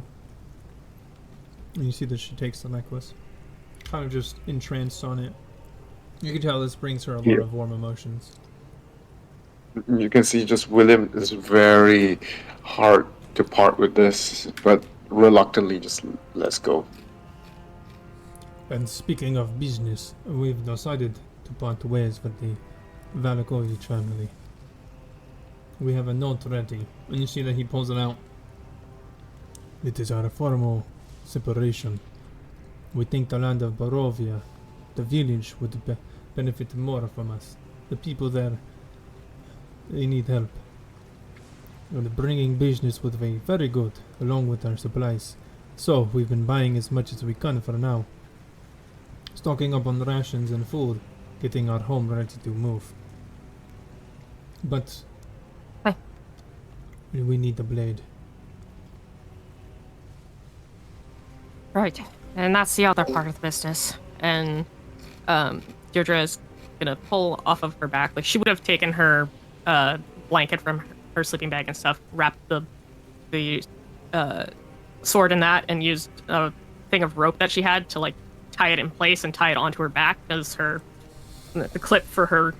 And you see that she takes the necklace, kind of just entranced on it. You can tell this brings her a lot of warm emotions. You can see just William is very hard to part with this, but reluctantly just lets go. And speaking of business, we've decided to part ways with the Valakovic family. We have a note ready, and you see that he pulls it out. It is our formal separation. We think the land of Barovia, the village, would benefit more from us. The people there, they need help. And bringing business would be very good, along with our supplies. So, we've been buying as much as we can for now. Stocking up on rations and food, getting our home ready to move. But we need the blade. Right, and that's the other part of the business. And Deirdre is gonna pull off of her back. Like, she would have taken her blanket from her sleeping bag and stuff, wrapped the sword in that, and used a thing of rope that she had to like tie it in place and tie it onto her back, as the clip for her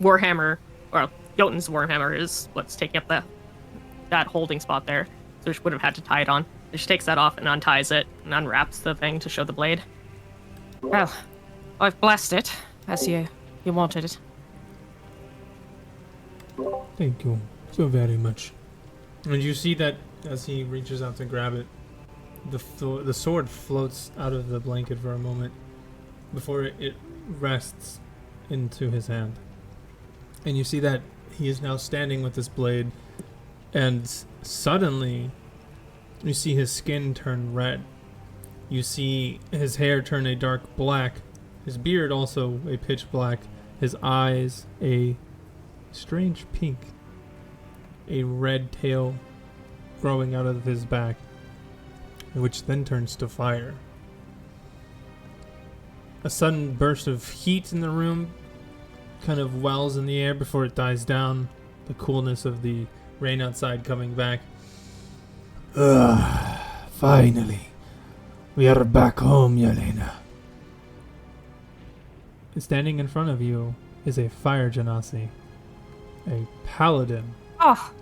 warhammer, or Jotun's warhammer, is what's taking up that holding spot there. So she would have had to tie it on. So she takes that off and unties it and unwraps the thing to show the blade. Well, I've blessed it as you wanted it. Thank you so very much. And you see that as he reaches out to grab it, the sword floats out of the blanket for a moment before it rests into his hand. And you see that he is now standing with this blade, and suddenly you see his skin turn red. You see his hair turn a dark black, his beard also a pitch black, his eyes a strange pink, a red tail growing out of his back, which then turns to fire. A sudden burst of heat in the room kind of wells in the air before it dies down, the coolness of the rain outside coming back. Finally. We are back home, Yelena. Standing in front of you is a fire genasi, a paladin. Oh,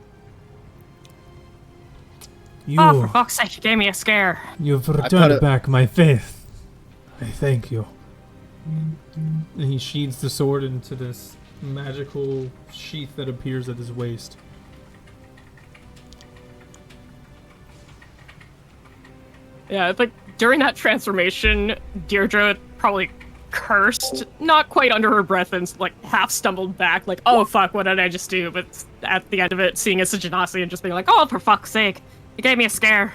for fuck's sake, you gave me a scare. You've returned back my faith. I thank you. And he sheathes the sword into this magical sheath that appears at his waist. Yeah, like during that transformation, Deirdre probably cursed, not quite under her breath, and like half stumbled back, like, oh fuck, what did I just do? But at the end of it, seeing it's a genasi and just being like, oh, for fuck's sake, you gave me a scare.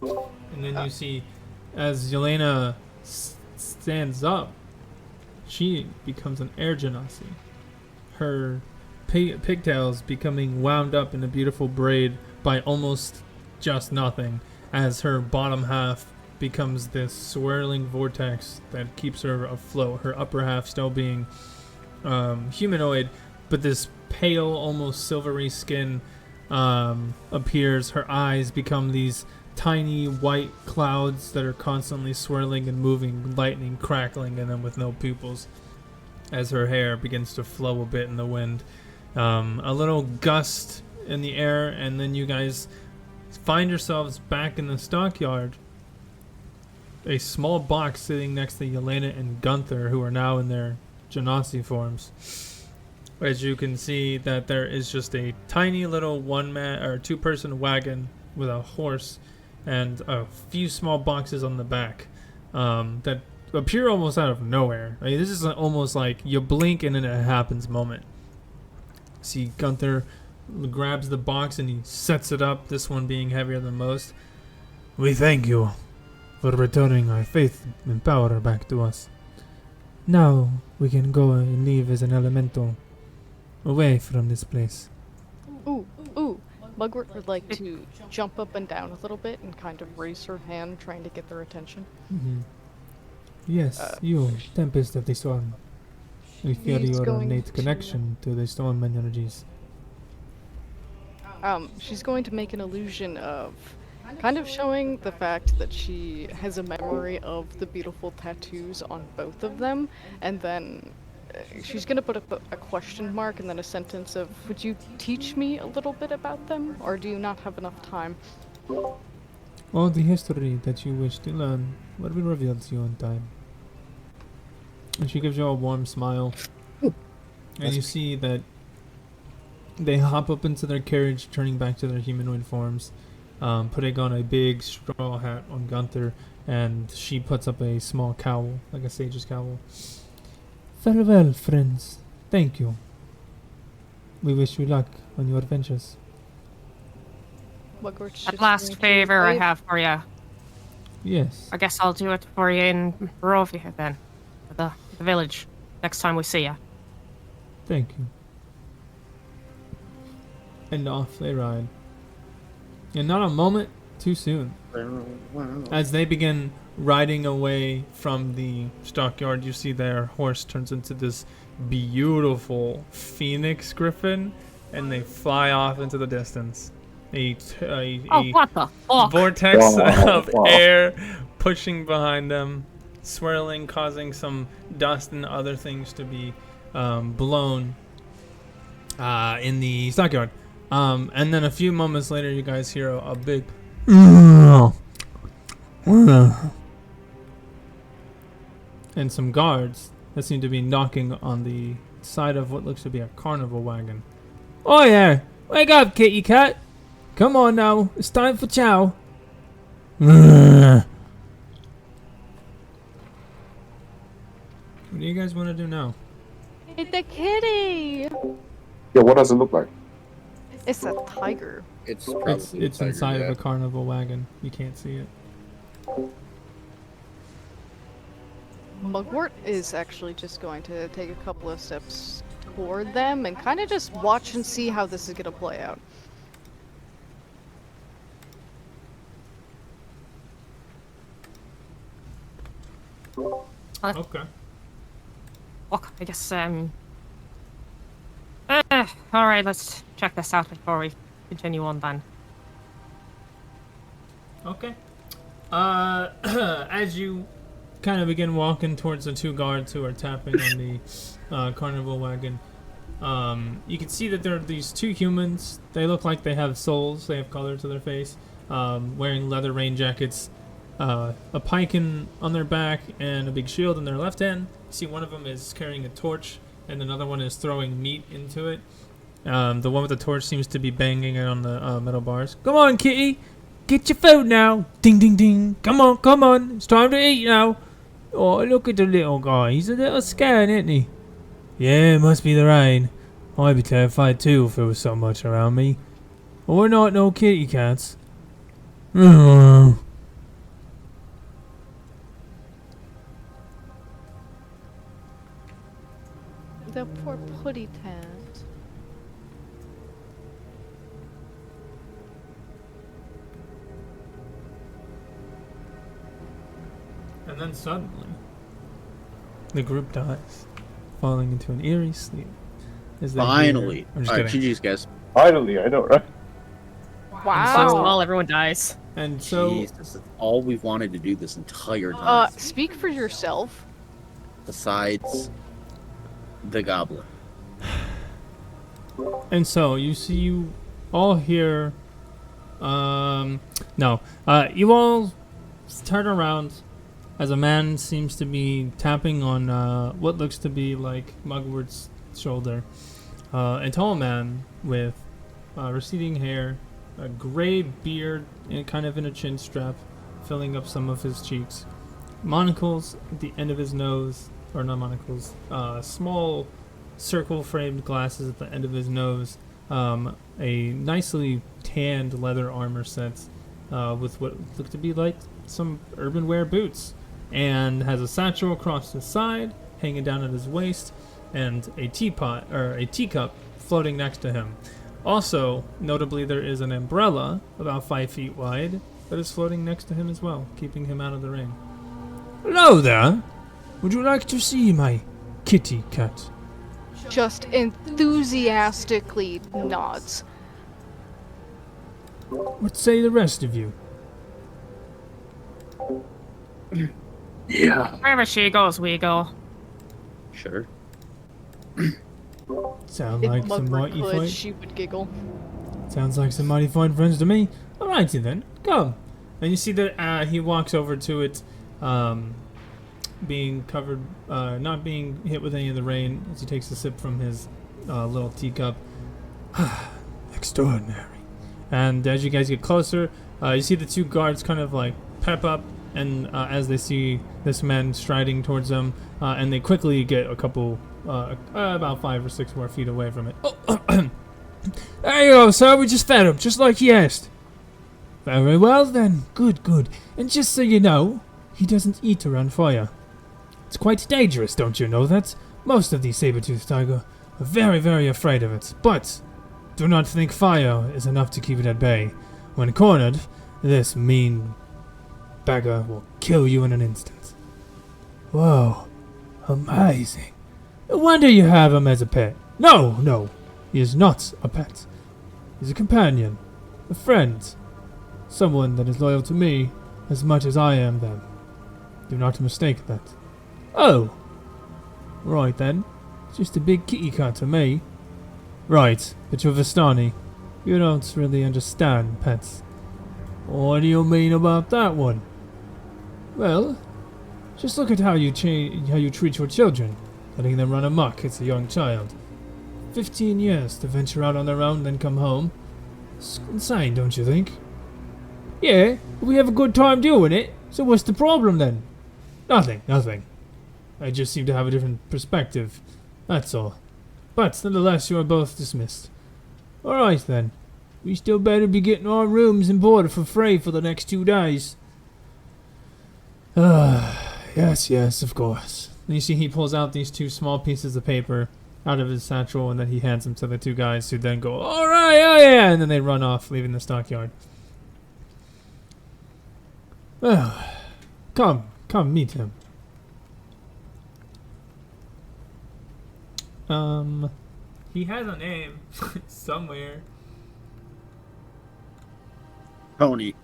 And then you see, as Yelena stands up, she becomes an air genasi. Her pigtails becoming wound up in a beautiful braid by almost just nothing, as her bottom half becomes this swirling vortex that keeps her afloat. Her upper half still being humanoid, but this pale, almost silvery skin appears. Her eyes become these tiny white clouds that are constantly swirling and moving, lightning crackling, and then with no pupils, as her hair begins to flow a bit in the wind. A little gust in the air, and then you guys find yourselves back in the stockyard. a small box sitting next to Yelena and Gunther, who are now in their Genasi forms. As you can see that there is just a tiny little one-man or two-person wagon with a horse and a few small boxes on the back that appear almost out of nowhere. I mean, this is almost like you blink and then it happens moment. See, Gunther grabs the box and he sets it up, this one being heavier than most. We thank you for returning our faith and power back to us. Now we can go and leave as an elemental away from this place. Ooh. Mugwort would like to jump up and down a little bit and kind of raise her hand, trying to get their attention. Yes, you, Tempest of the Storm. We feel He's your going innate to- connection to the storm energies. She's going to make an illusion of kind of showing the fact that she has a memory of the beautiful tattoos on both of them, and then she's going to put up a question mark and then a sentence of, would you teach me a little bit about them, or do you not have enough time? All the history that you wish to learn will be revealed to you in time. And she gives you a warm smile. And you see that they hop up into their carriage, turning back to their humanoid forms, putting on a big straw hat on Gunther, and she puts up a small cowl, like a sage's cowl. Farewell, friends. Thank you. We wish you luck on your adventures. Mugwort's That just last going to favor I wave. have for you. Yes. I guess I'll do it for you in Barovia then. The village. Next time we see ya. Thank you. And off they ride. And not a moment too soon. As they begin riding away from the stockyard, you see their horse turns into this beautiful phoenix griffin, and they fly off into the distance. Oh, what the fuck? Vortex Wow. of air pushing behind them, swirling, causing some dust and other things to be blown in the stockyard. And then a few moments later, you guys hear a big and some guards that seem to be knocking on the side of what looks to be a carnival wagon. Oh yeah! Wake up, kitty cat! Come on now, it's time for chow. What do you guys want to do now? It's a kitty! Yeah, what does it look like? It's a tiger. It's probably It's tiger, inside yeah. of a carnival wagon. You can't see it. Mugwort is actually just going to take a couple of steps toward them and kind of just watch and see how this is going to play out. Okay. Look, I guess, alright, let's check this out before we continue on then. Okay. As you kind of begin walking towards the two guards who are tapping on the carnival wagon, you can see that there are these two humans. They look like they have souls. They have color to their face, wearing leather rain jackets, a pike on their back, and a big shield in their left hand. You see one of them is carrying a torch, and another one is throwing meat into it. The one with the torch seems to be banging it on the metal bars. Come on, kitty! Get your food now! Ding ding ding! Come on, come on! It's time to eat now! Oh, look at the little guy. He's a little scared, isn't he? Yeah, it must be the rain. I'd be terrified too if there was so much around me. But we're not no kitty cats. The poor putty tat. And then suddenly, the group dies, falling into an eerie sleep. As they Finally. hear- I'm just Alright, kidding. GG's, guys. Finally, I know, right? First of Wow. all, everyone dies. And so, Jeez, this is all we've wanted to do this entire time. Speak for yourself. Besides the goblin. and so you all hear, you all turn around as a man seems to be tapping on what looks to be like Mugword's shoulder. A tall man with receding hair, a gray beard, and kind of in a chin strap, filling up some of his cheeks. Monocles at the end of his nose, or not monocles, small circle-framed glasses at the end of his nose, a nicely tanned leather armor set with what look to be like some urban wear boots, and has a satchel across his side, hanging down at his waist, and a teapot, or a teacup, floating next to him. Also, notably, there is an umbrella about 5 feet wide that is floating next to him as well, keeping him out of the rain. Hello there. Would you like to see my kitty cat? Just enthusiastically nods. What say the rest of you? Yeah. Wherever she goes, we go. Sure. Sound If like some Mugwort mighty could, fine. she would giggle. Sounds like some mighty fine friends to me. Alrighty then, come. And you see that he walks over to it, being covered, not being hit with any of the rain, as he takes a sip from his little teacup. Extraordinary. And as you guys get closer, you see the two guards kind of like pep up, and as they see this man striding towards them, and they quickly get a couple, about 5 or 6 more feet away from it. Oh, there you go, sir. We just fed him, just like he asked. Very well then. Good, good. And just so you know, he doesn't eat around fire. It's quite dangerous, don't you know that? Most of these saber-toothed tiger are very, very afraid of it. But do not think fire is enough to keep it at bay. When cornered, this mean beggar will kill you in an instant. Whoa, amazing. No wonder you have him as a pet. No, no, he is not a pet. He's a companion, a friend, someone that is loyal to me as much as I am them. Do not mistake that. Oh, right then. Just a big kitty cat to me. Right, but you're Vistani. You don't really understand pets. What do you mean about that one? Well, just look at how you treat your children, letting them run amok as a young child. 15 years to venture out on their own, then come home. It's insane, don't you think? Yeah, we have a good time doing it, so what's the problem then? Nothing, nothing. I just seem to have a different perspective, that's all. But nonetheless, you are both dismissed. Alright then. We still better be getting our rooms and board for free for the next 2 days. Yes, of course. And you see he pulls out these 2 small pieces of paper out of his satchel, and then he hands them to the 2 guys, who then go, alright, oh yeah, and then they run off, leaving the stockyard. Well, come meet him. He has a name somewhere. Tony.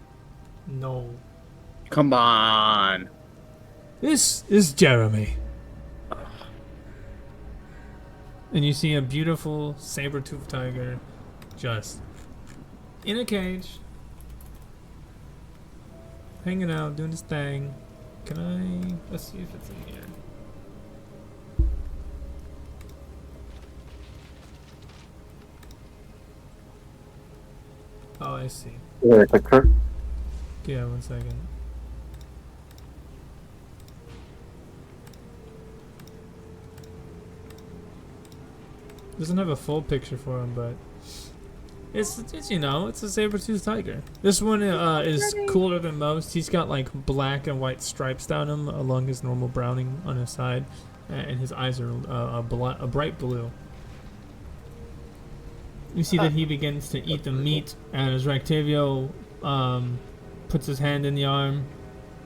No. Come on. This is Jeremy. And you see a beautiful saber-toothed tiger just in a cage, hanging out, doing his thing. Let's see if it's in here. Oh, I see. Yeah, clicker. Yeah, 1 second. Doesn't have a full picture for him, but it's you know, it's a saber-toothed tiger. This one is cooler than most. He's got like black and white stripes down him along his normal browning on his side, and his eyes are a bright blue. You see that he begins to eat the meat, and as Ractavio puts his hand in the arm,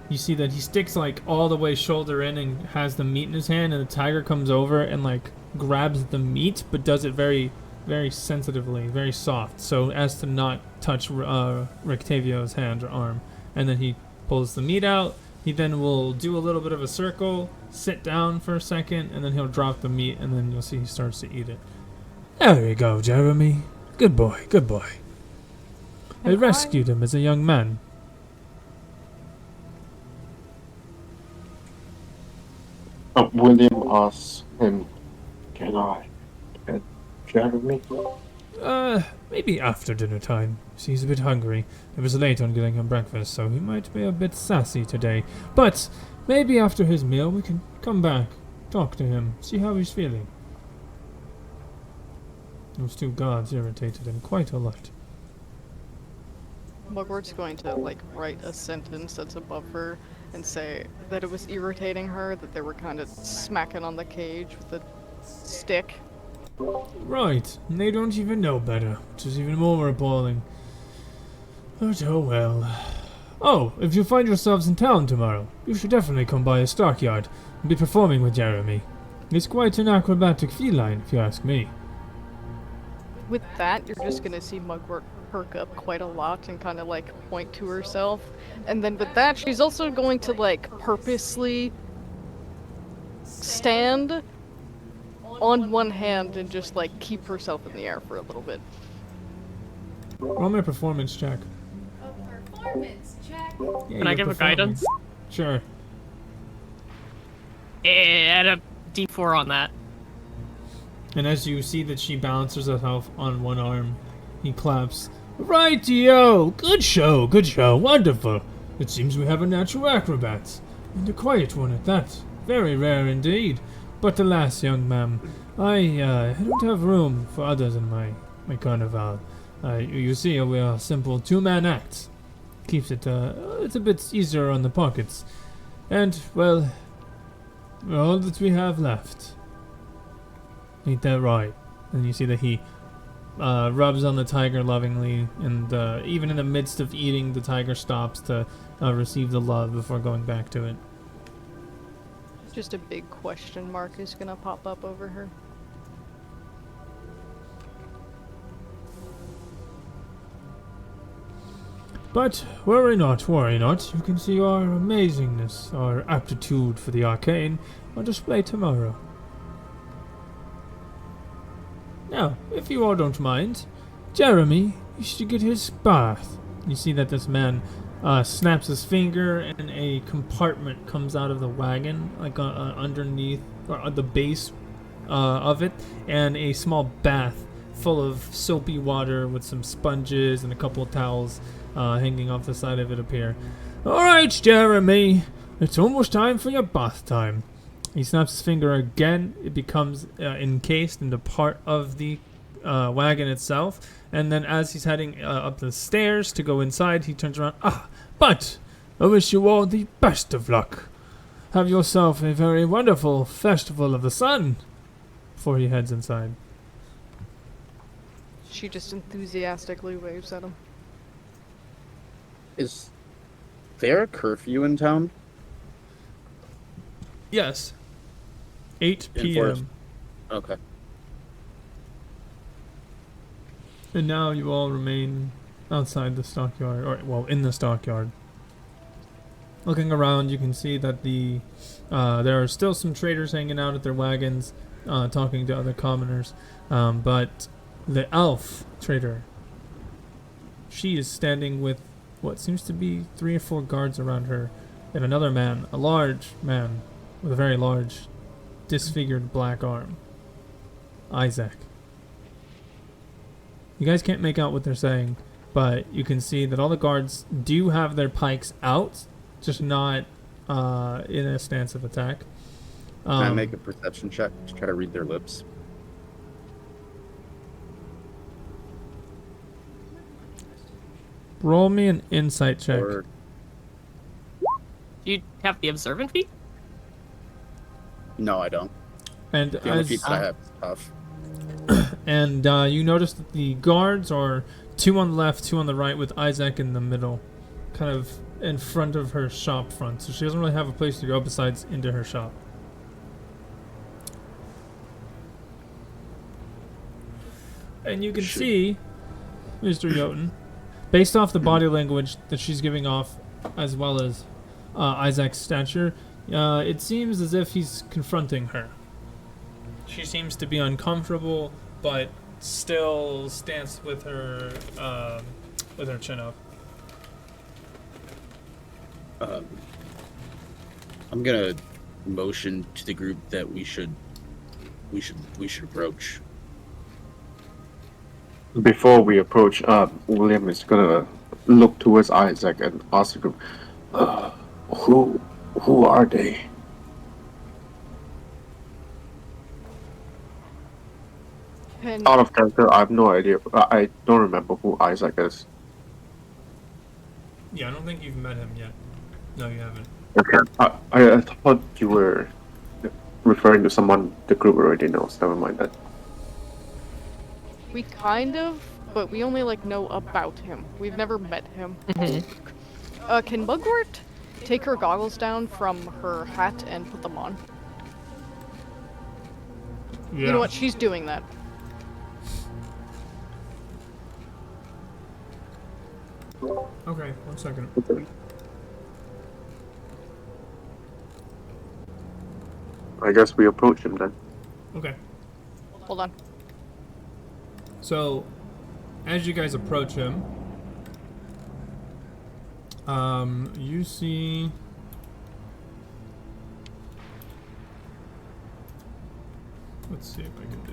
you see that he sticks like all the way shoulder in and has the meat in his hand, and the tiger comes over and like grabs the meat, but does it very, very sensitively, very soft, so as to not touch Ractavio's hand or arm. And then he pulls the meat out. He then will do a little bit of a circle, sit down for a second, and then he'll drop the meat, and then you'll see he starts to eat it. There you go, Jeremy. Good boy, good boy. I And rescued him as a young man. William asks him, "Can I pet Jeremy?" Maybe after dinner time. He's a bit hungry. It was late on getting him breakfast, so he might be a bit sassy today. But maybe after his meal we can come back, talk to him, see how he's feeling. Those two guards irritated him quite a lot. Mugwort's going to, like, write a sentence that's above her and say that it was irritating her that they were kind of smacking on the cage with a stick. Right, and they don't even know better, which is even more appalling. But oh well. Oh, if you find yourselves in town tomorrow, you should definitely come by a stockyard and be performing with Jeremy. He's quite an acrobatic feline, if you ask me. With that, you're just gonna see Mugwort perk up quite a lot and kind of like point to herself. And then with that, she's also going to like purposely stand on one hand and just like keep herself in the air for a little bit. Roll my performance check. A performance check. Yeah, Can I you're give a performing. guidance? Sure. Add a D4 on that. And as you see that she balances herself on one arm, he claps. Rightio! Good show, wonderful. It seems we have a natural acrobat, and a quiet one at that. Very rare indeed. But alas, young ma'am, I don't have room for others in my carnival. You see, we are simple two-man acts. Keeps it, it's a bit easier on the pockets. And, well, all that we have left. Ain't that right? And you see that he rubs on the tiger lovingly, and even in the midst of eating, the tiger stops to receive the love before going back to it. Just a big question mark is gonna pop up over her. But worry not. You can see our amazingness, our aptitude for the arcane, on display tomorrow. Now, if you all don't mind, Jeremy, you should get his bath. You see that this man snaps his finger and a compartment comes out of the wagon, like underneath, or at the base of it, and a small bath full of soapy water with some sponges and a couple of towels hanging off the side of it appear. Alright, Jeremy, it's almost time for your bath time. He snaps his finger again. It becomes encased into part of the wagon itself. And then as he's heading up the stairs to go inside, he turns around. But I wish you all the best of luck. Have yourself a very wonderful festival of the sun. Before he heads inside. She just enthusiastically waves at him. Is there a curfew in town? Yes. 8 Enforced. p.m. Okay. And now you all remain outside the stockyard, or well, in the stockyard. Looking around, you can see that there are still some traders hanging out at their wagons, talking to other commoners. But the elf trader, she is standing with what seems to be 3 or 4 guards around her, and another man, a large man with a very large, disfigured black arm. Isaac. You guys can't make out what they're saying, but you can see that all the guards do have their pikes out, just not in a stance of attack. Can I make a perception check to try to read their lips? Roll me an insight check. Or Do you have the observant feat? no, I don't. And The only as, feat that I have is tough. and you notice that the guards are 2 on the left, 2 on the right, with Isaac in the middle, kind of in front of her shop front. So she doesn't really have a place to go besides into her shop. And you can see, Mr. Jotun, based off the body language that she's giving off, as well as Isaac's stature, it seems as if he's confronting her. She seems to be uncomfortable, but still stands with her chin up. I'm gonna motion to the group that we should approach. Before we approach, William is gonna look towards Isaac and ask the group, who are they? And Out of character, I have no idea. I don't remember who Isaac is. Yeah, I don't think you've met him yet. No, you haven't. Okay. I thought you were referring to someone the group already knows. Never mind that. we kind of, but we only like know about him. We've never met him. Can Mugwort take her goggles down from her hat and put them on? Yeah. You know what? She's doing that. Okay, 1 second. I guess we approach him then. Okay. Hold on. So, as you guys approach him, you see. Let's see if I can do.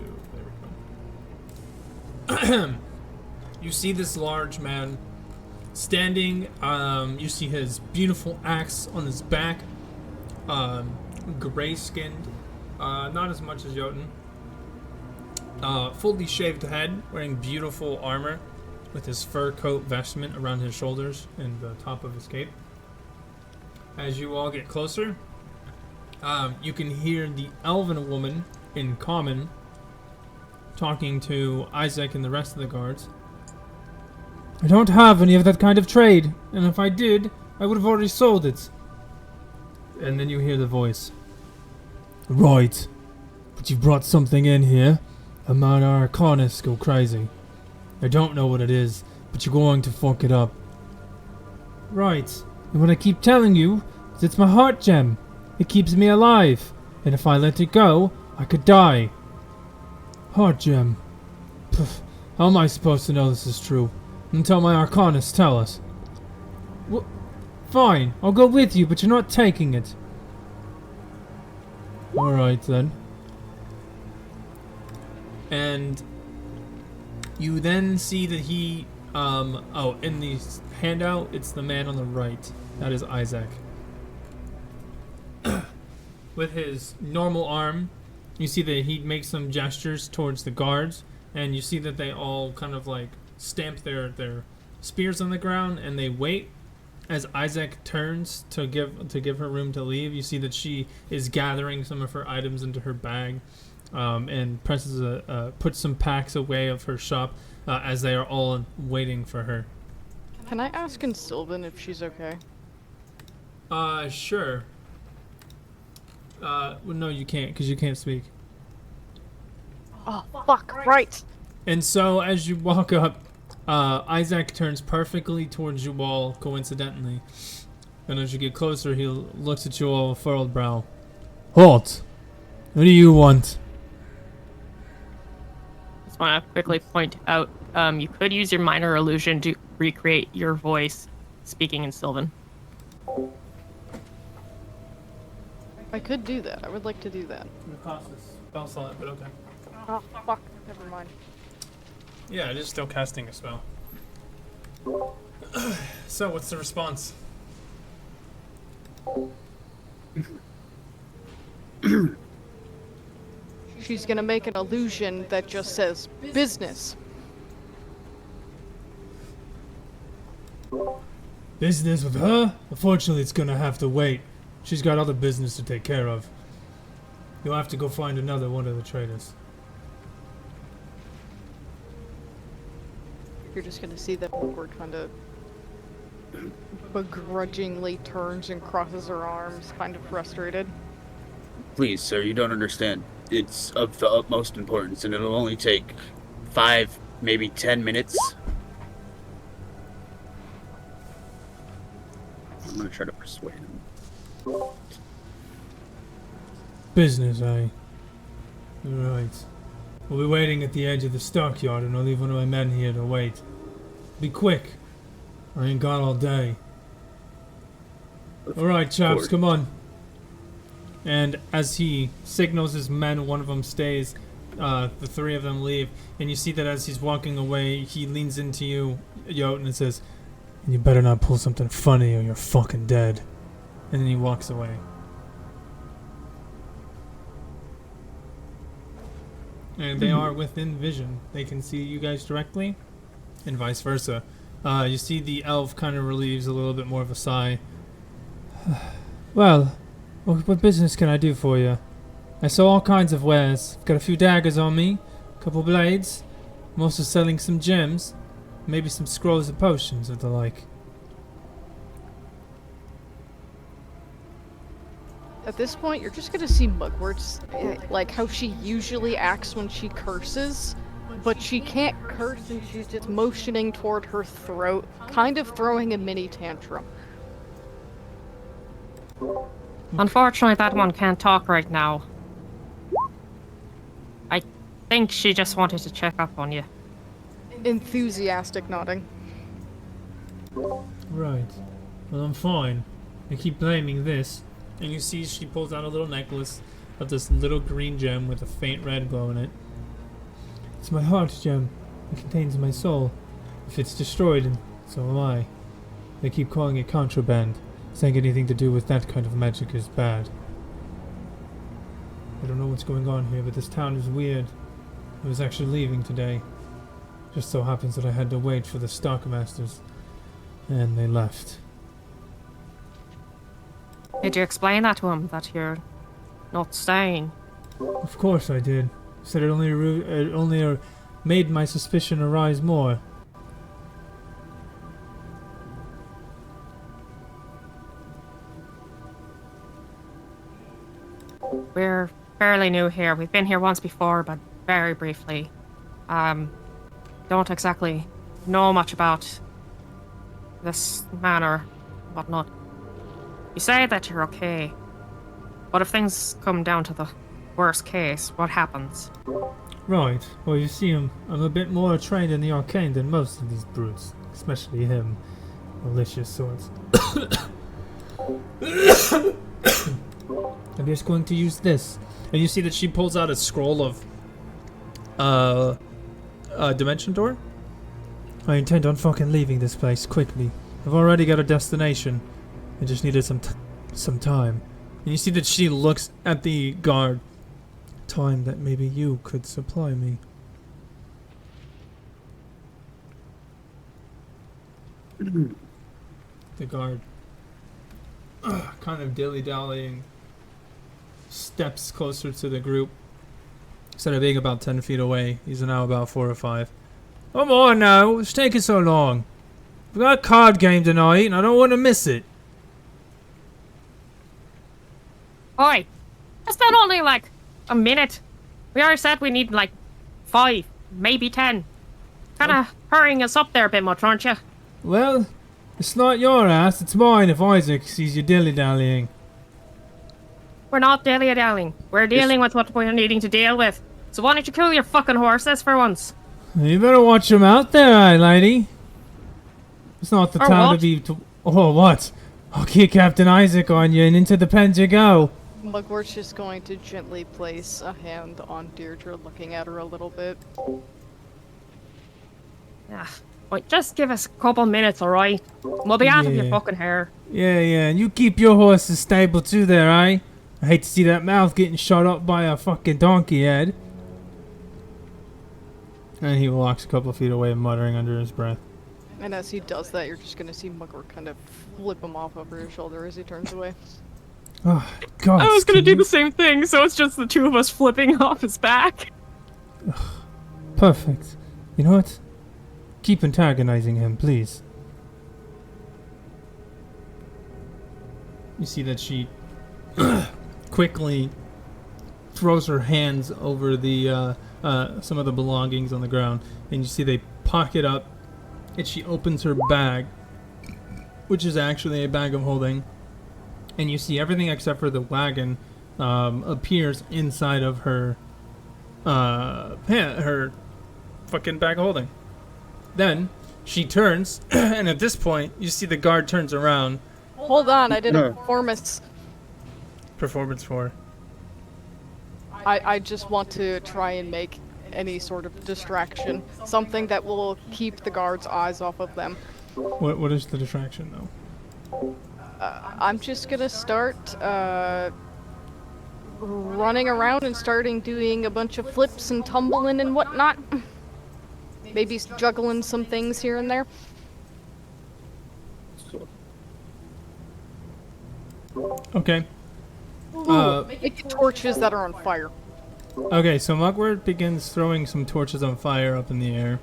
There we go. You see this large man standing. You see his beautiful axe on his back. Gray-skinned, not as much as Jotun. Fully shaved head, wearing beautiful armor, with his fur coat vestment around his shoulders and the top of his cape. As you all get closer, you can hear the elven woman in common talking to Isaac and the rest of the guards. I don't have any of that kind of trade, and if I did, I would have already sold it. And then you hear the voice. Right, but you've brought something in here. A man Arcanus go crazy. I don't know what it is, but you're going to fuck it up. Right, and what I keep telling you is it's my heart gem. It keeps me alive, and if I let it go, I could die. Heart gem. Pff, how am I supposed to know this is true? Until my Arcanus tell us. Fine, I'll go with you, but you're not taking it. Alright then. And you then see that he, in the handout, it's the man on the right. That is Isaac. With his normal arm, you see that he makes some gestures towards the guards, and you see that they all kind of like stamp their spears on the ground, and they wait. As Isaac turns to give her room to leave, you see that she is gathering some of her items into her bag, and puts some packs away of her shop as they are all waiting for her. Can I ask in Sylvan if she's okay? Sure. Well, no, you can't, because you can't speak. Oh, fuck, right! And so, as you walk up, Isaac turns perfectly towards you all, coincidentally. And as you get closer, he looks at you all with furrowed brow. Halt! What do you want? Just want to quickly point out, you could use your minor illusion to recreate your voice speaking in Sylvan. I could do that. I would like to do that. It costs us spell slot, but okay. Oh, fuck. Never mind. Yeah, it is still casting a spell. So, what's the response? She's gonna make an illusion that just says business. Business with her? Unfortunately, it's gonna have to wait. She's got other business to take care of. You'll have to go find another one of the traders. You're just gonna see that Mugwort kind of begrudgingly turns and crosses her arms, kind of frustrated. Please, sir, you don't understand. It's of the utmost importance, and it'll only take 5, maybe 10 minutes. I'm gonna try to persuade him. Business, eh? Right. We'll be waiting at the edge of the stockyard, and I'll leave one of my men here to wait. Be quick. I ain't got all day. Alright, chaps, come on. And as he signals his men, one of them stays. The three of them leave, and you see that as he's walking away, he leans into you, Jotun, and says, "You better not pull something funny, or you're fucking dead." And then he walks away. And they are within vision. They can see you guys directly, and vice versa. You see the elf kind of relieves a little bit more of a sigh. Well, what business can I do for you? I sell all kinds of wares. Got a few daggers on me, a couple blades. I'm also selling some gems, maybe some scrolls and potions of the like. At this point, you're just gonna see Mugwort's like how she usually acts when she curses, but she can't curse and she's just motioning toward her throat, kind of throwing a mini tantrum. Unfortunately, that one can't talk right now. I think she just wanted to check up on you. Enthusiastic nodding. Right. Well, I'm fine. I keep blaming this. And you see she pulls out a little necklace of this little green gem with a faint red glow in it. It's my heart gem. It contains my soul. If it's destroyed, and so am I. They keep calling it contraband, saying anything to do with that kind of magic is bad. I don't know what's going on here, but this town is weird. I was actually leaving today. Just so happens that I had to wait for the stockmasters, and they left. Did you explain that to him, that you're not staying? Of course I did. Said it only made my suspicion arise more. We're fairly new here. We've been here once before, but very briefly. Don't exactly know much about this man or whatnot. You say that you're okay, but if things come down to the worst case, what happens? Right. Well, you see, I'm a bit more trained in the arcane than most of these brutes, especially him. Malicious sorts. I'm just going to use this. And you see that she pulls out a scroll of a dimension door. I intend on fucking leaving this place quickly. I've already got a destination. I just needed some time. And you see that she looks at the guard. Time that maybe you could supply me. The guard, kind of dilly-dallying, steps closer to the group. Instead of being about 10 feet away, he's now about 4 or 5. Come on now, what's taking so long? We've got a card game tonight, and I don't want to miss it. Oi! It's been only like a minute. We already said we need like 5, maybe 10. Kinda hurrying us up there a bit much, aren't you? Well, it's not your ass, it's mine if Isaac sees you dilly-dallying. We're not dilly-dallying. We're dealing with what we're needing to deal with. So why don't you kill your fucking horses for once? You better watch them out there, lady. It's not the Or time what? to be... Oh, what? I'll kick Captain Isaac on you and into the pens you go. Mugwort's just going to gently place a hand on Deirdre, looking at her a little bit. Ah, wait, just give us a couple minutes, alright? We'll be out of your Yeah. fucking hair. Yeah, and you keep your horses stable too there, eh? I hate to see that mouth getting shot up by a fucking donkey head. And he walks a couple feet away, muttering under his breath. And as he does that, you're just gonna see Mugwort kind of flip him off over his shoulder as he turns away. Oh, God. I was gonna do the same thing, so it's just the two of us flipping off his back. Perfect. You know what? Keep antagonizing him, please. You see that she quickly throws her hands over the some of the belongings on the ground, and you see they pocket up, and she opens her bag, which is actually a bag of holding, and you see everything except for the wagon appears inside of her her fucking bag of holding. Then she turns, and at this point, you see the guard turns around. Hold on, I did a performance. performance for? I just want to try and make any sort of distraction. Something that will keep the guards' eyes off of them. What is the distraction, though? I'm just gonna start, running around and starting doing a bunch of flips and tumbling and whatnot. Maybe juggling some things here and there. Okay. Make torches that are on fire. Okay, so Mugwort begins throwing some torches on fire up in the air.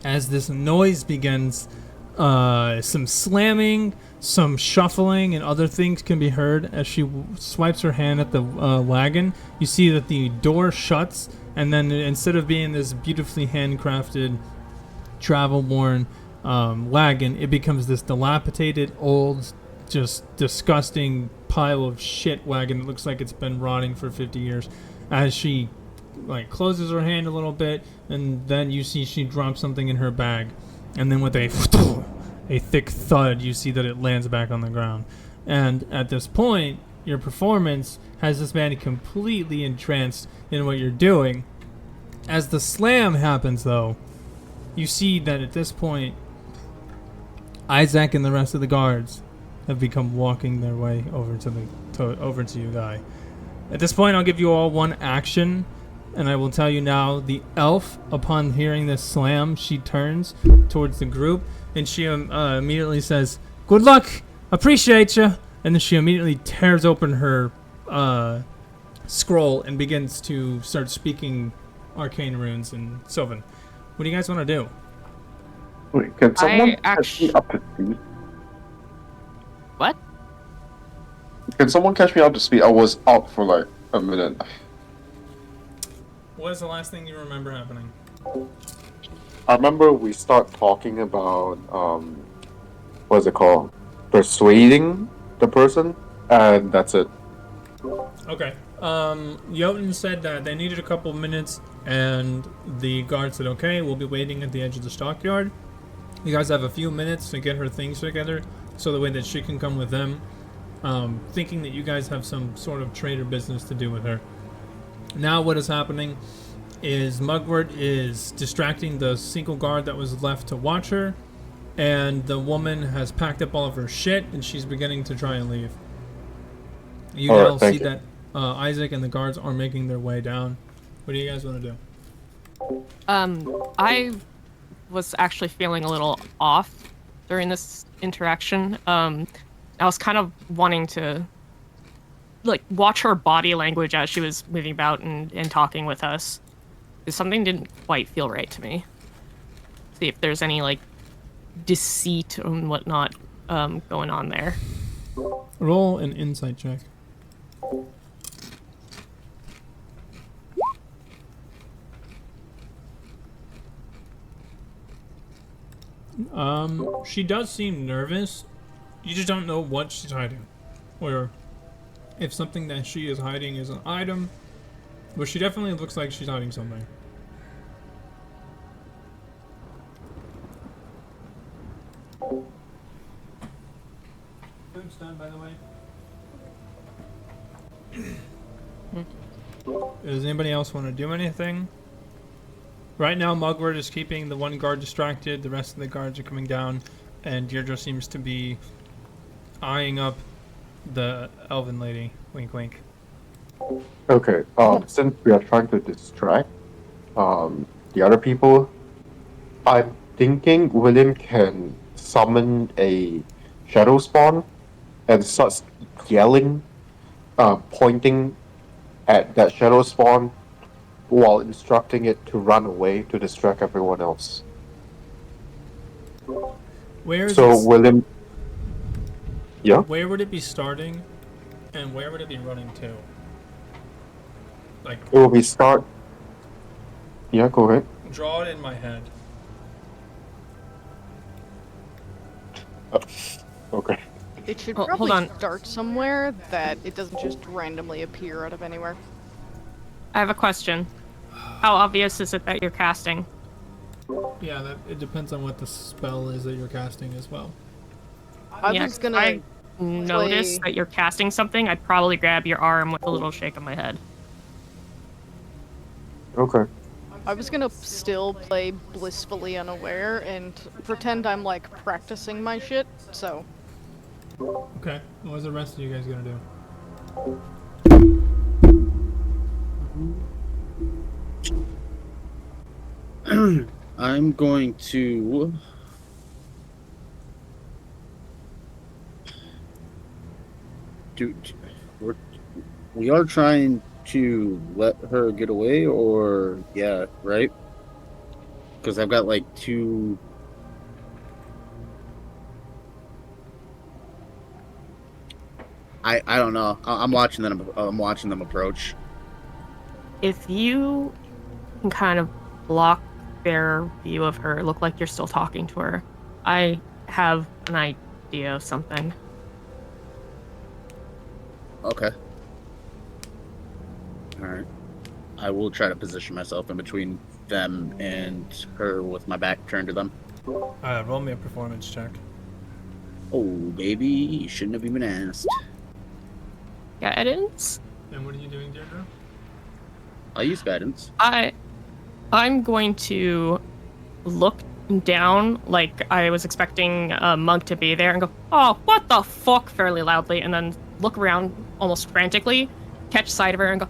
As this noise begins, some slamming, some shuffling, and other things can be heard as she swipes her hand at the wagon. You see that the door shuts, and then instead of being this beautifully handcrafted, travel-worn wagon, it becomes this dilapidated, old, just disgusting pile of shit wagon that looks like it's been rotting for 50 years. As she closes her hand a little bit, and then you see she drops something in her bag, and then with a thick thud, you see that it lands back on the ground. And at this point, your performance has this man completely entranced in what you're doing. As the slam happens, though, you see that at this point, Isaac and the rest of the guards have become walking their way over to you guy. At this point, I'll give you all one action, and I will tell you now, the elf, upon hearing this slam, she turns towards the group, and she immediately says, "Good luck! Appreciate you!" And then she immediately tears open her scroll and begins to start speaking arcane runes in Sylvan. What do you guys want to do? Wait, can someone catch me up to speed? What? Can someone catch me up to speed? I was out for like a minute. What is the last thing you remember happening? I remember we start talking about what is it called? Persuading the person, and that's it. Okay. Jotun said that they needed a couple of minutes, and the guard said, "Okay, we'll be waiting at the edge of the stockyard. You guys have a few minutes to get her things together, so the way that she can come with them." Thinking that you guys have some sort of trade or business to do with her. Now what is happening is Mugwort is distracting the single guard that was left to watch her, and the woman has packed up all of her shit, and she's beginning to try and leave. You now see that Isaac and the guards are making their way down. What do you guys want to do? I was actually feeling a little off during this interaction. I was kind of wanting to watch her body language as she was moving about and talking with us. Something didn't quite feel right to me. See if there's any deceit and whatnot going on there. Roll an insight check. She does seem nervous. You just don't know what she's hiding, or if something that she is hiding is an item, but she definitely looks like she's hiding something. Food's done, by the way. Does anybody else want to do anything? Right now, Mugwort is keeping the one guard distracted. The rest of the guards are coming down, and Deirdre seems to be eyeing up the elven lady. Wink, wink. Okay. Since we are trying to distract the other people, I'm thinking William can summon a shadow spawn and starts yelling, pointing at that shadow spawn while instructing it to run away to distract everyone else. Where is So William... Yeah? Where would it be starting, and where would it be running to? It will be start... Yeah, go ahead. Draw it in my head. Okay. It should Hold probably on. start somewhere that it doesn't just randomly appear out of anywhere. I have a question. How obvious is it that you're casting? Yeah, it depends on what the spell is that you're casting as well. I was gonna notice that you're casting something, I'd probably grab your arm with a little shake of my head. Okay. I was gonna still play blissfully unaware and pretend I'm like practicing my shit, so. Okay. What's the rest of you guys gonna do? I'm going to we are trying to let her get away, or yeah, right? Because I've got like two. I don't know. I'm watching them. I'm watching them approach. If you can kind of block their view of her, look like you're still talking to her, I have an idea of something. Okay. All right. I will try to position myself in between them and her with my back turned to them. Roll me a performance check. Oh, baby, you shouldn't have even asked. Guidance? And what are you doing, Deirdre? I'll use guidance. I'm going to look down like I was expecting a monk to be there and go, "Oh, what the fuck," fairly loudly, and then look around almost frantically, catch sight of her and go,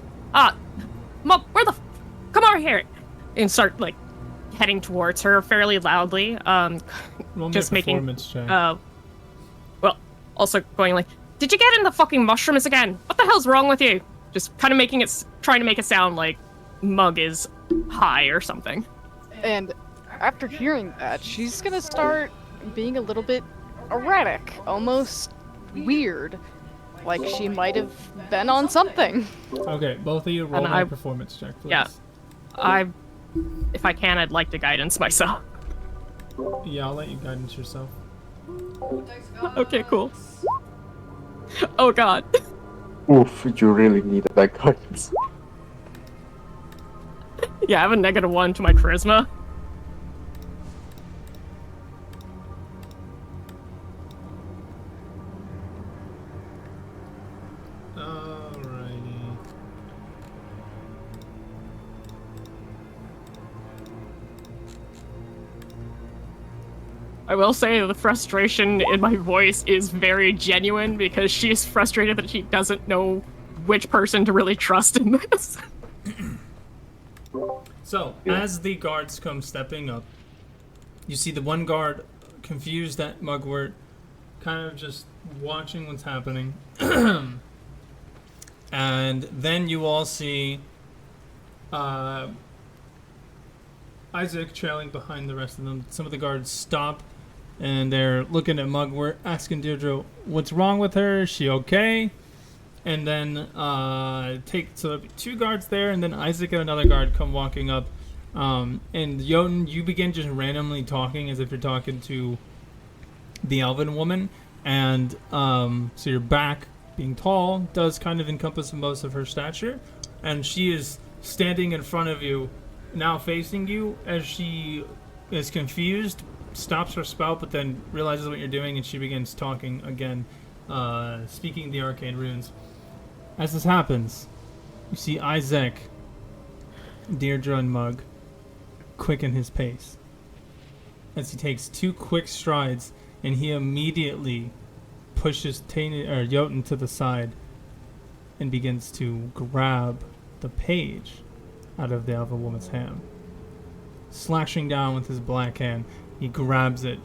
"Monk, where the come over here," and start like heading towards her fairly loudly. Roll me just a making performance check. well, also going like, "Did you get in the fucking mushrooms again? What the hell's wrong with you?" Just kind of trying to make it sound like Mug is high or something. And after hearing that, she's gonna start being a little bit erratic, almost weird. Like she might have been on something. Okay, both of you roll my performance check, please. Yeah. If I can, I'd like to guidance myself. Yeah, I'll let you guidance yourself. Okay, cool. Oh god. Oof, you really needed that guidance. Yeah, I have a -1 to my charisma. Alrighty. I will say the frustration in my voice is very genuine because she is frustrated that she doesn't know which person to really trust in this. So, as the guards come stepping up, you see the one guard confused at Mugwort, kind of just watching what's happening. And then you all see Isaac trailing behind the rest of them. Some of the guards stop and they're looking at Mugwort, asking Deirdre what's wrong with her, is she okay? And then so two guards there, and then Isaac and another guard come walking up. And Jotun, you begin just randomly talking as if you're talking to the elven woman. And so your back, being tall, does kind of encompass most of her stature. And she is standing in front of you, now facing you, as she is confused, stops her spell, but then realizes what you're doing, and she begins talking again, speaking the arcane runes. As this happens, you see Isaac, Deirdre, and Mug quicken his pace as he takes 2 quick strides, and he immediately pushes Jotun to the side and begins to grab the page out of the elven woman's hand. Slashing down with his black hand, he grabs it,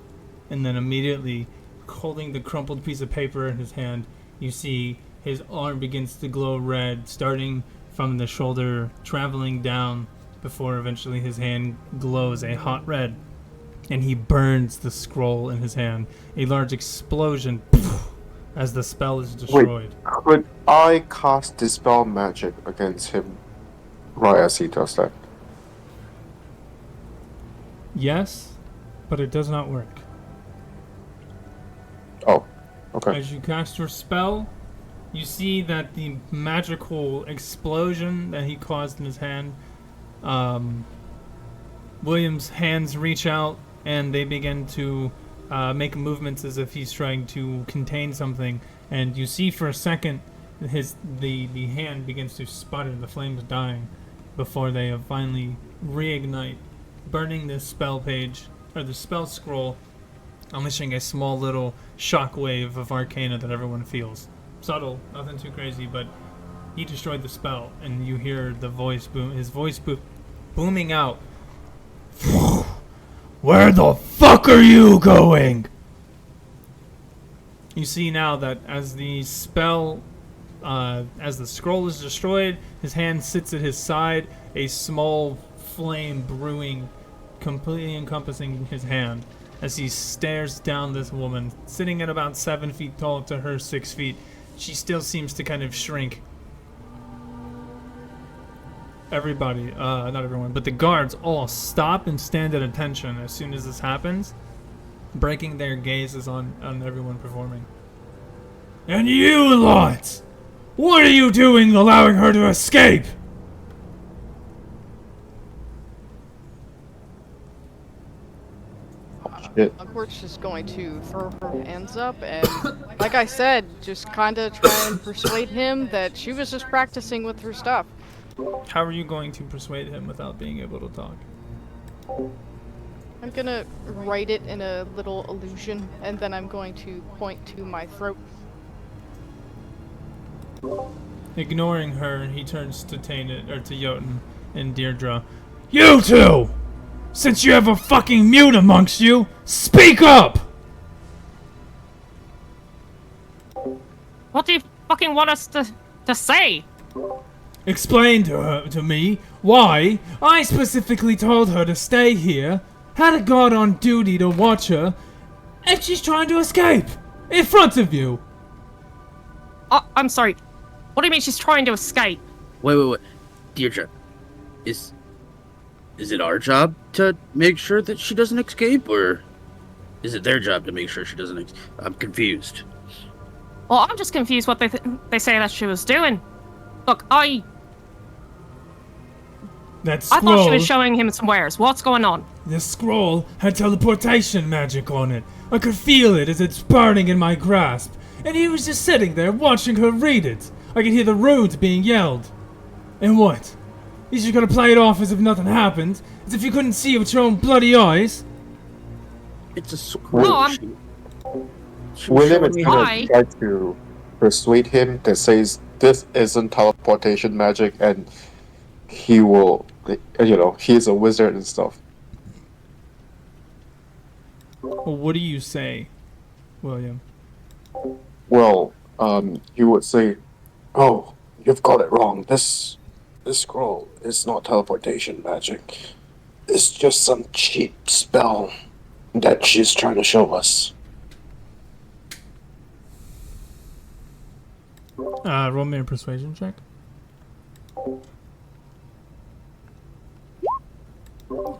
and then immediately, holding the crumpled piece of paper in his hand, you see his arm begins to glow red, starting from the shoulder, traveling down, before eventually his hand glows a hot red, and he burns the scroll in his hand. A large explosion as the spell is destroyed. Wait, could I cast Dispel Magic against him right as he does that? Yes, but it does not work. Oh, okay. As you cast your spell, you see that the magical explosion that he caused in his hand, William's hands reach out and they begin to make movements as if he's trying to contain something, and you see for a second the hand begins to sputter, the flames dying, before they have finally reignite, burning this spell page, or the spell scroll, unleashing a small little shockwave of arcana that everyone feels. Subtle, nothing too crazy, but he destroyed the spell, and you hear the voice booming out. Where the fuck are you going? You see now that as the spell, as the scroll is destroyed, his hand sits at his side, a small flame brewing, completely encompassing his hand, as he stares down this woman, sitting at about 7 feet tall to her 6 feet. She still seems to kind of shrink. Everybody, not everyone, but the guards all stop and stand at attention as soon as this happens, breaking their gazes on everyone performing. And you lot! What are you doing allowing her to escape? Shit. Unfortunately, just going to throw her hands up and, like I said, just kind of try and persuade him that she was just practicing with her stuff. How are you going to persuade him without being able to talk? I'm gonna write it in a little illusion, and then I'm going to point to my throat. Ignoring her, he turns to to Jotun and Deirdre. You two! Since you have a fucking mute amongst you, speak up! What do you fucking want us to say? Explain to me why I specifically told her to stay here, had a guard on duty to watch her, and she's trying to escape in front of you. I'm sorry. What do you mean she's trying to escape? Wait. Deirdre, is it our job to make sure that she doesn't escape, or is it their job to make sure she doesn't I'm confused. Well, I'm just confused what they say that she was doing. Look, I thought she was showing him some wares. What's going on? The scroll had teleportation magic on it. I could feel it as it's burning in my grasp, and he was just sitting there watching her read it. I could hear the runes being yelled. And what? He's just gonna play it off as if nothing happened, as if you couldn't see it with your own bloody eyes? It's a scroll. No, William is Why? gonna try to persuade him that says this isn't teleportation magic, and he will, he's a wizard and stuff. Well, what do you say, William? Well, you would say, "Oh, you've got it wrong. This scroll is not teleportation magic. It's just some cheap spell that she's trying to show us." Roll me a persuasion check.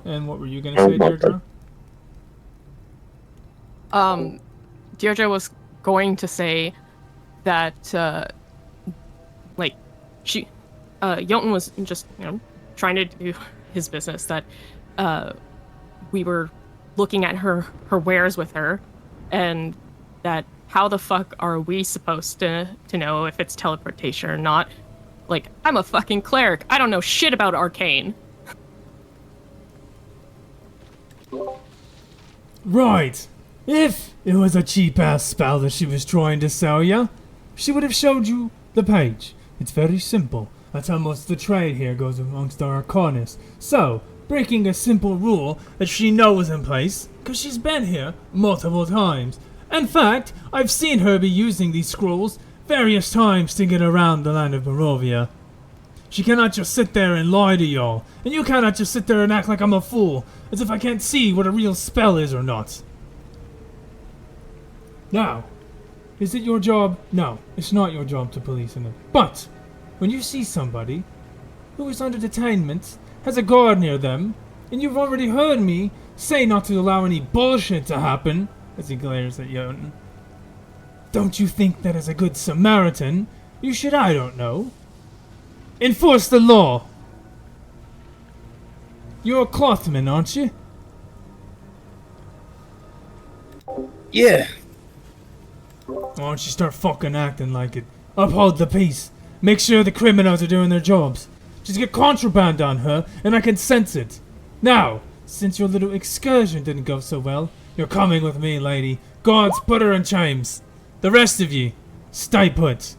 And what were you gonna say, Deirdre? Deirdre was going to say that, Jotun was just, trying to do his business, that, we were looking at her wares with her, and that how the fuck are we supposed to know if it's teleportation or not? Like, I'm a fucking cleric. I don't know shit about arcane. Right. If it was a cheap-ass spell that she was trying to sell you, she would have showed you the page. It's very simple. That's how most of the trade here goes amongst our arcanists. So, breaking a simple rule that she knows in place, because she's been here multiple times. In fact, I've seen her be using these scrolls various times to get around the land of Barovia. She cannot just sit there and lie to y'all, and you cannot just sit there and act like I'm a fool, as if I can't see what a real spell is or not. Now, is it your job? No, it's not your job to police it. But, when you see somebody who is under detainment, has a guard near them, and you've already heard me say not to allow any bullshit to happen, as he glares at Jotun, don't you think that as a good Samaritan, you should, I don't know, enforce the law? You're a clothman, aren't you? Yeah. Why don't you start fucking acting like it? Uphold the peace. Make sure the criminals are doing their jobs. Just get contraband on her, and I can sense it. Now, since your little excursion didn't go so well, you're coming with me, lady. Guards, put her in chains. The rest of you, stay put.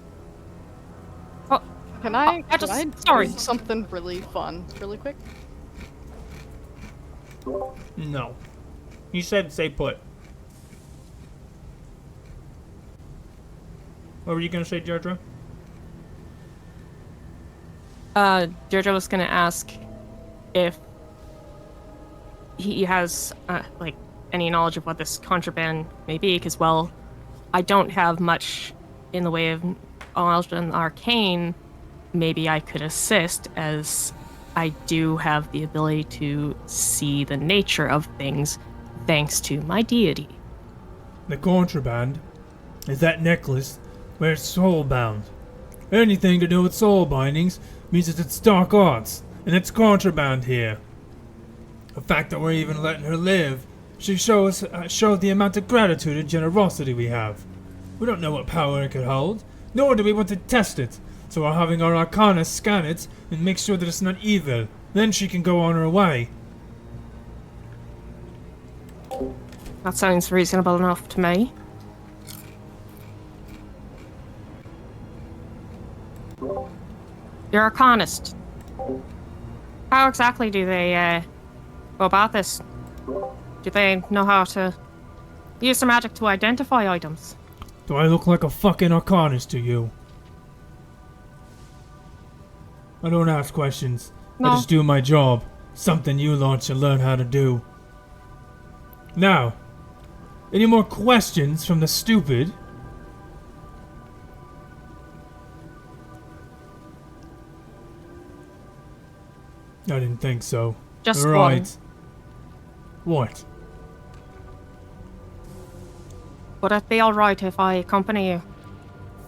Can I sorry. do something really fun, really quick? No. You said stay put. What were you gonna say, Deirdre? Deirdre was gonna ask if he has, like, any knowledge of what this contraband may be, because, well, I don't have much in the way of knowledge in arcane. Maybe I could assist, as I do have the ability to see the nature of things thanks to my deity. The contraband is that necklace where it's soul-bound. Anything to do with soul bindings means that it's dark arts, and it's contraband here. The fact that we're even letting her live should show the amount of gratitude and generosity we have. We don't know what power it could hold, nor do we want to test it, so we're having our arcana scan it and make sure that it's not evil. Then she can go on her way. That sounds reasonable enough to me. You're arcanist. How exactly do they go about this? Do they know how to use their magic to identify items? Do I look like a fucking arcanist to you? I don't ask questions. No. I just do my job. Something you lot should learn how to do. Now, any more questions from the stupid? I didn't think so. Just right. one. What? Would it be alright if I accompany you?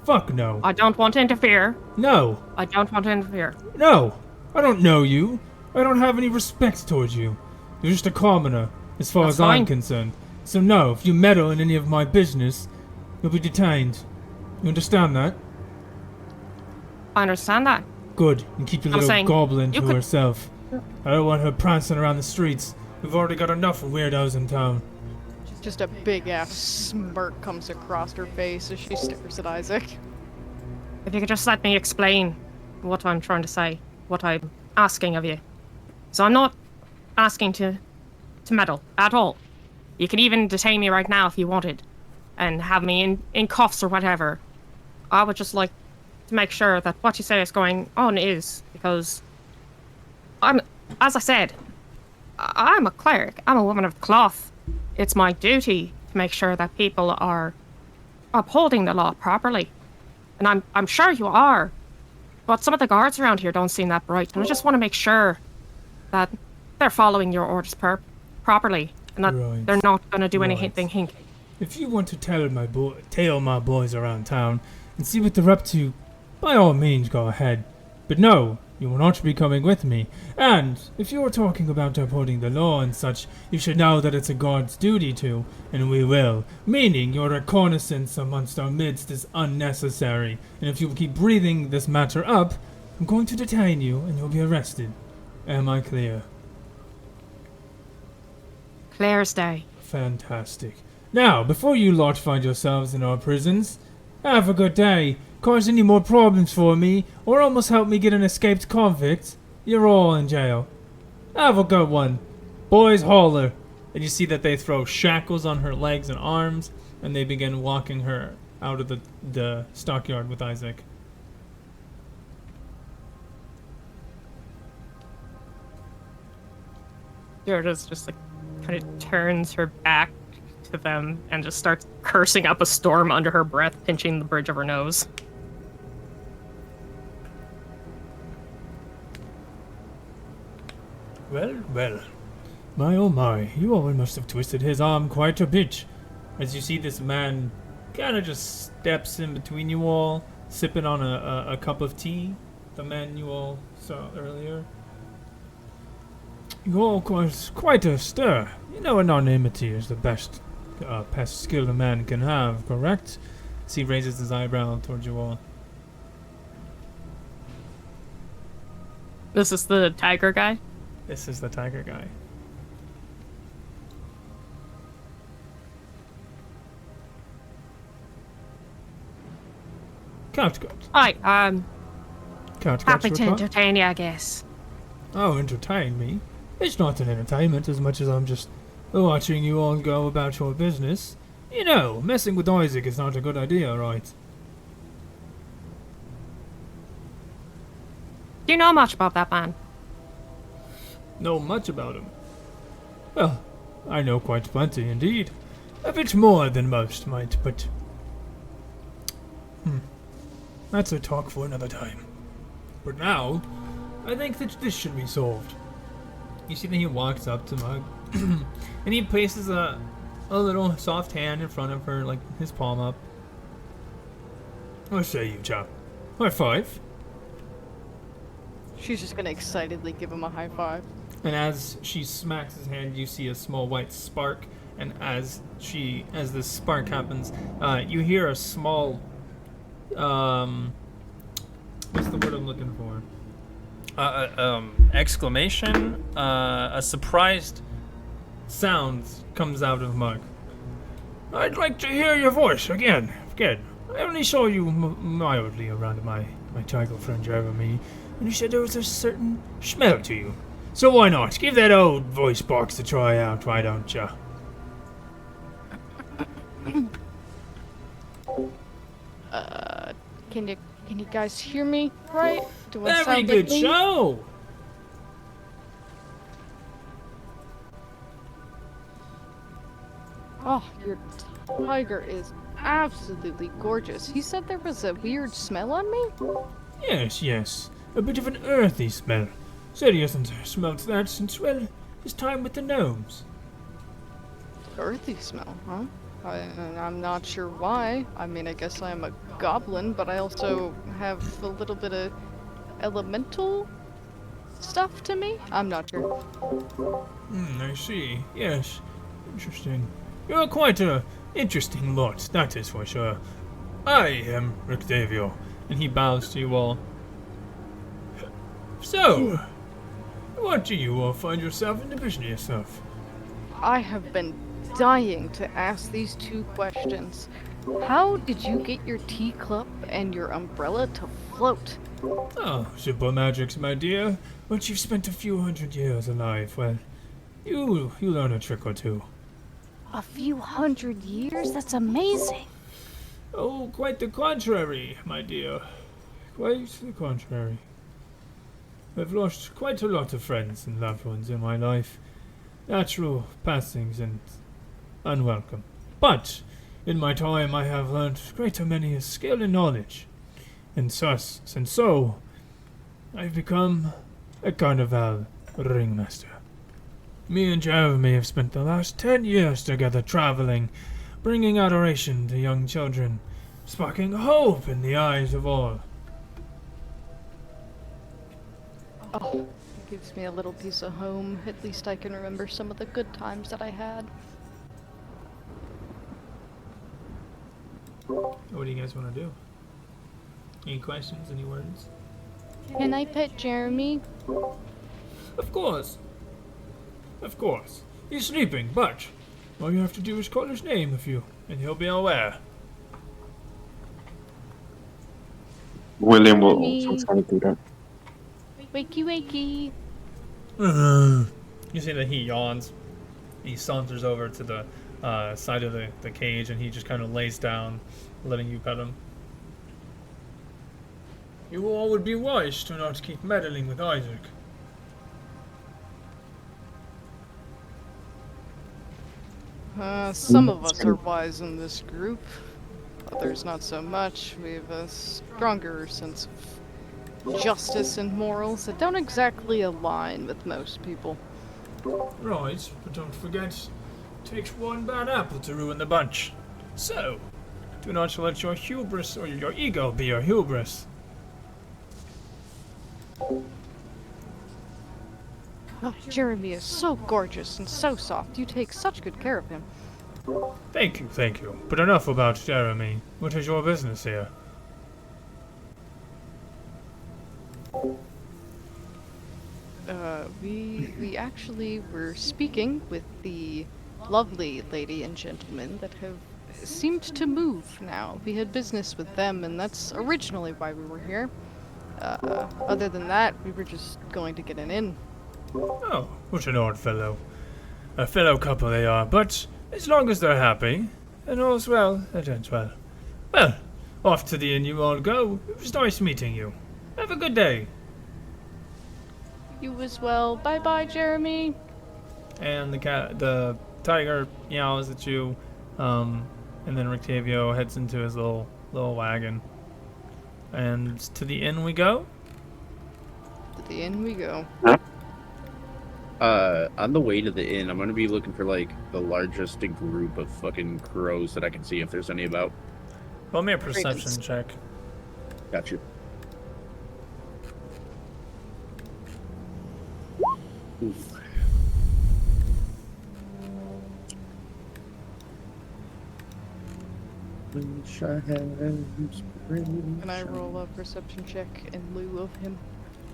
Fuck no. I don't want to interfere. No. I don't want to interfere. No. I don't know you. I don't have any respect towards you. You're just a commoner, as far That's as I'm fine. concerned. So no, if you meddle in any of my business, you'll be detained. You understand that? I understand that. Good. And keep your I'm little saying goblin you to could- herself. I don't want her prancing around the streets. We've already got enough of weirdos in town. Just a big ass smirk comes across her face as she stares at Isaac. If you could just let me explain what I'm trying to say, what I'm asking of you. So I'm not asking to meddle at all. You could even detain me right now if you wanted, and have me in cuffs or whatever. I would just like to make sure that what you say is going on is, because as I said, I'm a cleric. I'm a woman of the cloth. It's my duty to make sure that people are upholding the law properly. And I'm sure you are. But some of the guards around here don't seem that bright. And I just want to make sure that they're following your orders properly. And that Right. they're not going to do Right. anything hinky. If you want to tail my boys around town and see what they're up to, by all means go ahead. But no, you will not be coming with me. And if you are talking about upholding the law and such, you should know that it's a guard's duty to, and we will. Meaning your reconnaissance amongst our midst is unnecessary. And if you keep breathing this matter up, I'm going to detain you and you'll be arrested. Am I clear? Clear as day. Fantastic. Now, before you lot find yourselves in our prisons, have a good day. Cause any more problems for me, or almost help me get an escaped convict, you're all in jail. Have a good one. Boys, holler. And you see that they throw shackles on her legs and arms, and they begin walking her out of the stockyard with Isaac. Deirdre's just like kind of turns her back to them and just starts cursing up a storm under her breath, pinching the bridge of her nose. Well, well. My oh my, you all must have twisted his arm quite a bit. As you see this man kind of just steps in between you all, sipping on a cup of tea, the man you all saw earlier. You all caused quite a stir. You know anonymity is the best best skill a man can have, correct? As he raises his eyebrow towards you all. This is the tiger guy. This is the tiger guy. Couch got. Hi, Couch happy got to your entertain you, I guess. Oh, entertain me? It's not an entertainment as much as I'm just watching you all go about your business. You know, messing with Isaac is not a good idea, right? Do you know much about that man? Know much about him? Well, I know quite plenty indeed. A bit more than most might, but... That's a talk for another time. But now, I think that this should be solved. You see that he walks up to Mug, and he places a little soft hand in front of her, like his palm up. What say you, chap? High five. She's just gonna excitedly give him a high five. And as she smacks his hand, you see a small white spark. And as this spark happens, you hear a small, what's the word I'm looking for? Exclamation. A surprised sound comes out of Mug. I'd like to hear your voice again. I only saw you mildly around my tiger friend Jeremy, and you said there was a certain smell to you. So why not? Give that old voice box a try out, why don't ya? Can you guys hear me right? Do I Very sound good like me? show! Oh, your tiger is absolutely gorgeous. He said there was a weird smell on me? Yes. A bit of an earthy smell. Said he hasn't smelt that since, well, his time with the gnomes. Earthy smell, huh? I'm not sure why. I mean, I guess I'm a goblin, but I also have a little bit of elemental stuff to me. I'm not sure. I see. Yes. Interesting. You're quite a interesting lot, that is for sure. I am Rictavio, and he bows to you all. So, what do you all find yourself in the business of? I have been dying to ask these two questions. How did you get your teacup and your umbrella to float? Oh, simple magics, my dear. Once you've spent a few hundred years alive, well, you learn a trick or two. A few hundred years? That's amazing. Oh, quite the contrary, my dear. Quite the contrary. I've lost quite a lot of friends and loved ones in my life. Natural passings and unwelcome. But in my time I have learnt greater many a skill and knowledge. And so I've become a carnival ringmaster. Me and Jeremy have spent the last 10 years together traveling, bringing adoration to young children, sparking hope in the eyes of all. Oh, it gives me a little piece of home. At least I can remember some of the good times that I had. What do you guys want to do? Any questions? Any words? Can I pet Jeremy? Of course. Of course. He's sleeping, but all you have to do is call his name and he'll be aware. William will Me. also try to do that. Wakey You see that he yawns. He saunters over to the side of the cage and he just kind of lays down, letting you pet him. You all would be wise to not keep meddling with Isaac. Some of us are wise in this group. Others not so much. We have a stronger sense of justice and morals that don't exactly align with most people. Right, but don't forget, it takes one bad apple to ruin the bunch. So, do not let your hubris or your ego be your hubris. Oh, Jeremy is so gorgeous and so soft. You take such good care of him. Thank you, thank you. But enough about Jeremy. What is your business here? We actually were speaking with the lovely lady and gentleman that have seemed to move now. We had business with them, and that's originally why we were here. Other than that, we were just going to get an inn. Oh, what an odd fellow. A fellow couple they are, but as long as they're happy, and all's well, that ends well. Well, off to the inn you all go. It was nice meeting you. Have a good day. You as well. Bye-bye, Jeremy. And the tiger meows at you, and then Rictavio heads into his little wagon. And to the inn we go. To the inn we go. On the way to the inn, I'm gonna be looking for like the largest group of fucking crows that I can see if there's any about. Roll me a perception check. Got you. Oof. Can I roll a perception check in lieu of him?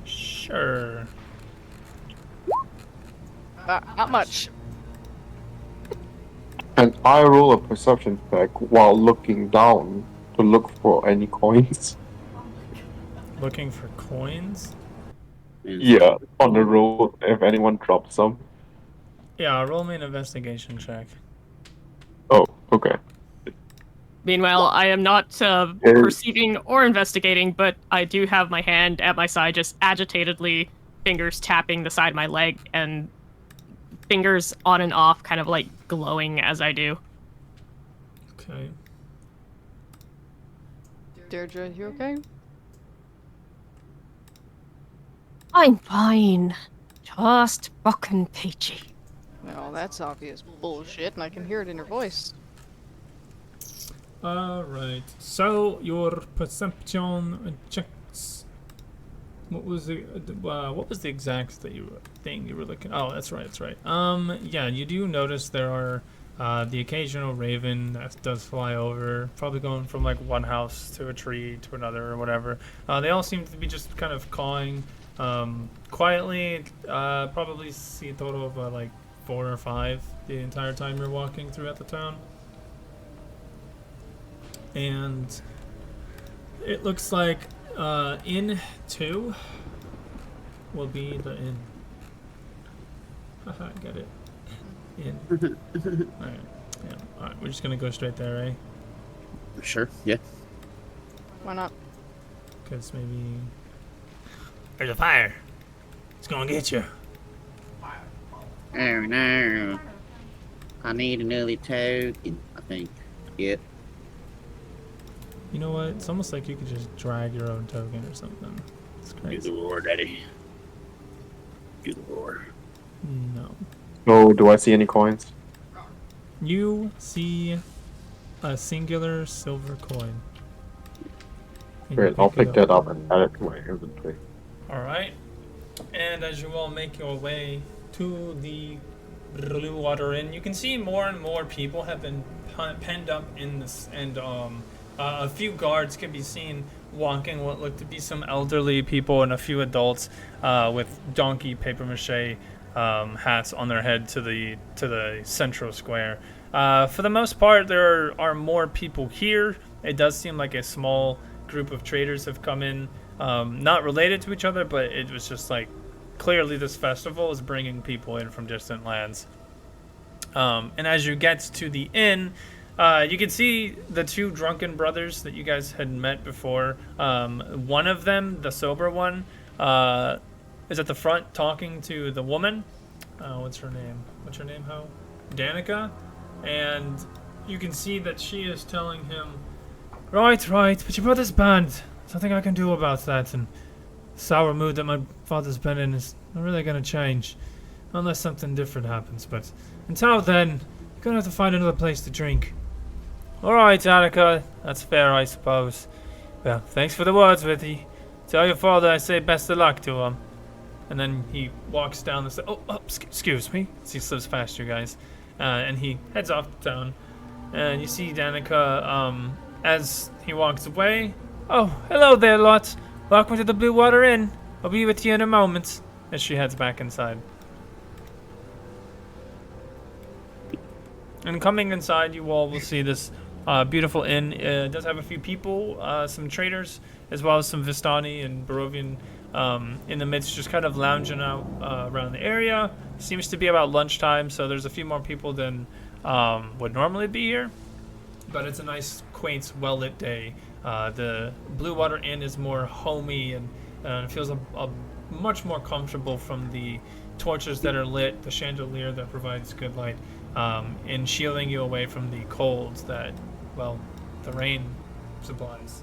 Sure. Not much. And I roll a perception check while looking down to look for any coins. Looking for coins? Yeah, on the road if anyone drops some. Yeah, roll me an investigation check. Oh, okay. Meanwhile, I am not perceiving or investigating, but I do have my hand at my side, just agitatedly, fingers tapping the side of my leg, and fingers on and off, kind of like glowing as I do. Okay. Deirdre, you okay? I'm fine. Just fucking peachy. Well, that's obvious bullshit, and I can hear it in your voice. Alright. So, your perception checks. What was the exact thing you were looking? Oh, that's right. Yeah, you do notice there are the occasional raven that does fly over, probably going from like one house to a tree to another or whatever. They all seem to be just kind of cawing quietly. Probably see a total of like 4 or 5 the entire time you're walking throughout the town. And it looks like Inn 2 will be the inn. Haha, got it. Inn. Alright. Yeah. Alright, we're just gonna go straight there, eh? Sure, yeah. Why not? Because maybe... There's a fire! It's gonna get you! Oh no. I need another token, I think. Yep. You know what? It's almost like you could just drag your own token or something. It's Get crazy. the roar, Daddy. Get the roar. No. Oh, do I see any coins? You see a singular silver coin. And Great, you I'll pick it that up and add it to my inventory. Alright. And as you all make your way to the Blue Water Inn, you can see more and more people have been penned up in this, and a few guards can be seen walking what look to be some elderly people and a few adults with donkey papier-mâché hats on their head to the central square. For the most part, there are more people here. It does seem like a small group of traders have come in, not related to each other, but it was just like clearly this festival is bringing people in from distant lands. And as you get to the inn, you can see the 2 drunken brothers that you guys had met before. One of them, the sober one, is at the front talking to the woman. What's her name? What's her name, Ho? Danica. And you can see that she is telling him, Right, but your brother's banned. Nothing I can do about that, and the sour mood that my father's been in is not really going to change. Unless something different happens, but until then, you're going to have to find another place to drink. Alright, Danica. That's fair, I suppose. Well, thanks for the words, Withy. Tell your father I say best of luck to him. And then he walks down the stairs. Oh, excuse me. As he slips past you guys. and he heads off town. And you see Danica as he walks away. Oh, hello there, lot. Welcome to the Blue Water Inn. I'll be with you in a moment. As she heads back inside. And coming inside, you all will see this beautiful inn. It does have a few people, some traders, as well as some Vistani and Barovian in the midst, just kind of lounging out around the area. Seems to be about lunchtime, so there's a few more people than would normally be here. But it's a nice, quaint, well-lit day. The Blue Water Inn is more homey and it feels a much more comfortable from the torches that are lit, the chandelier that provides good light, in shielding you away from the colds that, well, the rain supplies.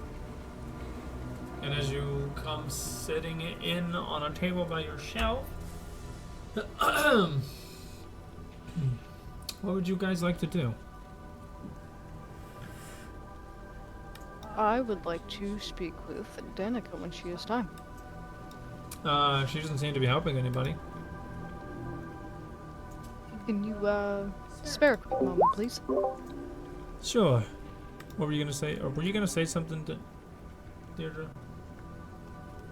And as you come sitting in on a table by your shelf, what would you guys like to do? I would like to speak with Danica when she has time. She doesn't seem to be helping anybody. Can you, spare a quick moment, please? Sure. What were you gonna say? Or were you gonna say something to Deirdre?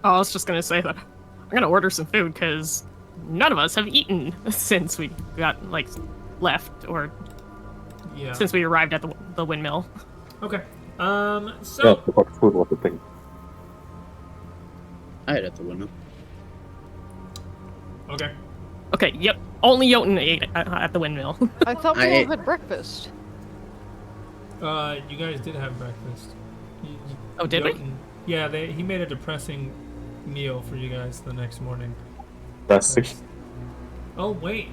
Oh, I was just gonna say that I'm gonna order some food because none of us have eaten since we got left or since we arrived at the windmill. Okay. Yeah, So but food was the thing. I had at the window. okay. Okay, yep. Only Jotun ate at the windmill. I thought we all had breakfast. You guys did have breakfast. Oh, did we? Yeah, he made a depressing meal for you guys the next morning. That's it. Oh wait.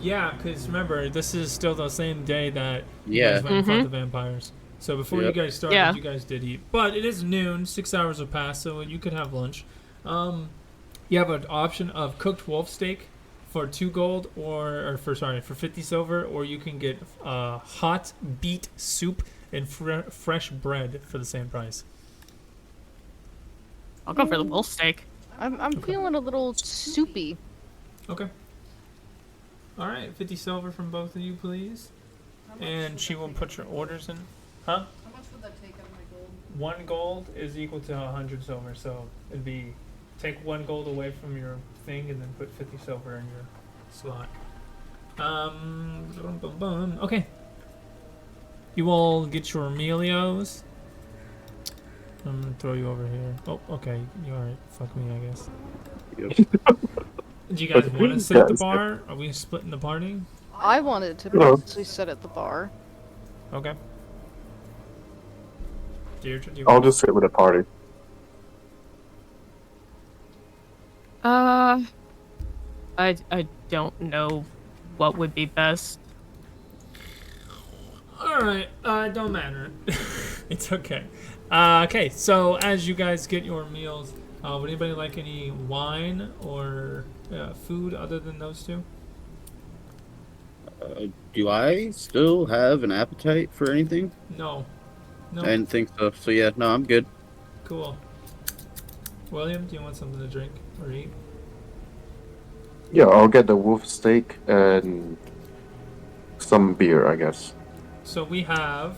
Yeah, because remember, this is still the same day that you guys went and fought the vampires. So before you guys started, you guys did eat. But it is noon, 6 hours have passed, so you could have lunch. You have an option of cooked wolf steak for 2 gold, for 50 silver, or you can get hot beet soup and fresh bread for the same price. I'll go for the wolf steak. I'm feeling a little soupy. Okay. All right, 50 silver from both of you, please. And she will put your orders in. Huh? How much would that take out of my gold? 1 gold is equal to 100 silver, so it'd be take 1 gold away from your thing and then put 50 silver in your slot. Okay. You all get your Emilios. I'm gonna throw you over here. Oh, okay. You alright. Fuck me, I guess. Yep. Do you guys want to sit at the bar? Are we splitting the party? I wanted to mostly sit at the bar. Okay. Deirdre, do you I'll just sit with the party. I don't know what would be best. Alright, don't matter. It's okay. Okay, so as you guys get your meals, would anybody like any wine or food other than those two? Do I still have an appetite for anything? No. No. I didn't think so. So yeah, no, I'm good. Cool. William, do you want something to drink or eat? Yeah, I'll get the wolf steak and some beer, I guess. So we have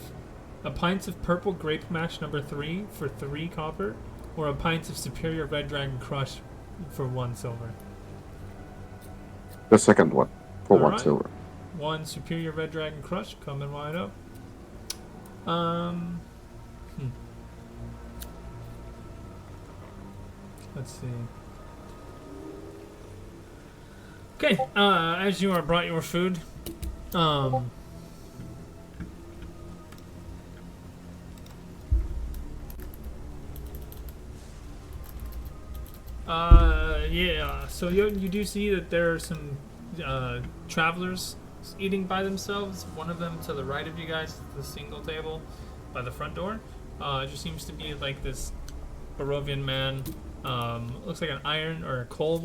a pint of purple grape mash number 3 for 3 copper, or a pint of superior red dragon crush for 1 silver. The second one for All 1 right. silver. 1 superior red dragon crush coming right up. Let's see. Okay, as you are brought your food, yeah, so you do see that there are some travelers eating by themselves. One of them to the right of you guys, the single table by the front door. It just seems to be like this Barovian man. Looks like an iron or a coal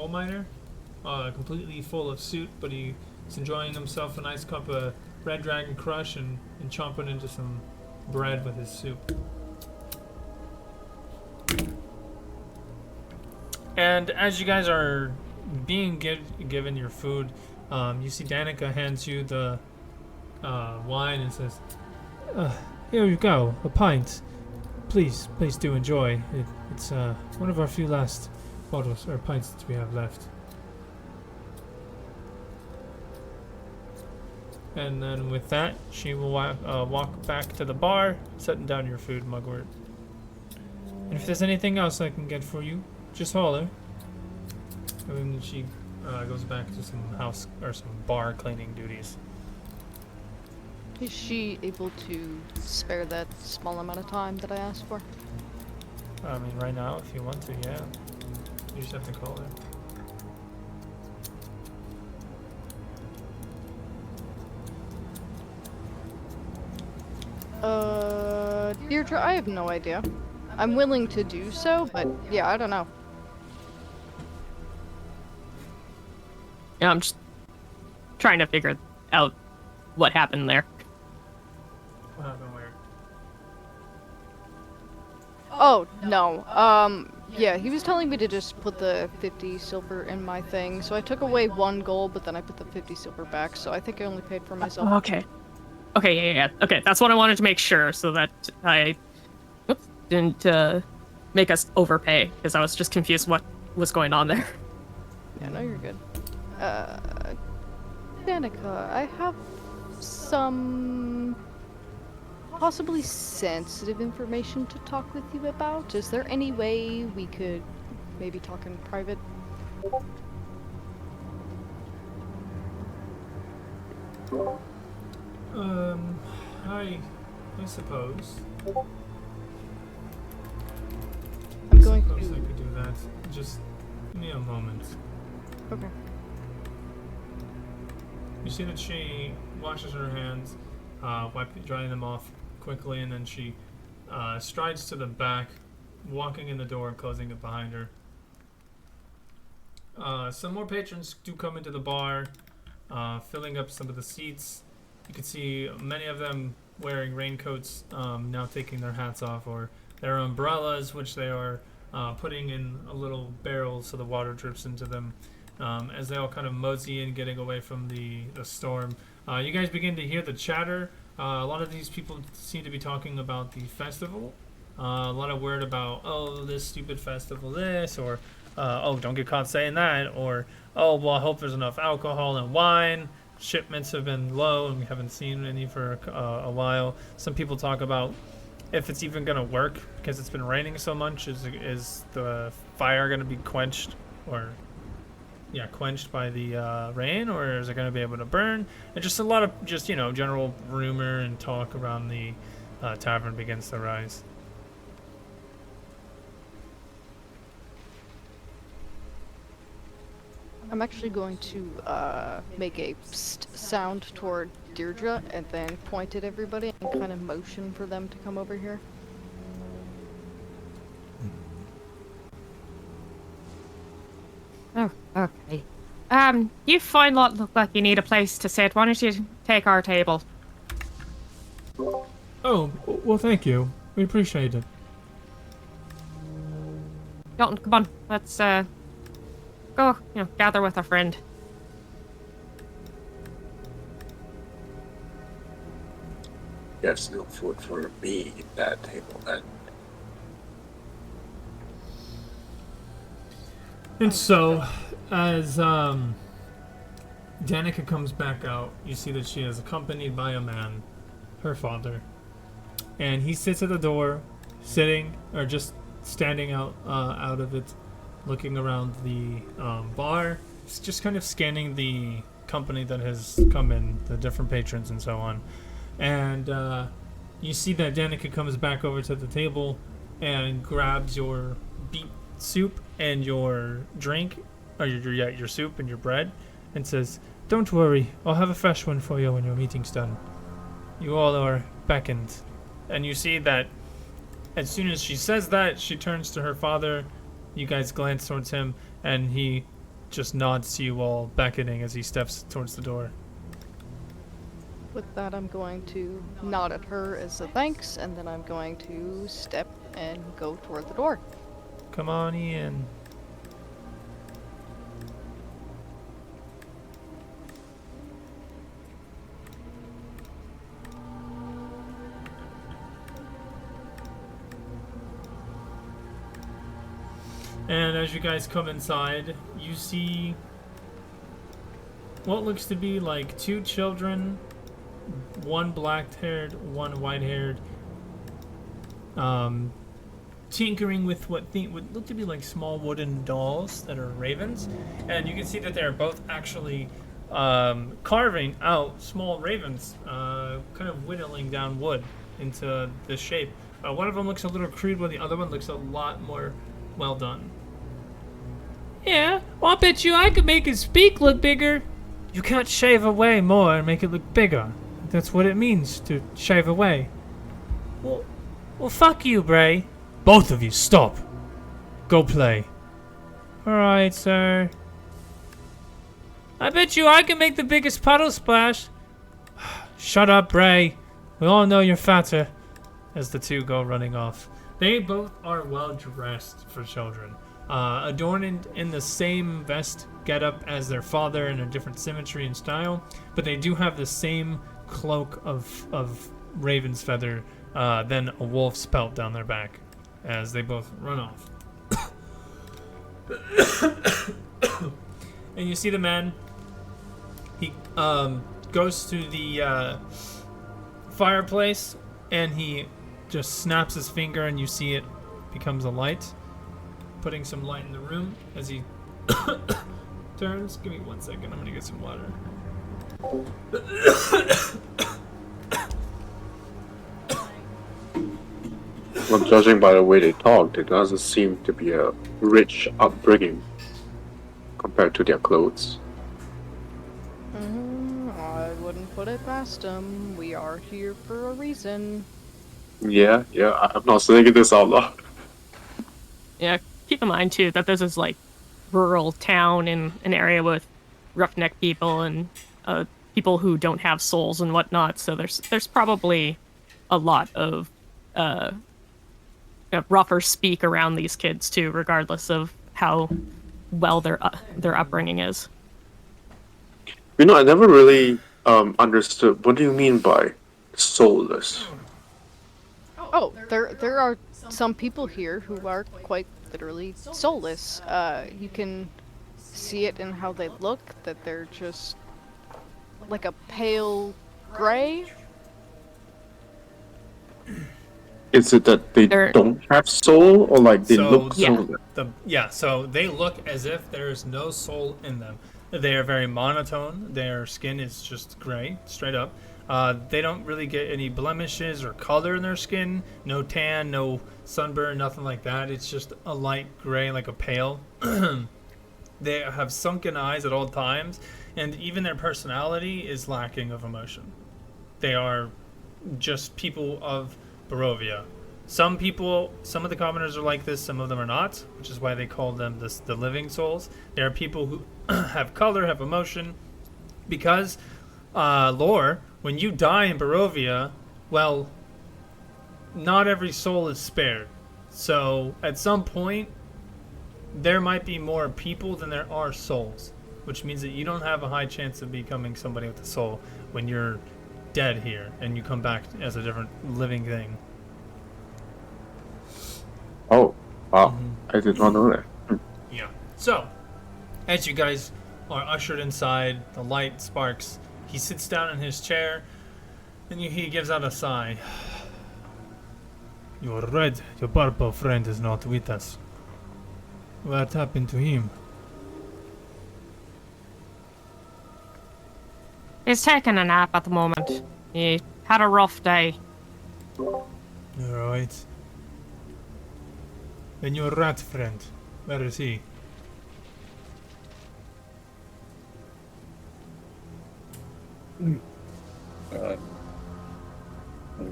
miner. Completely full of suit, but he's enjoying himself a nice cup of Red Dragon Crush and chomping into some bread with his soup. And as you guys are being given your food, You see Danica hands you the wine and says, "Here you go, a pint. Please do enjoy. It's one of our few last bottles or pints that we have left." And then with that, she will walk back to the bar, setting down your food, Mugwort. And if there's anything else I can get for you, just holler. And then she goes back to some house or some bar cleaning duties. Is she able to spare that small amount of time that I asked for? I mean, right now, if you want to, yeah. You just have to call her. Deirdre, I have no idea. I'm willing to do so, but yeah, I don't know. Yeah, I'm just trying to figure out what happened there. What happened where? Oh, no. Yeah, he was telling me to just put the 50 silver in my thing, so I took away 1 gold, but then I put the 50 silver back, so I think I only paid for myself. Okay. Okay, yeah. Okay, that's what I wanted to make sure, so that I didn't make us overpay, because I was just confused what was going on there. Yeah, no, you're good. Danica, I have some possibly sensitive information to talk with you about. Is there any way we could maybe talk in private? I suppose. I'm going I to... could do that. Just give me a moment. Okay. You see that she washes her hands, drying them off quickly, and then she strides to the back, walking in the door and closing it behind her. Some more patrons do come into the bar, filling up some of the seats. You can see many of them wearing raincoats, now taking their hats off, or their umbrellas, which they are putting in a little barrel so the water drips into them. As they all kind of mosey in, getting away from the storm. You guys begin to hear the chatter. A lot of these people seem to be talking about the festival. A lot of word about, oh, this stupid festival this, or, oh, don't get caught saying that, or, oh, well, I hope there's enough alcohol and wine. Shipments have been low, and we haven't seen any for a while. Some people talk about if it's even going to work, because it's been raining so much. Is the fire going to be quenched, or... yeah, quenched by the rain, or is it going to be able to burn? And just a lot of general rumor and talk around the tavern begins to rise. I'm actually going to make a psst sound toward Deirdre and then point at everybody and kind of motion for them to come over here. Oh, okay. You fine lot look like you need a place to sit. Why don't you take our table? Oh, well, thank you. We appreciate it. Dalton, come on. Let's, go, gather with our friend. There's no food for me at that table then. And so, as Danica comes back out, you see that she is accompanied by a man, her father. And he sits at the door, sitting, or just standing out of it, looking around the bar. He's just kind of scanning the company that has come in, the different patrons and so on. And you see that Danica comes back over to the table and grabs your beet soup and your drink, or your soup and your bread, and says, "Don't worry, I'll have a fresh one for you when your meeting's done. You all are beckoned." And you see that as soon as she says that, she turns to her father. You guys glance towards him, and he just nods to you all, beckoning as he steps towards the door. With that, I'm going to nod at her as a thanks, and then I'm going to step and go toward the door. Come on in. And as you guys come inside, you see what looks to be like 2 children, one black-haired, one white-haired, tinkering with what would look to be like small wooden dolls that are ravens. And you can see that they're both actually carving out small ravens, kind of whittling down wood into this shape. One of them looks a little crude, while the other one looks a lot more well done. Yeah, well, I bet you I could make his beak look bigger. You can't shave away more and make it look bigger. That's what it means to shave away. Well, fuck you, Bray. Both of you, stop. Go play. Alright, sir. I bet you I can make the biggest puddle splash. Shut up, Bray. We all know you're fatter. As the 2 go running off. They both are well dressed for children. Adorned in the same vest getup as their father in a different symmetry and style, but they do have the same cloak of raven's feather, then a wolf's pelt down their back, as they both run off. And you see the man. He goes to the fireplace, and he just snaps his finger, and you see it becomes a light, putting some light in the room as he turns. Give me 1 second, I'm gonna get some water. Well, judging by the way they talk, it doesn't seem to be a rich upbringing compared to their clothes. I wouldn't put it past them. We are here for a reason. Yeah, I'm not saying this out loud. Yeah, keep in mind too that this is like rural town in an area with roughneck people and people who don't have souls and whatnot. So there's probably a lot of rougher speak around these kids too, regardless of how well their upbringing is. You know, I never really understood. What do you mean by soulless? Oh, there are some people here who are quite literally soulless. You can see it in how they look, that they're just like a pale gray. Is it that they don't have soul, or like they look soulless? So they look as if there's no soul in them. They are very monotone. Their skin is just gray, straight up. They don't really get any blemishes or color in their skin. No tan, no sunburn, nothing like that. It's just a light gray, like a pale. They have sunken eyes at all times, and even their personality is lacking of emotion. They are just people of Barovia. Some of the commoners are like this, some of them are not, which is why they call them the living souls. There are people who have color, have emotion, because lore, when you die in Barovia, well, not every soul is spared. So at some point, there might be more people than there are souls, which means that you don't have a high chance of becoming somebody with a soul when you're dead here and you come back as a different living thing. Oh, wow. I did not know that. Yeah. So, as you guys are ushered inside, the light sparks. He sits down in his chair, and he gives out a sigh. You are right. Your purple friend is not with us. What happened to him? He's taking a nap at the moment. He had a rough day. Alright. And your rat friend, where is he? I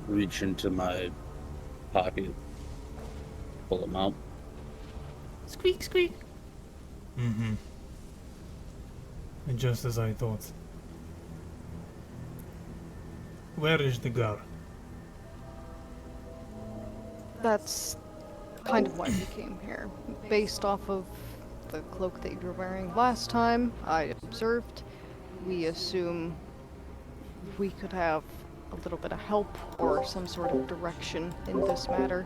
reach into my pocket, pull him out. Squeak, squeak. Mm-hmm. And just as I thought. Where is the girl? That's kind of why we came here. Based off of the cloak that you were wearing last time, I observed. We assume we could have a little bit of help or some sort of direction in this matter.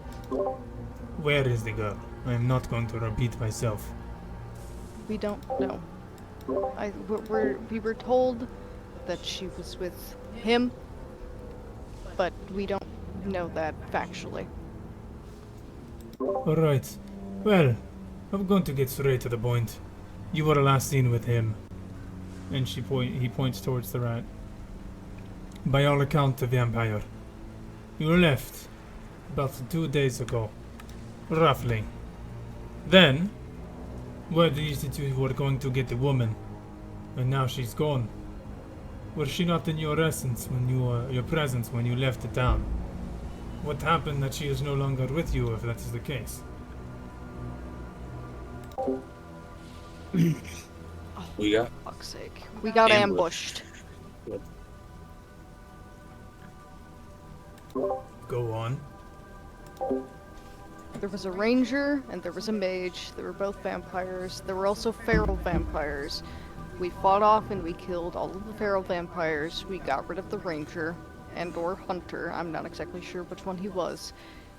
Where is the girl? I am not going to repeat myself. We don't know. We were told that she was with him, but we don't know that factually. Alright. Well, I'm going to get straight to the point. You were last seen with him. And he points towards the rat. By all accounts, the vampire. You left about 2 days ago. Roughly. Then, word is that you were going to get the woman. And now she's gone. Was she not in your presence when you left the town? What happened that she is no longer with you, if that is the case? We got Fuck's sake. We got ambushed. Go on. There was a ranger and there was a mage. They were both vampires. There were also feral vampires. We fought off and we killed all of the feral vampires. We got rid of the ranger and or hunter. I'm not exactly sure which one he was.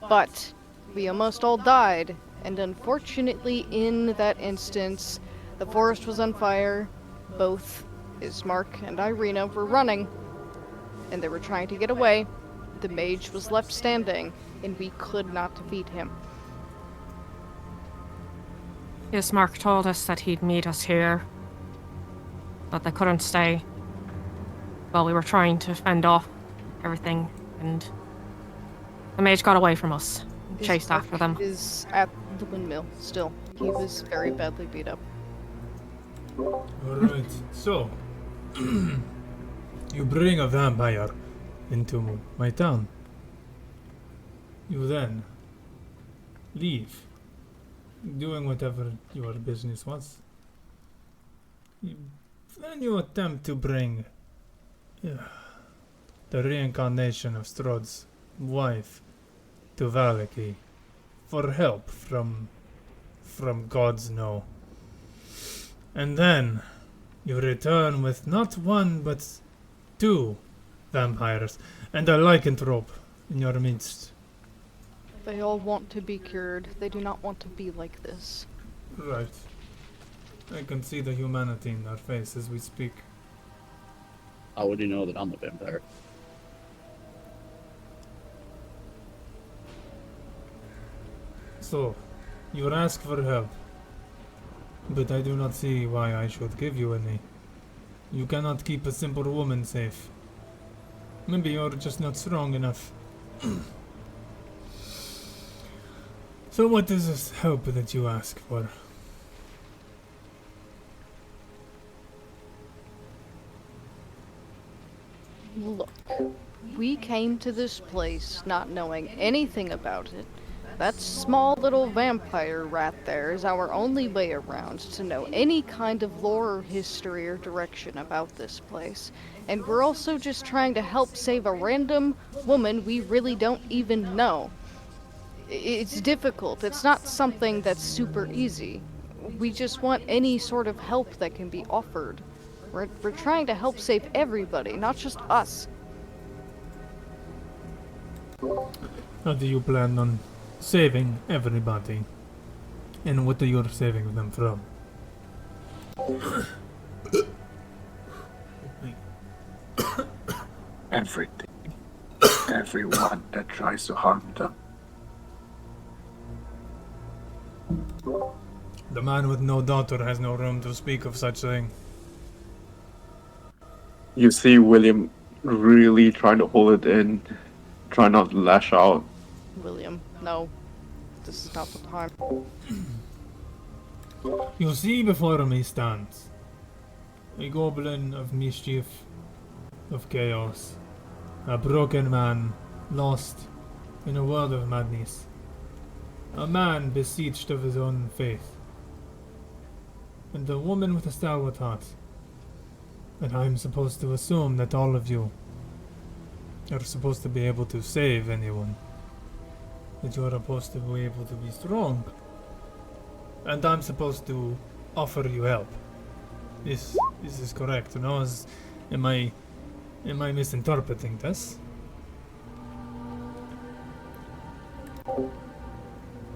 But we almost all died. And unfortunately in that instance, the forest was on fire. Both Ismark and Irina were running. And they were trying to get away. The mage was left standing, and we could not defeat him. Yes, Mark told us that he'd meet us here, but they couldn't stay. Well, we were trying to fend off everything, and the mage got away from us, chased after them. Is at the windmill still. He was very badly beat up. Alright, so you bring a vampire into my town. You then leave, doing whatever your business was. Then you attempt to bring the reincarnation of Strahd's wife to Valaki for help from gods know. And then you return with not one but 2 vampires and a lycanthrope in your midst. They all want to be cured. They do not want to be like this. Right. I can see the humanity in their face as we speak. How would you know that I'm a vampire? So, you ask for help, but I do not see why I should give you any. You cannot keep a simple woman safe. Maybe you're just not strong enough. So what is this help that you ask for? Look, we came to this place not knowing anything about it. That small little vampire rat there is our only way around to know any kind of lore or history or direction about this place. And we're also just trying to help save a random woman we really don't even know. It's difficult. It's not something that's super easy. We just want any sort of help that can be offered. We're trying to help save everybody, not just us. How do you plan on saving everybody? And what are you saving them from? Everything. Everyone that tries to harm them. The man with no daughter has no room to speak of such thing. You see William really trying to hold it in, try not to lash out. William, no. This is not the time. You see before me stands a goblin of mischief, of chaos, a broken man lost in a world of madness, a man besieged of his own faith, and a woman with a stalwart heart. And I'm supposed to assume that all of you are supposed to be able to save anyone. That you are supposed to be able to be strong. And I'm supposed to offer you help. Is this correct? No? Am I misinterpreting this?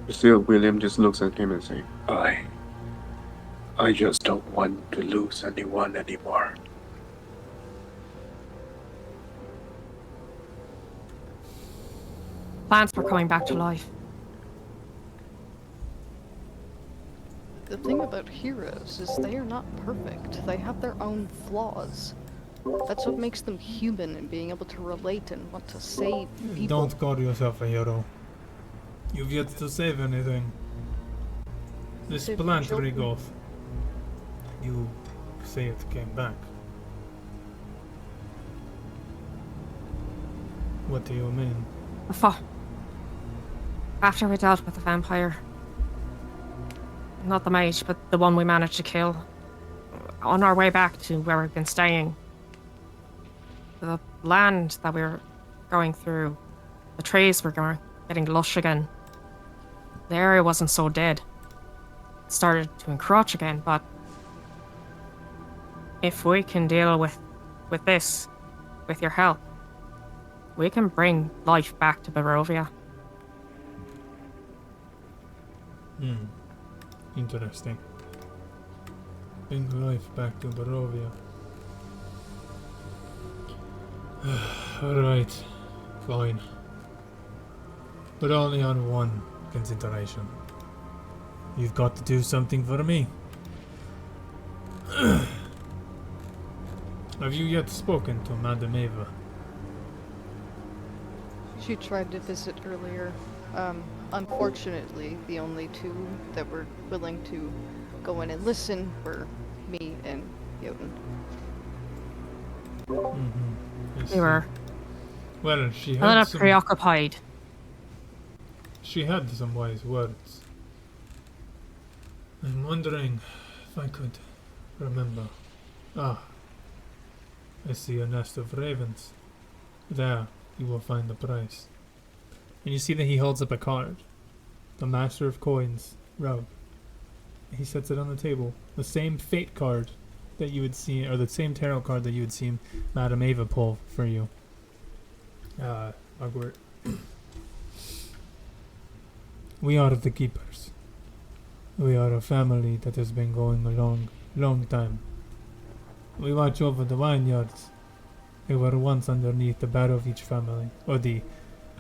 You see, William just looks at him and says, I just don't want to lose anyone anymore. Plants were coming back to life. The thing about heroes is they are not perfect. They have their own flaws. That's what makes them human and being able to relate and want to save people. Don't call yourself a hero. You've yet to save anything. This Save plant, children. Rigoth. You say it came back. What do you mean? After we dealt with the vampire. Not the mage, but the one we managed to kill. On our way back to where we've been staying. The land that we were going through, the trees were getting lush again. The area wasn't so dead. It started to encroach again, but if we can deal with this, with your help, we can bring life back to Barovia. Interesting. Bring life back to Barovia. Alright, fine. But only on one consideration. You've got to do something for me. Have you yet spoken to Madame Eva? She tried to visit earlier. Unfortunately, the only two that were willing to go in and listen were me and Jotun. They were Well, she a little had some, preoccupied. she had some wise words. I'm wondering if I could remember. Ah, I see a nest of ravens. There, you will find the price. And you see that he holds up a card. The Master of Coins, Rogue. He sets it on the table. The same fate card that you would see, or the same tarot card that you would see Madame Eva pull for you. Mugwort. We are the keepers. We are a family that has been going a long, long time. We watch over the vineyards. They were once underneath the Barovich family, or the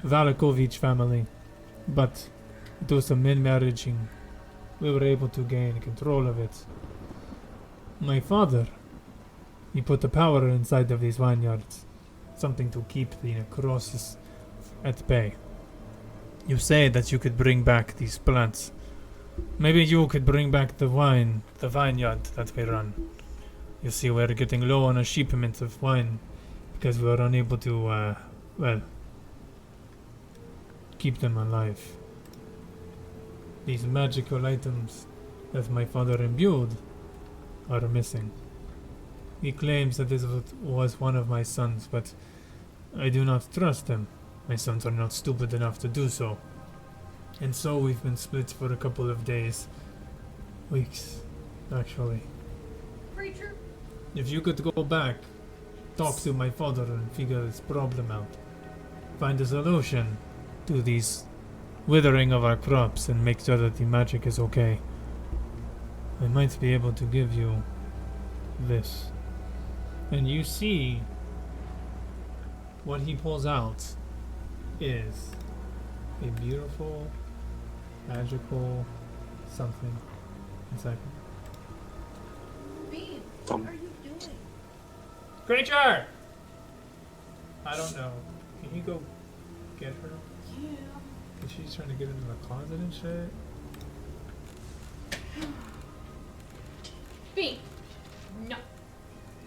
Valakovich family, but through some intermarrying, we were able to gain control of it. My father, he put the power inside of these vineyards, something to keep the necrosis at bay. You say that you could bring back these plants. Maybe you could bring back the vineyard that we run. You see, we're getting low on a shipment of wine because we were unable to, keep them alive. These magical items that my father imbued are missing. He claims that this was one of my sons, but I do not trust him. My sons are not stupid enough to do so. And so we've been split for a couple of days. Weeks, actually. Preacher? If you could go back, talk to my father and figure this problem out. Find a solution to these withering of our crops and make sure that the magic is okay. I might be able to give you this. And you see what he pulls out is a beautiful, magical something inside. Bean, what are you doing? Creature! I don't know. Can you go get her? Yeah. Cause she's trying to get into the closet and shit. Bean! No.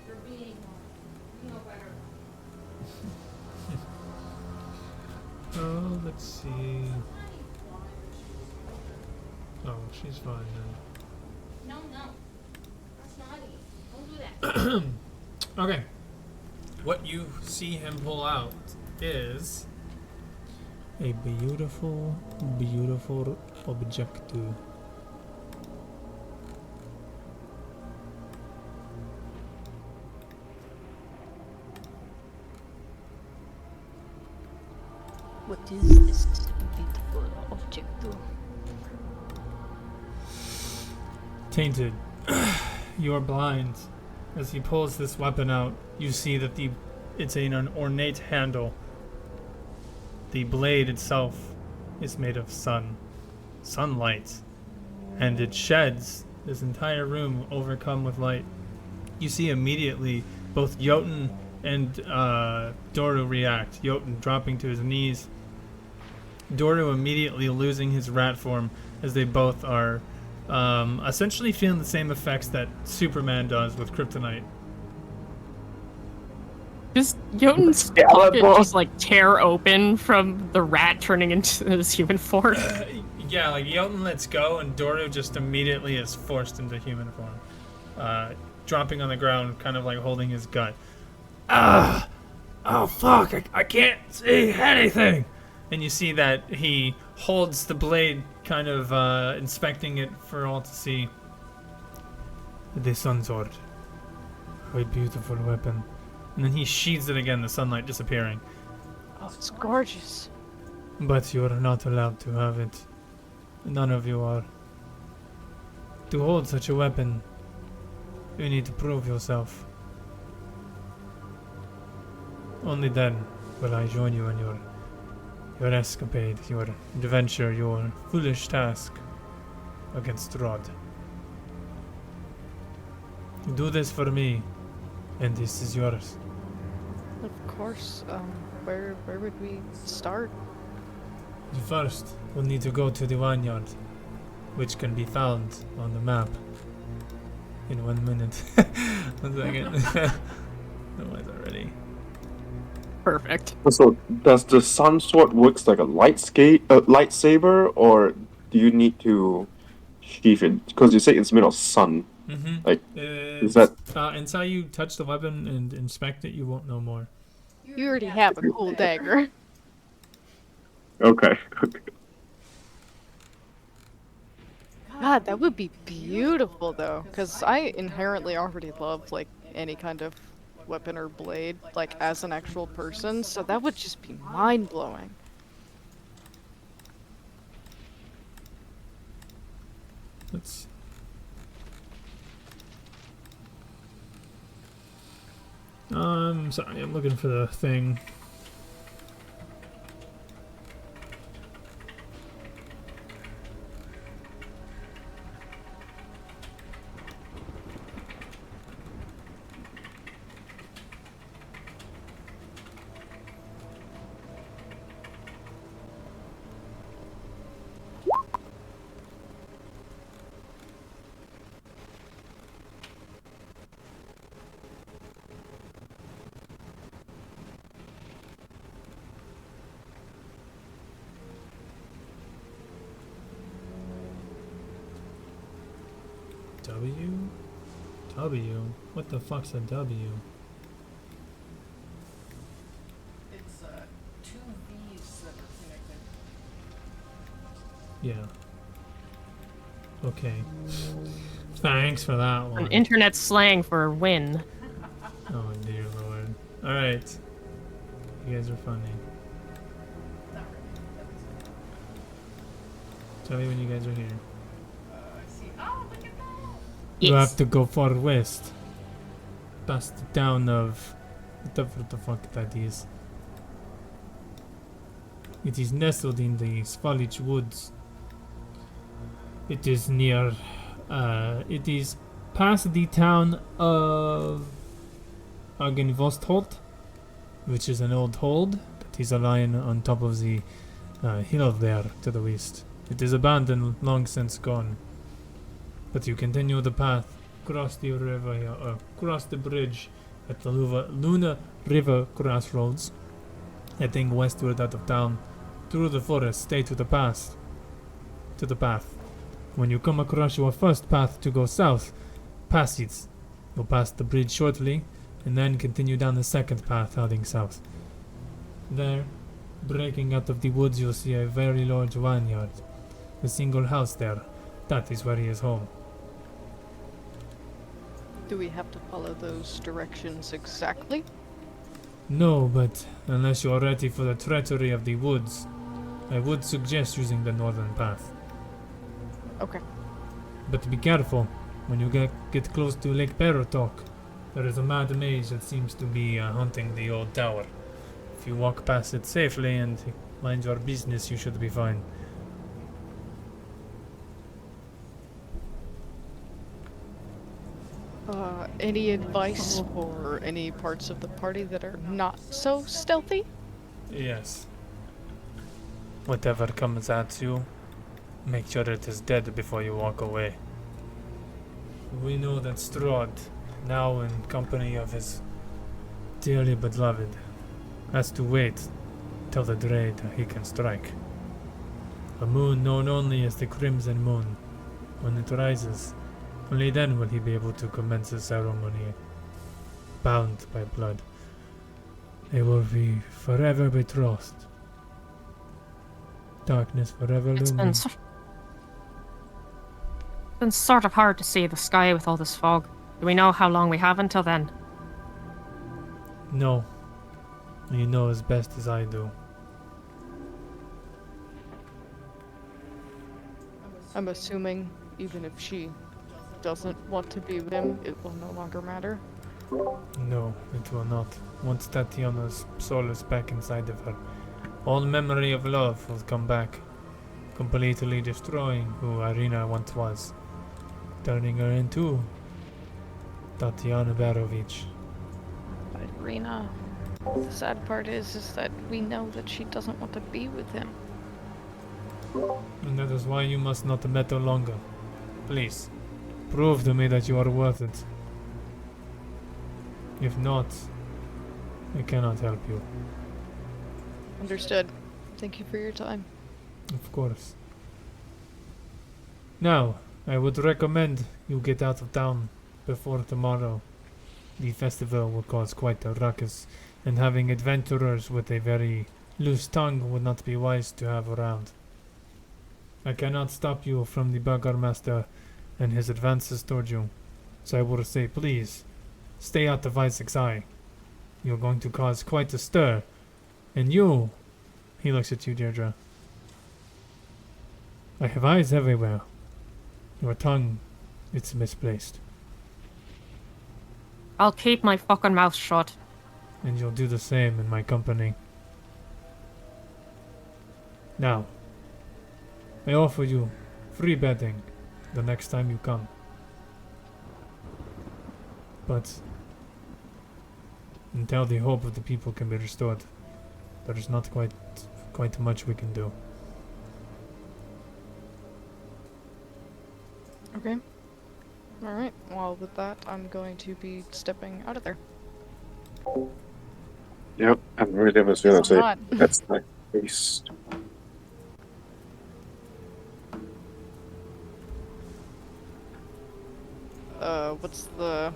You're being no better. Oh, let's see. Oh, she's fine now. No. That's naughty. Don't do that. Okay. What you see him pull out is a beautiful, beautiful object. What is this beautiful object? Tainted, you are blind. As he pulls this weapon out, you see that it's an ornate handle. The blade itself is made of sunlight, and it sheds this entire room overcome with light. You see immediately both Jotun and Doru react. Jotun dropping to his knees. Doru immediately losing his rat form as they both are essentially feeling the same effects that Superman does with kryptonite. Just Jotun's pocket just like tear open from the rat turning into his human form. Yeah, like Jotun lets go and Doru just immediately is forced into human form. Dropping on the ground, kind of like holding his gut. Oh fuck, I can't see anything! And you see that he holds the blade, kind of inspecting it for all to see. The sun sword. A beautiful weapon. And then he sheathes it again, the sunlight disappearing. Oh, it's gorgeous. But you are not allowed to have it. None of you are. To hold such a weapon, you need to prove yourself. Only then will I join you in your escapade, your adventure, your foolish task against Strahd. Do this for me, and this is yours. Of course. Where would we start? First, we'll need to go to the vineyard, which can be found on the map. In 1 minute. 1 second. No, it's already. Perfect. So, does the sun sword works like a lightsaber, or do you need to sheath it? Because you say it's made of sun. Mm-hmm. Like, is that? Until you touch the weapon and inspect it, you won't know more. You already have a cool dagger. Okay. God, that would be beautiful though, because I inherently already love like any kind of weapon or blade, like as an actual person, so that would just be mind-blowing. Let's. Sorry, I'm looking for the thing. W? What the fuck's a W? It's 2 V's that are connected. Yeah. Okay. Thanks for that one. An internet slang for win. Oh dear lord. Alright. You guys are funny. Not really. That was Tell me when you guys are here. I see. Oh, look at that! You Yes. have to go far west. Past the town of... What the fuck that is. It is nestled in the Svalich woods. It is near... it is past the town of... Argenvostholt, which is an old hold that is lying on top of the hill there to the west. It is abandoned, long since gone. But you continue the path, cross the river here, cross the bridge at the Luna River crossroads, heading westward out of town, through the forest, stay to the path. When you come across your first path to go south, pass it. You'll pass the bridge shortly, and then continue down the second path heading south. There, breaking out of the woods, you'll see a very large vineyard. A single house there. That is where he is home. Do we have to follow those directions exactly? No, but unless you are ready for the treachery of the woods, I would suggest using the northern path. Okay. But be careful. When you get close to Lake Perotok, there is a mad mage that seems to be hunting the old tower. If you walk past it safely and mind your business, you should be fine. Any advice for any parts of the party that are not so stealthy? Yes. Whatever comes at you, make sure it is dead before you walk away. We know that Strahd, now in company of his dearly beloved, has to wait till the day that he can strike. A moon known only as the Crimson Moon. When it rises, only then will he be able to commence the ceremony, bound by blood. They will be forever betrothed. Darkness forever It's looming. been sort of hard to see the sky with all this fog. Do we know how long we have until then? No. You know as best as I do. I'm assuming even if she doesn't want to be with him, it will no longer matter. No, it will not. Once Tatiana's soul is back inside of her, all memory of love will come back, completely destroying who Irina once was, turning her into Tatiana Barovich. Irina, the sad part is that we know that she doesn't want to be with him. And that is why you must not meddle longer. Please, prove to me that you are worth it. If not, I cannot help you. Understood. Thank you for your time. Of course. Now, I would recommend you get out of town before tomorrow. The festival will cause quite a ruckus, and having adventurers with a very loose tongue would not be wise to have around. I cannot stop you from the Burgermaster and his advances toward you, so I will say please, stay out of Isaac's eye. You're going to cause quite a stir, and you, he looks at you, Deirdre. I have eyes everywhere. Your tongue, it's misplaced. I'll keep my fucking mouth shut. And you'll do the same in my company. Now, I offer you free bedding the next time you come. But until the hope of the people can be restored, there is not quite much we can do. Okay. Alright, well with that, I'm going to be stepping out of there. Yep, I'm really was gonna I'm say not. that's my face.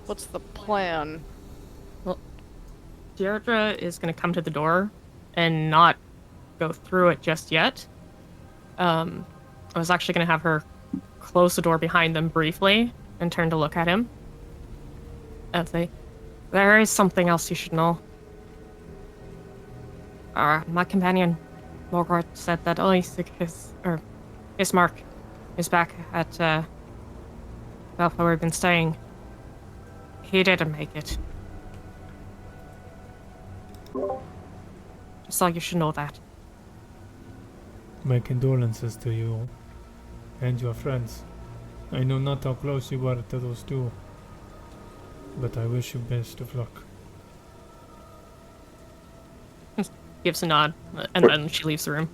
What's the plan? Deirdre is going to come to the door and not go through it just yet. I was actually going to have her close the door behind them briefly and turn to look at him and say, "There is something else you should know. My companion, Morgort, said that Ismark is back at where we've been staying. He didn't make it. So you should know that." My condolences to you and your friends. I know not how close you were to those two, but I wish you best of luck. Gives a nod, and then she leaves the room.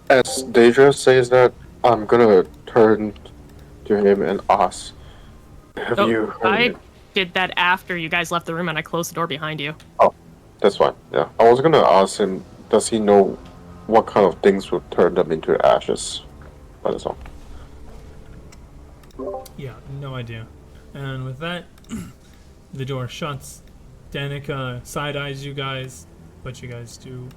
As Deja says that, I'm gonna turn to him and ask, have So you heard I it? did that after you guys left the room, and I closed the door behind you. That's fine, yeah. I was gonna ask him, does he know what kind of things would turn them into ashes? That is all. Yeah, no idea. And with that, the door shuts. Danica side-eyes you guys, but you guys do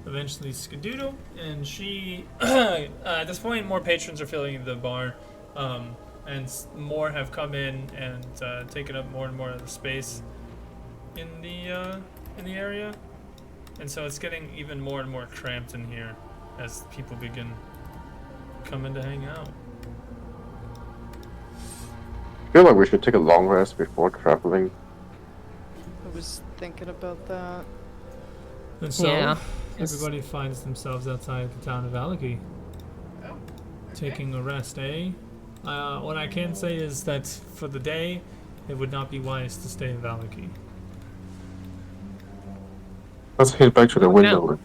eventually skedoodle, and she... at this point, more patrons are filling the bar, and more have come in and taken up more and more of the space in the area. And so it's getting even more and more cramped in here as people begin coming to hang out. feel like we should take a long rest before traveling. I was thinking about that. And so, Yeah. everybody finds themselves outside the town of Alaki. Taking a rest, eh? What I can say is that for the day, it would not be wise to stay in Valaki. Let's head back to the window.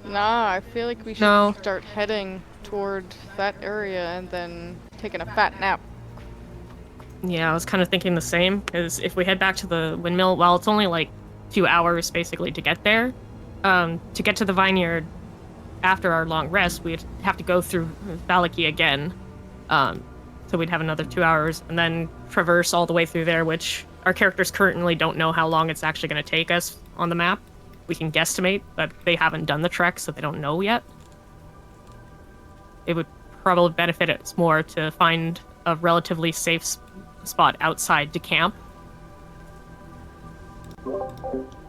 Nah, I feel like we should No. start heading toward that area and then taking a fat nap. Yeah, I was kind of thinking the same, because if we head back to the windmill, well, it's only like 2 hours basically to get there. To get to the vineyard after our long rest, we'd have to go through Valaki again. So we'd have another 2 hours and then traverse all the way through there, which our characters currently don't know how long it's actually going to take us on the map. We can guesstimate, but they haven't done the trek, so they don't know yet. It would probably benefit us more to find a relatively safe spot outside to camp.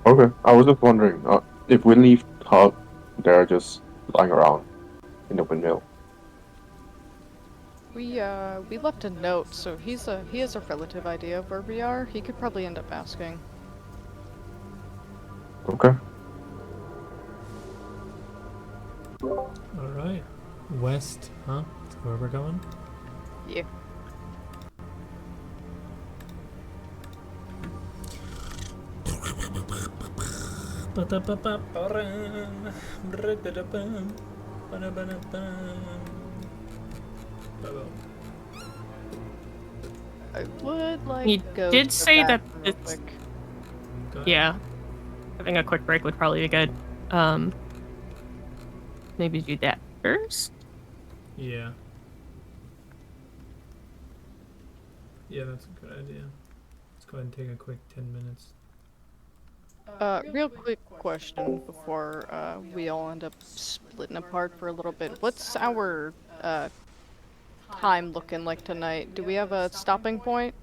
Okay, I was just wondering if we leave Tub, they're just lying around in the windmill. We left a note, so he has a relative idea of where we are. He could probably end up asking. Okay. Alright. West, huh? That's where we're going? Yeah. I would like You to go did to the say that bathroom real it's- quick. Yeah. Having a quick break would probably be good. Maybe do that first? Yeah. Yeah, that's a good idea. Let's go ahead and take a quick 10 minutes. Real quick question before we all end up splitting apart for a little bit. What's our time looking like tonight? Do we have a stopping point?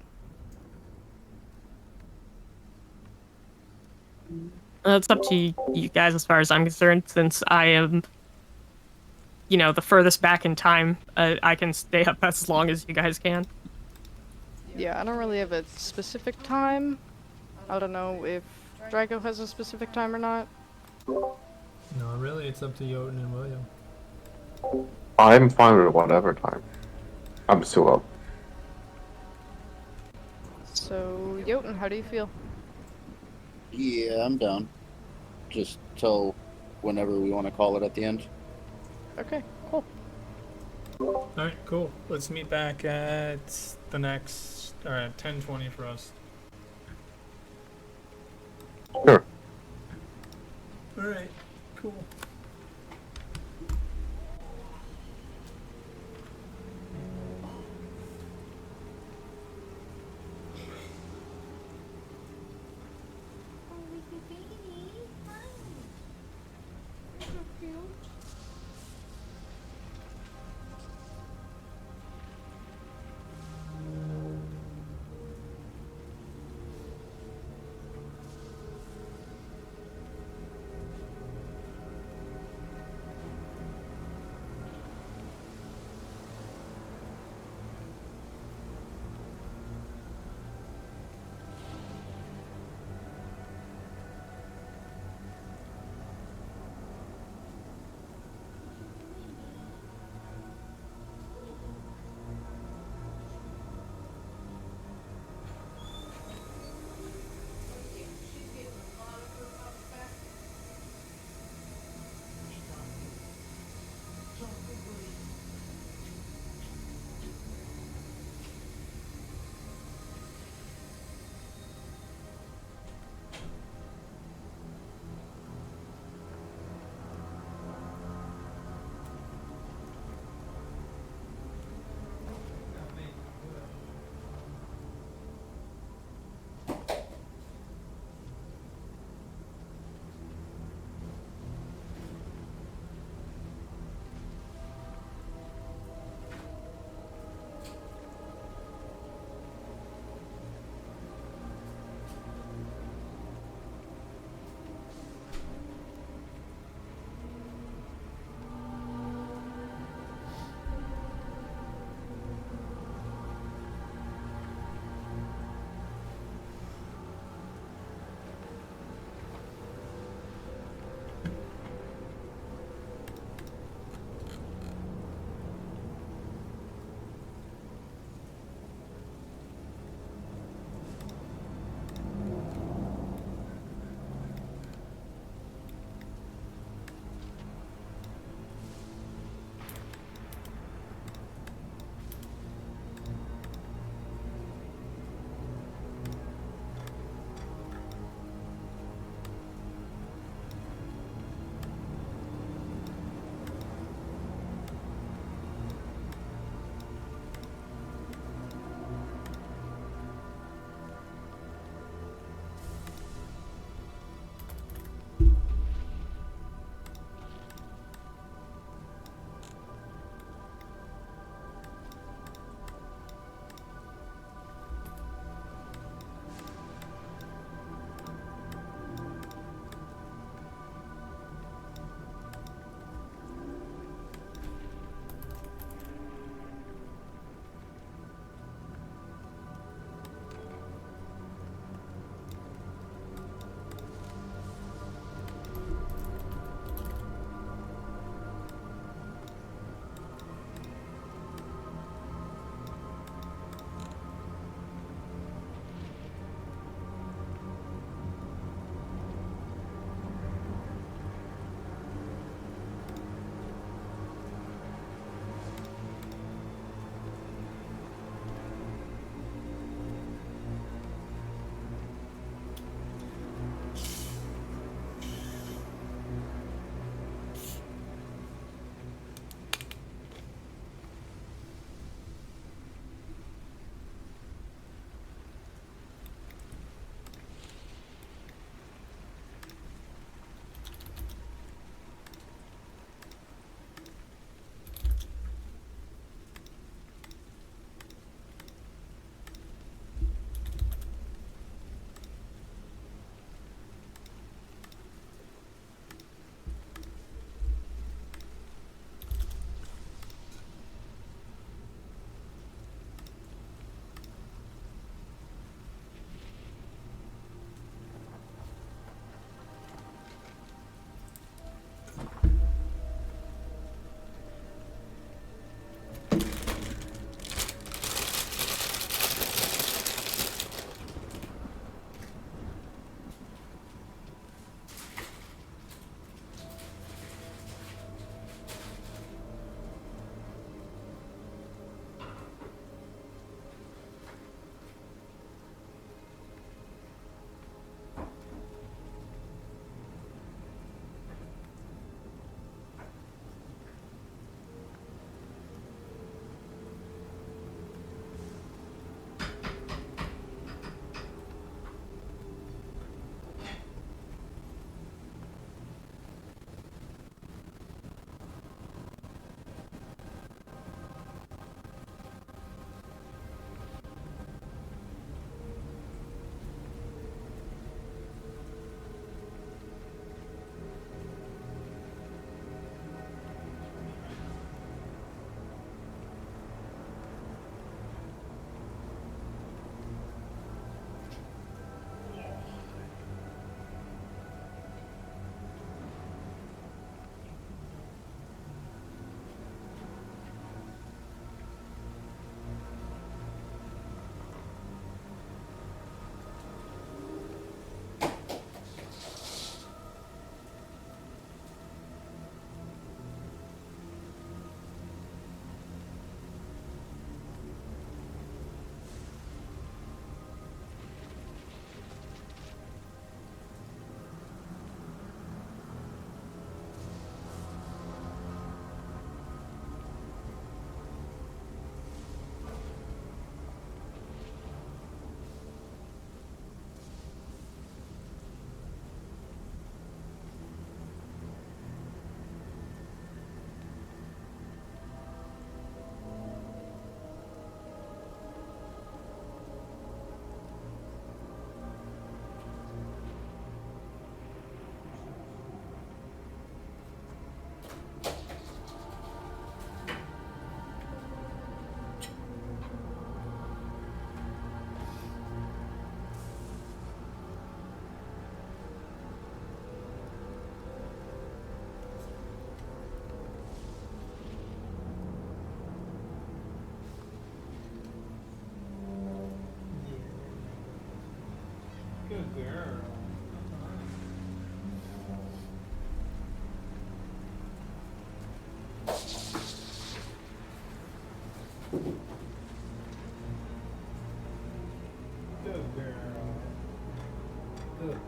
It's up to you guys as far as I'm concerned, since I am, the furthest back in time. I can stay up as long as you guys can. Yeah, I don't really have a specific time. I don't know if Drago has a specific time or not. No, really, it's up to Jotun and William. I'm fine with whatever time. I'm still up. So, Jotun, how do you feel? Yeah, I'm down. Just till whenever we want to call it at the end. Okay, cool. Alright, cool. Let's meet back at the next, or at 10:20 for us. Sure. Alright, cool. girl. Good girl. Good.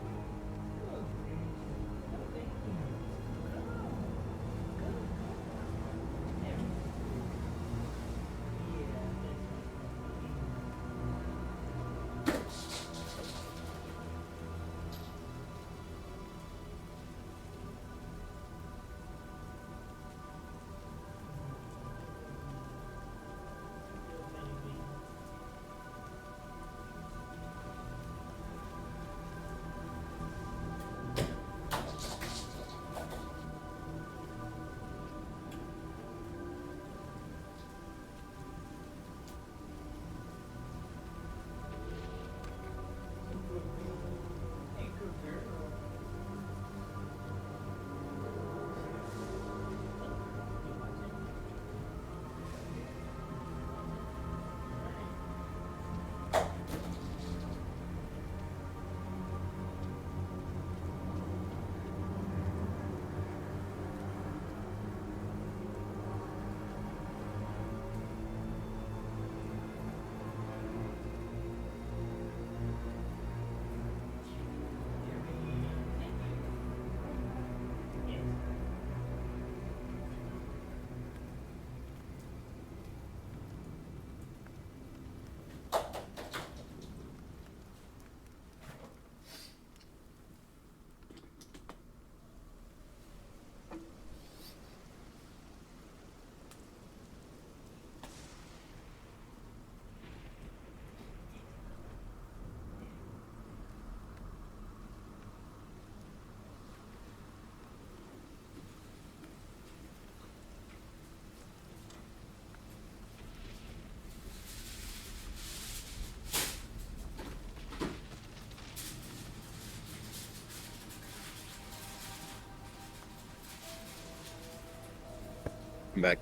I'm back.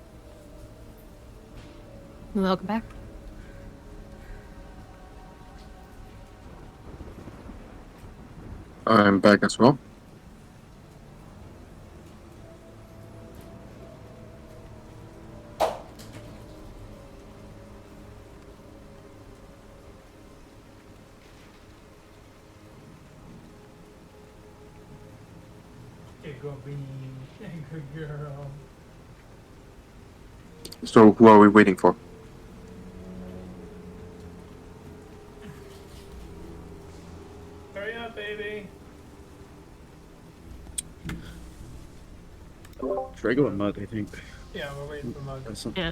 Welcome back. I'm back as well. Good girl. So who are we waiting for? Hurry up, baby. Drago and Mug, I think. Yeah, we're waiting for Mug. That's some- Yeah.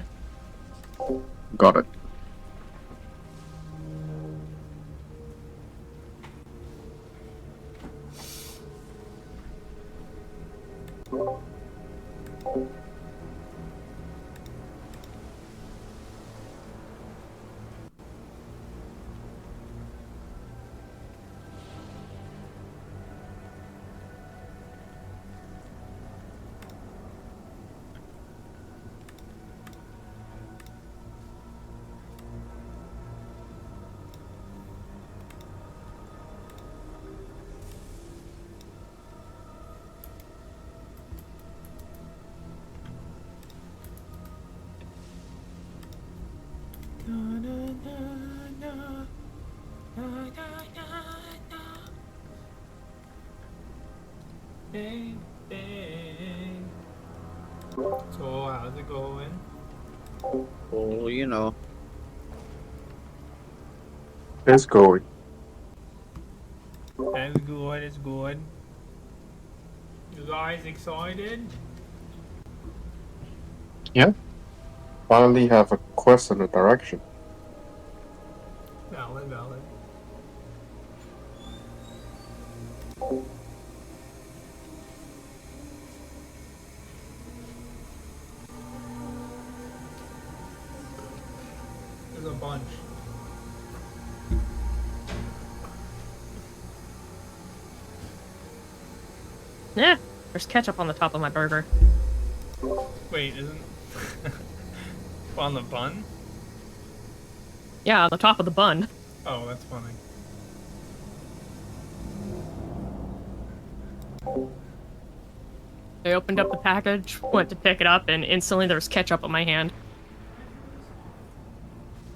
Got it. Bang, bang. So, how's it going? Well, you know. It's going. It's good, it's good. You guys excited? Yeah. Finally have a quest and a direction. Valid, valid. There's a bunch. Yeah. There's ketchup on the top of my burger. Wait, isn't on the bun? Yeah, on the top of the bun. Oh, that's funny. I opened up the package, went to pick it up, and instantly there was ketchup on my hand.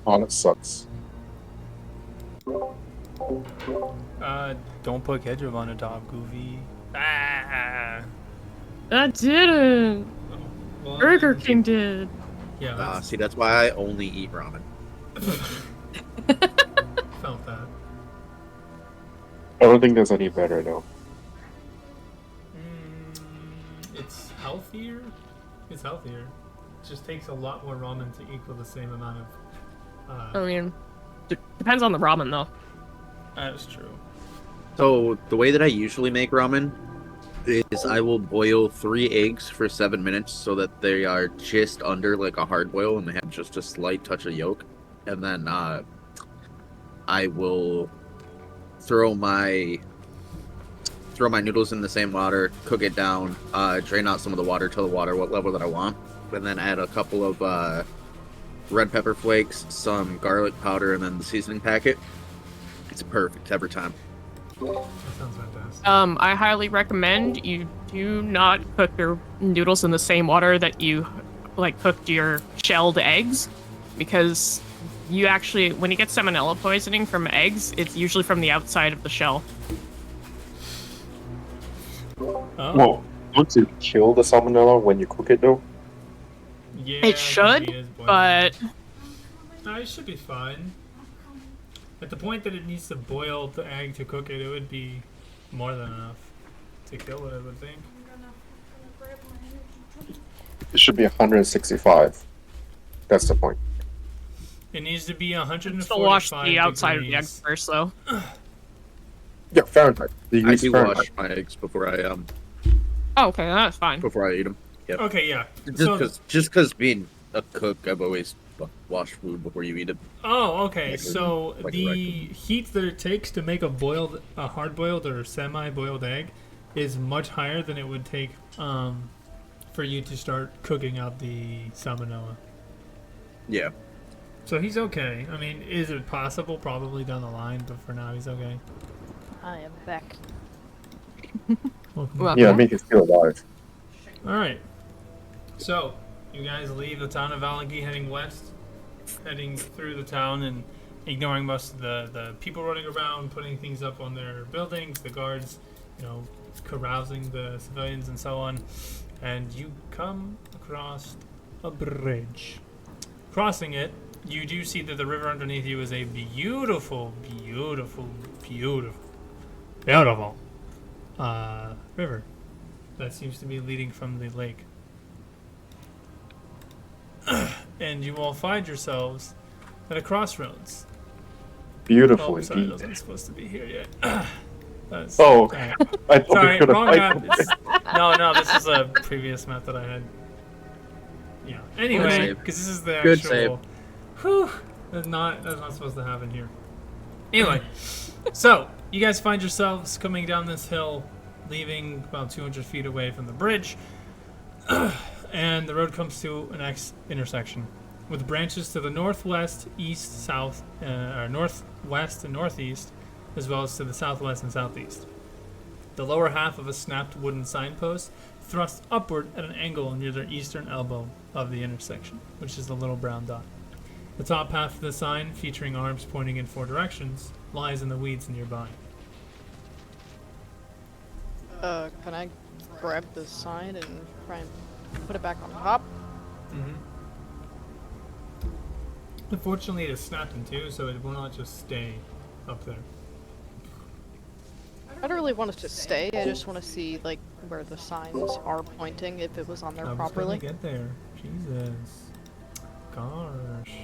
Oh, that sucks. Don't put ketchup on the top, Goofy. Ah. That didn't. Well, Burger King did. Yeah, See, that's why I only eat ramen. felt that. I don't think there's any better though. It's healthier. It's healthier. It just takes a lot more ramen to equal the same amount of. I mean, depends on the ramen though. That's true. So the way that I usually make ramen is I will boil 3 eggs for 7 minutes so that they are just under like a hard boil and they have just a slight touch of yolk, and then I will throw my noodles in the same water, cook it down, drain out some of the water to the water level that I want, and then add a couple of red pepper flakes, some garlic powder, and then the seasoning packet. It's perfect every time. That sounds fantastic. I highly recommend you do not cook your noodles in the same water that you cooked your shelled eggs, because you actually, when you get salmonella poisoning from eggs, it's usually from the outside of the shell. Oh. Well, don't you kill the salmonella when you cook it though? Yeah, It should, it is boiling. but No, it should be fine. At the point that it needs to boil the egg to cook it, it would be more than enough to kill it, I would think. It should be 165. That's the point. It needs to be 145 still wash the outside of the egg degrees. first, though. Yeah, Fahrenheit. I Use do Fahrenheit. wash my eggs before I Oh, okay, that's fine. eat them. Yep. Okay, yeah. Just because being a cook, I've always washed food before you eat it. Oh, okay. Like So like a the raccoon. heat that it takes to make a hard-boiled or semi-boiled egg is much higher than it would take for you to start cooking out the salmonella. Yeah. So he's okay. I mean, is it possible? Probably down the line, but for now he's okay. I am back. Welcome. Well, Yeah, make it feel alive. All right. So you guys leave the town of Valagi, heading west, heading through the town and ignoring most of the people running around, putting things up on their buildings, the guards, carousing the civilians and so on. And you come across a bridge. Crossing it, you do see that the river underneath you is a beautiful, beautiful, beautiful, beautiful river that seems to be leading from the lake. And you all find yourselves at a crossroads. Beautiful Oh, sorry, I indeed. wasn't supposed to be here yet. That's, Oh, alright. I thought Sorry, we could wrong have map. No, this is a previous map that I had. Yeah. Anyway, save. because this is the Good actual. save. Whew, that's not supposed to happen here. Anyway, so you guys find yourselves coming down this hill, leaving about 200 feet away from the bridge, and the road comes to an intersection with branches to the northwest, east, south, or northwest and northeast, as well as to the southwest and southeast. The lower half of a snapped wooden signpost thrusts upward at an angle near the eastern elbow of the intersection, which is the little brown dot. The top half of the sign, featuring arms pointing in 4 directions, lies in the weeds nearby. Can I grab the sign and try and put it back on top? Mm-hmm. Unfortunately, it is snapped in two, so it will not just stay up there. I don't really want it to stay. I just want to see where the signs are pointing, if it was on there I was properly. gonna get there. Jesus. Gosh.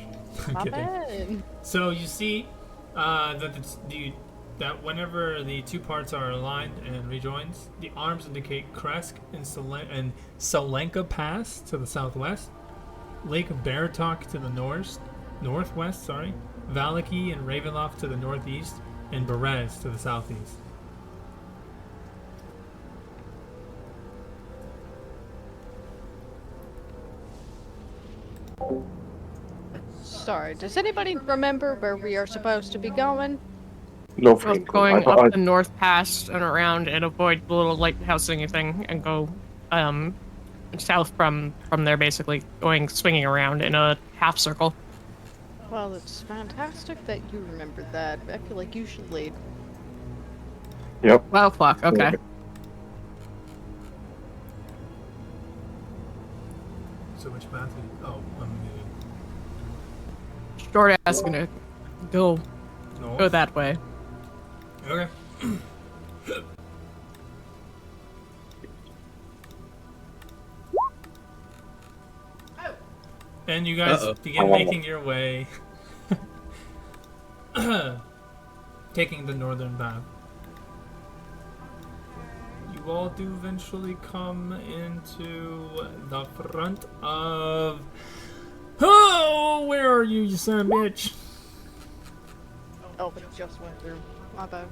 I'm Not kidding. bad. So you see that whenever the two parts are aligned and rejoined, the arms indicate Kresk and Solenka Pass to the southwest, Lake Baratok to the northwest, Valaki and Ravenloft to the northeast, and Berez to the southeast. Sorry, does anybody remember where we are supposed to be going? No Just freaking clue. going I up thought the north pass and around and avoid the little lighthouse thingy thing and go south from there, basically swinging around in a half circle. Well, it's fantastic that you remembered that. I feel like you should lead. Yep. Wow, fuck. Okay. So which path? Oh, I'm Short ass is gonna go that way. Okay. And you guys begin making your way, taking the northern path. You all do eventually come into the front of... Oh, where are you, you son of a bitch? Oh, but it just went through. My bad.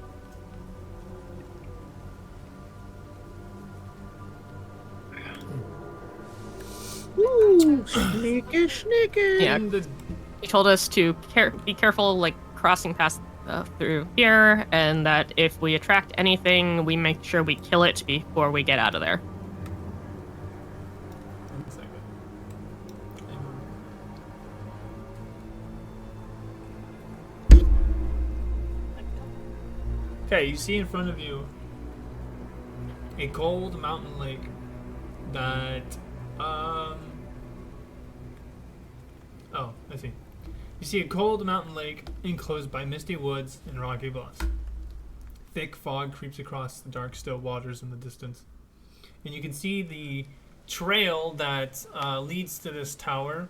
Ooh, sneaky. Yeah. He told us to be careful, like, crossing past through here, and that if we attract anything, we make sure we kill it before we get out of there. One second. Okay, you see in front of you a cold mountain lake that, oh, I see. You see a cold mountain lake enclosed by misty woods and rocky bluffs. Thick fog creeps across the dark, still waters in the distance. And you can see the trail that leads to this tower.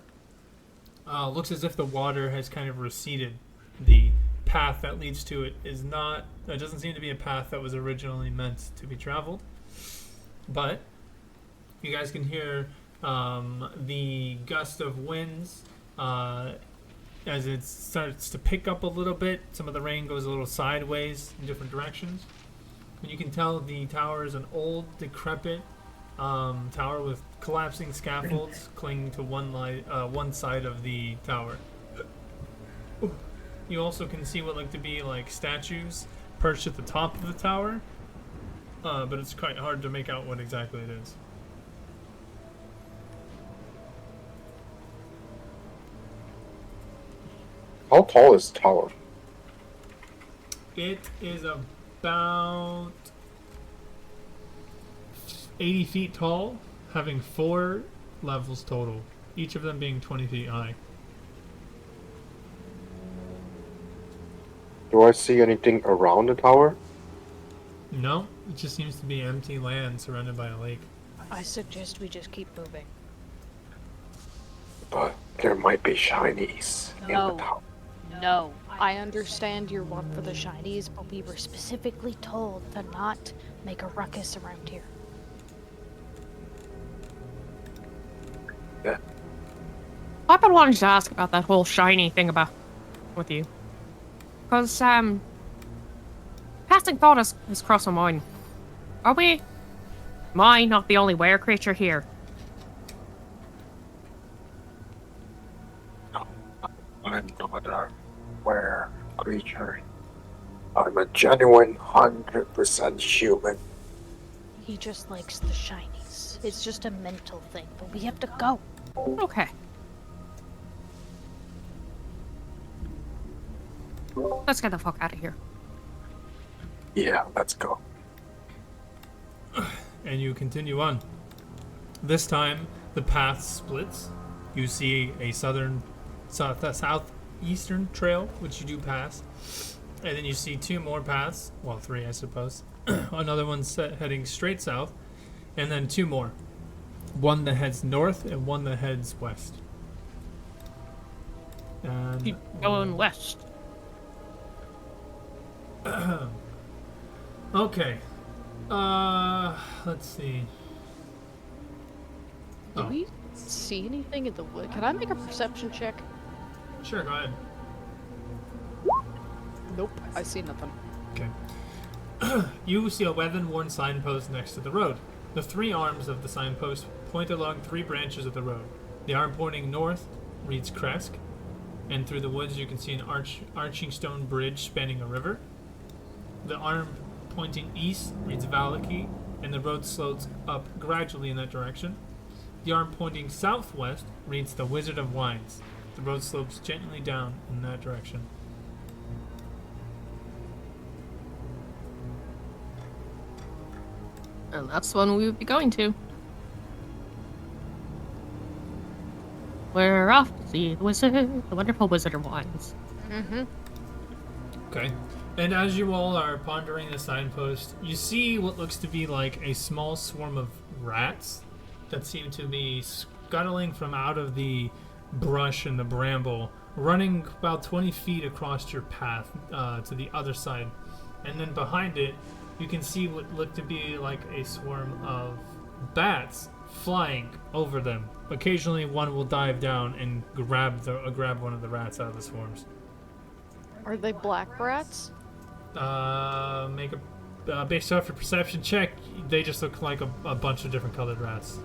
Looks as if the water has kind of receded. The path that leads to it doesn't seem to be a path that was originally meant to be traveled. But you guys can hear the gust of winds as it starts to pick up a little bit. Some of the rain goes a little sideways in different directions. And you can tell the tower is an old, decrepit tower with collapsing scaffolds clinging to one side of the tower. You also can see what look to be like statues perched at the top of the tower, but it's quite hard to make out what exactly it is. How tall is the tower? It is about 80 feet tall, having 4 levels total, each of them being 20 feet high. Do I see anything around the tower? No, it just seems to be empty land surrounded by a lake. I suggest we just keep moving. But there might be shinies in the No. tower. No. I understand your want for the shinies, but we were specifically told to not make a ruckus around here. Yeah. I've been wanting to ask about that whole shiny thing with you. Because, passing thought has crossed my mind. Am I not the only were creature here? No, I'm not a rare creature. I'm a genuine 100% human. He just likes the shinies. It's just a mental thing, but we have to go. Okay. Let's get the fuck out of here. Yeah, let's go. And you continue on. This time, the path splits. You see a southeastern trail, which you do pass. And then you see 2 more paths. Well, 3, I suppose. Another one's heading straight south. And then 2 more. One that heads north and one that heads west. And Keep going west. okay. Let's see. Do we see anything in the wood? Can I make a perception check? Sure, go ahead. Nope, I see nothing. Okay. You see a weather-worn signpost next to the road. The 3 arms of the signpost point along 3 branches of the road. The arm pointing north reads Kresk, and through the woods you can see an arching stone bridge spanning a river. The arm pointing east reads Valaki, and the road slopes up gradually in that direction. The arm pointing southwest reads the Wizard of Wines. The road slopes gently down in that direction. And that's the one we would be going to. We're off to see the wizard, the wonderful Wizard of Wines. Mm-hmm. Okay. And as you all are pondering the signpost, you see what looks to be like a small swarm of rats that seem to be scuttling from out of the brush and the bramble, running about 20 feet across your path to the other side. And then behind it, you can see what look to be like a swarm of bats flying over them. Occasionally, one will dive down and grab one of the rats out of the swarms. Are they black rats? Make a based off your perception check. They just look like a bunch of different colored rats.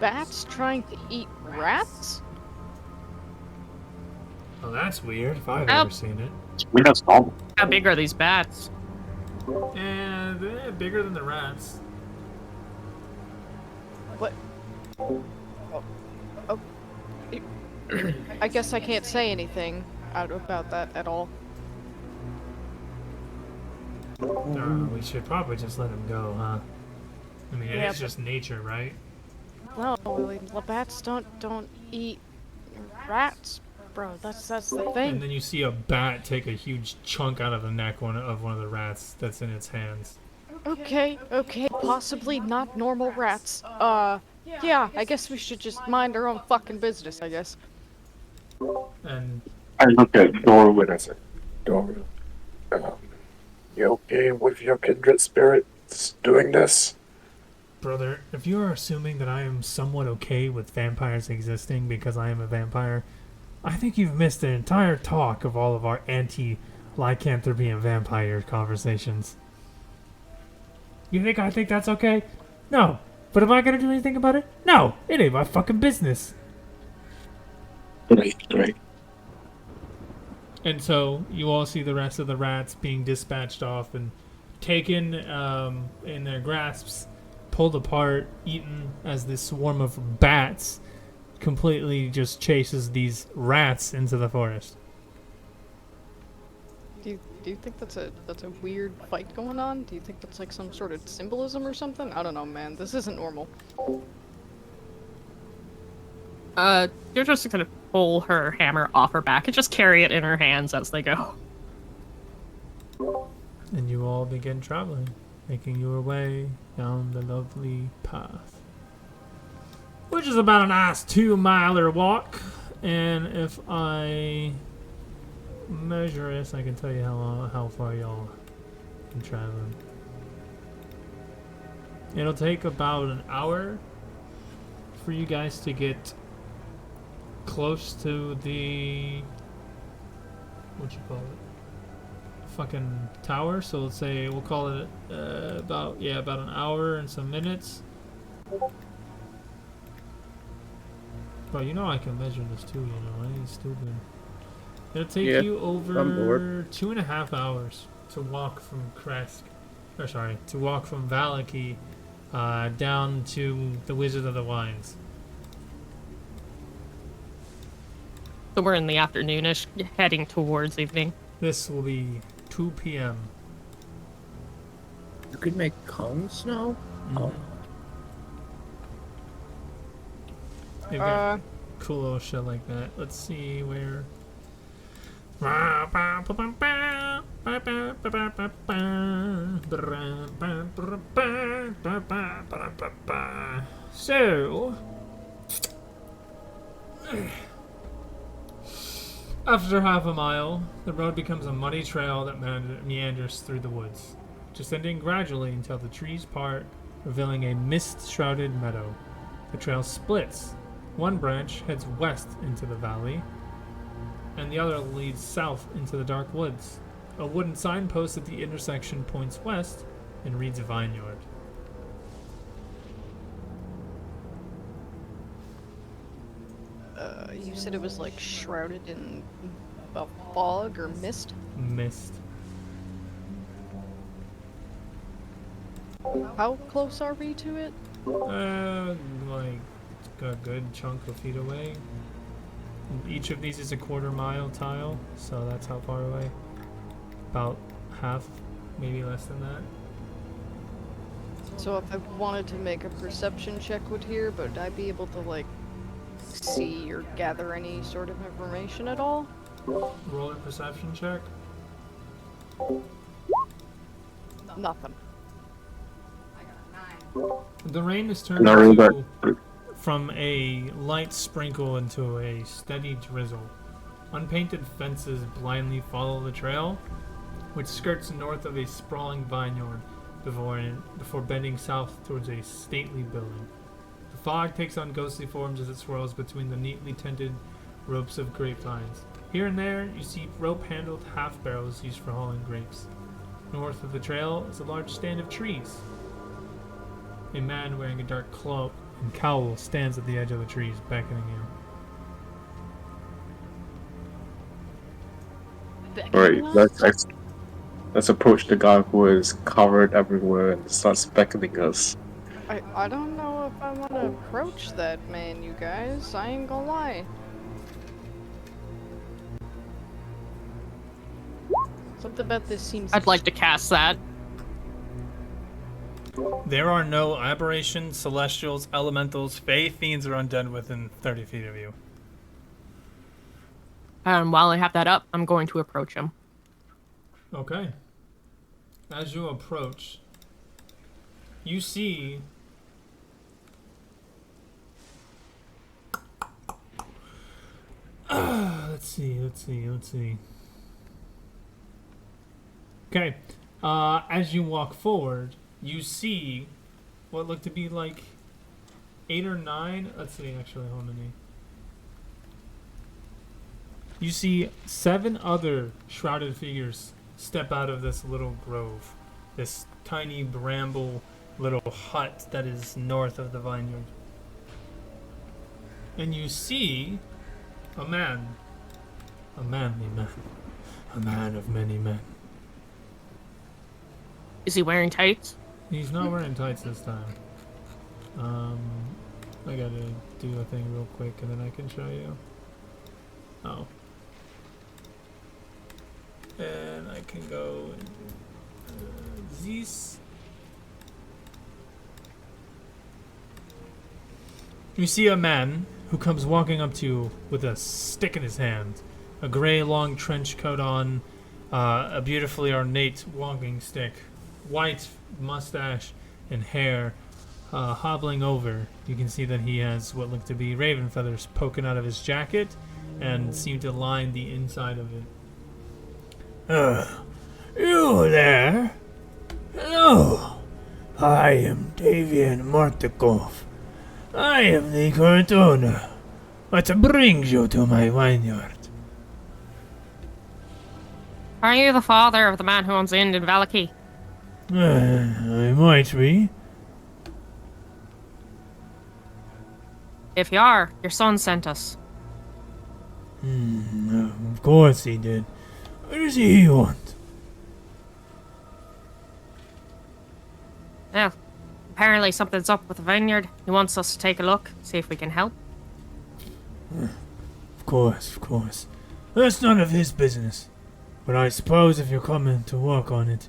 Bats trying to eat rats? Oh, that's weird. If I've Ow. ever seen it. We have normal. How big are these bats? And they're bigger than the rats. What? Oh. I guess I can't say anything about that at all. We should probably just let him go, huh? I mean, Yeah, it's just nature, right? No, the bats don't eat rats, bro. That's the And thing. then you see a bat take a huge chunk out of the neck of one of the rats that's in its hands. Okay, possibly not normal rats. Yeah, I guess we should just mind our own fucking business, I guess. And I look at Doru and I say, Doru, you okay with your kindred spirits doing this? brother, if you are assuming that I am somewhat okay with vampires existing because I am a vampire, I think you've missed the entire talk of all of our anti-lycanthropy and vampire conversations. You think I think that's okay? No. But am I gonna do anything about it? No. It ain't my fucking business. Great. And so you all see the rest of the rats being dispatched off and taken in their grasps, pulled apart, eaten as this swarm of bats completely just chases these rats into the forest. Do you think that's a weird fight going on? Do you think that's like some sort of symbolism or something? I don't know, man. This isn't normal. You're just gonna pull her hammer off her back and just carry it in her hands as they go. And you all begin traveling, making your way down the lovely path, which is about a nice 2-miler walk. And if I measure this, I can tell you how far y'all can travel. It'll take about an hour for you guys to get close to the fucking tower. So let's say we'll call it about an hour and some minutes. Bro, you know I can measure this too, you know, I ain't stupid. It'll take you over 2.5 hours to walk from to walk from Valaki down to the Wizard of the Wines. So we're in the afternoonish, heading towards evening. This will be 2 p.m. You could make cones now? Oh. They've got cool little shit like that. Let's see where. So, after half a mile, the road becomes a muddy trail that meanders through the woods, descending gradually until the trees part, revealing a mist-shrouded meadow. The trail splits. One branch heads west into the valley, and the other leads south into the dark woods. A wooden signpost at the intersection points west and reads Vineyard. You said it was like shrouded in a fog or mist? mist. How close are we to it? Like a good chunk of feet away. Each of these is a 1/4 mile tile, so that's how far away. About half, maybe less than that. So if I wanted to make a perception check with here, would I be able to, like, see or gather any sort of information at all? Roll a perception check. Nothing. The rain has turned No, into but from a light sprinkle into a steady drizzle. Unpainted fences blindly follow the trail, which skirts north of a sprawling vineyard before bending south towards a stately building. The fog takes on ghostly forms as it swirls between the neatly tended ropes of grapevines. Here and there, you see rope-handled half-barrels used for hauling grapes. North of the trail is a large stand of trees. A man wearing a dark cloak and cowl stands at the edge of the trees, beckoning you. Alright, let's approach the guy who is covered everywhere and starts beckoning us. I don't know if I want to approach that man, you guys. I ain't gonna lie. Something about this seems... I'd like to cast that. There are no aberrations, celestials, elementals, fae, fiends, or undead within 30 feet of you. While I have that up, I'm going to approach him. Okay. As you approach, you see let's see. Okay. As you walk forward, you see what look to be like 8 or 9. Let's see, actually, how many? You see 7 other shrouded figures step out of this little grove, this tiny bramble little hut that is north of the vineyard. And you see a man, a manly man, a man of many men. Is he wearing tights? He's not wearing tights this time. I gotta do a thing real quick and then I can show you. Oh. And I can go this. You see a man who comes walking up to you with a stick in his hand, a gray long trench coat on, a beautifully ornate walking stick, white mustache and hair, hobbling over. You can see that he has what look to be raven feathers poking out of his jacket and seem to line the inside of it. You there? Hello. I am Davian Mortikov. I am the current owner. What brings you to my vineyard? Are you the father of the man who owns the inn in Valaki? I might be. If you are, your son sent us. Of course he did. What does he want? Well, apparently something's up with the vineyard. He wants us to take a look, see if we can help. Of course. That's none of his business. But I suppose if you're coming to work on it,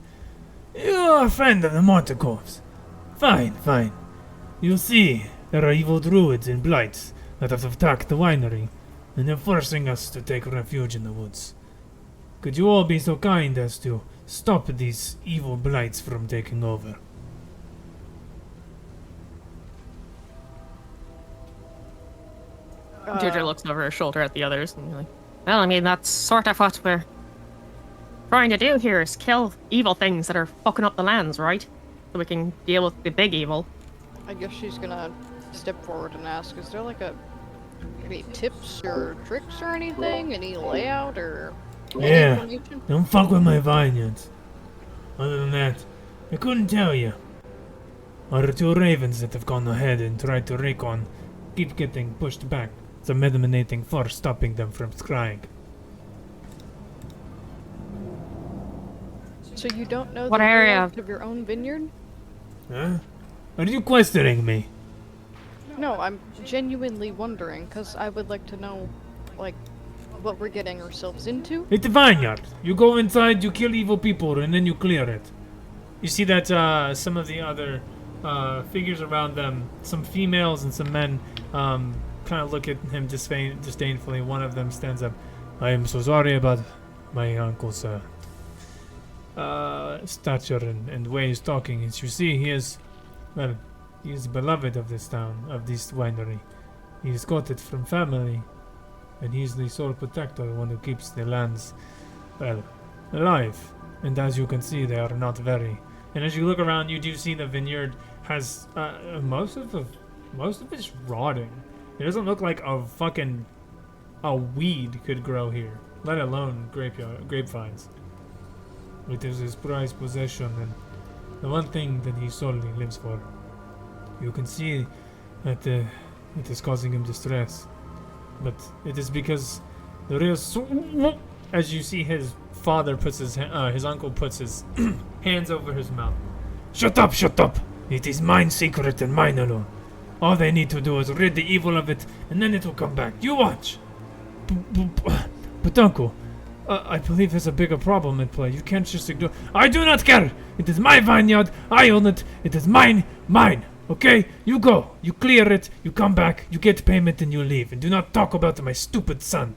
you're a friend of the Montakovs. Fine. You'll see, there are evil druids and blights that have attacked the winery, and they're forcing us to take refuge in the woods. Could you all be so kind as to stop these evil blights from taking over? Deirdre looks over her shoulder at the others and like, well, I mean, that's sort of what we're trying to do here, is kill evil things that are fucking up the lands, right? So we can deal with the big evil. I guess she's gonna step forward and ask, is there like any tips or tricks or anything? Any layout or any information? Don't fuck with my vineyards. Other than that, I couldn't tell you. Our 2 ravens that have gone ahead and tried to recon keep getting pushed back. Some emanating force stopping them from scrying. So you don't know What the area? layout of your own vineyard? Huh? Are you questioning me? No, I'm genuinely wondering, because I would like to know, like, what we're getting ourselves into. It's a vineyard. You go inside, you kill evil people, and then you clear it. You see that some of the other figures around them, some females and some men, kind of look at him disdainfully. One of them stands up. I am so sorry about my uncle's stature and ways talking. As you see, he is beloved of this town, of this winery. He has got it from family, and he's the sole protector, the one who keeps the lands, well, alive. And as you can see, they are not very. And as you look around, you do see the vineyard has most of it's rotting. It doesn't look like a weed could grow here, let alone grapevines. It is his prized possession and the one thing that he solely lives for. You can see that it is causing him distress, but it is because the real as you see his father puts his uncle puts his hands over his mouth. Shut up, shut up! It is mine secret and mine alone. All they need to do is rid the evil of it, and then it will come back. You watch! But uncle, I believe there's a bigger problem at play. You can't just ignore. I do not care! It is my vineyard, I own it, it is mine, okay? You go, you clear it, you come back, you get payment, and you leave. And do not talk about my stupid son.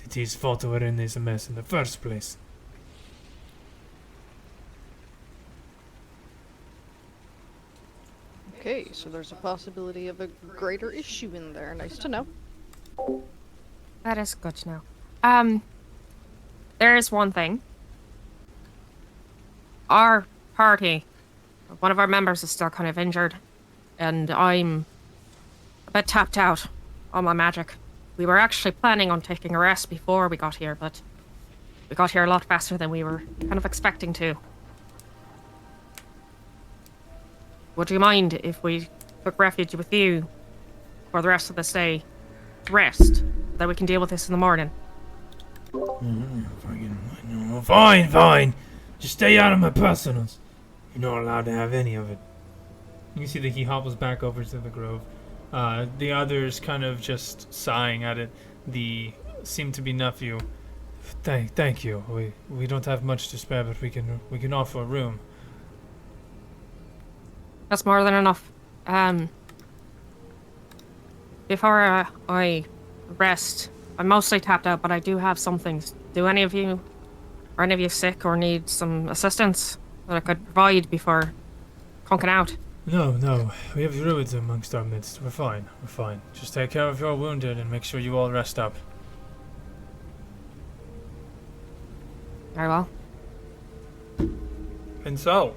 It is his fault we're in this mess in the first place. Okay, so there's a possibility of a greater issue in there. Nice to know. That is good to know. There is one thing. Our party, one of our members is still kind of injured, and I'm a bit tapped out on my magic. We were actually planning on taking a rest before we got here, but we got here a lot faster than we were kind of expecting to. Would you mind if we took refuge with you for the rest of this day to rest, that we can deal with this in the morning? Fine. Just stay out of my personals. You're not allowed to have any of it. You see that he hobbles back over to the grove. The others kind of just sighing at it. The seem to be nephew. Thank you. We don't have much to spare, but we can offer a room. That's more than enough. Before I rest, I'm mostly tapped out, but I do have some things. Are any of you sick or need some assistance that I could provide before conking out? No. We have druids amongst our midst. We're fine. Just take care of your wounded and make sure you all rest up. Very well. And so,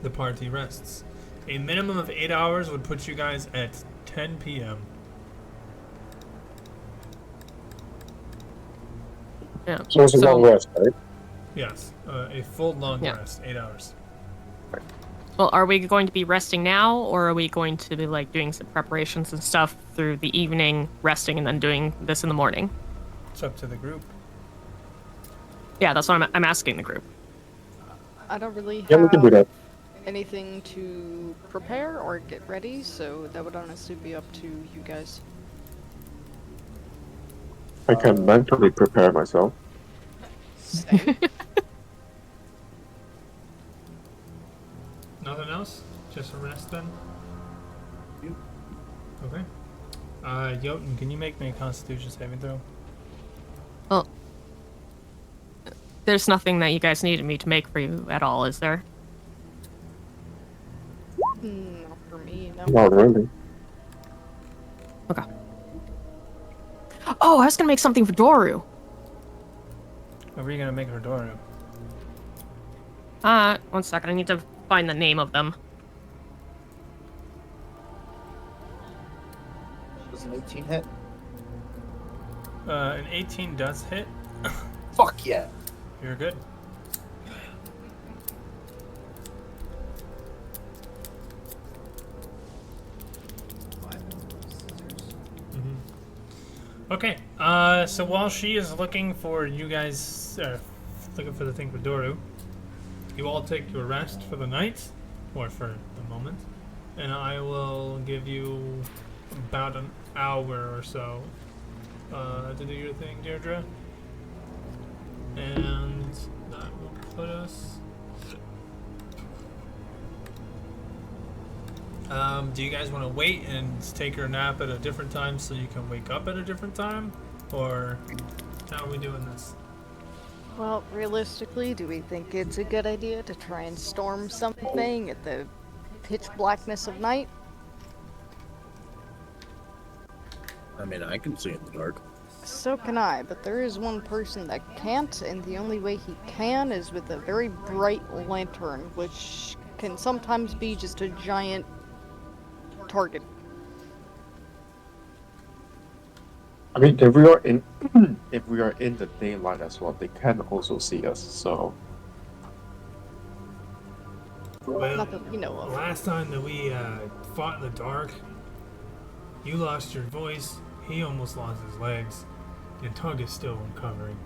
the party rests. A minimum of 8 hours would put you guys at 10 p.m. Yeah. So it's a long rest, right? Yes, a full long Yeah. rest, 8 hours. Well, are we going to be resting now, or are we going to be like doing some preparations and stuff through the evening, resting, and then doing this in the morning? It's up to the group. Yeah, that's what I'm asking the group. I don't really Yeah, we can do have that. anything to prepare or get ready, so that would honestly be up to you guys. I can mentally prepare myself. Same. Nothing else? Just a rest then? Okay. Jotun, can you make me a Constitution saving throw? Well, there's nothing that you guys needed me to make for you at all, is there? Not for me, no. Not really. Okay. Oh, I was gonna make something for Doru. What were you gonna make her Doru? 1 second. I need to find the name of them. Does an 18 hit? An 18 does hit. Fuck yeah. You're good. Okay, so while she is looking for you guys, looking for the thing for Doru, you all take your rest for the night, or for the moment, and I will give you about an hour or so to do your thing, Deirdre. And that will put us... do you guys want to wait and take your nap at a different time so you can wake up at a different time? Or how are we doing this? Well, realistically, do we think it's a good idea to try and storm something at the pitch blackness of night? I mean, I can see in the dark. So can I, but there is one person that can't, and the only way he can is with a very bright lantern, which can sometimes be just a giant target. I mean, if we are in if we are in the daylight as well, they can also see us. So Well, Not that we know of. last time that we fought in the dark, you lost your voice, he almost lost his legs, and Tug is still recovering.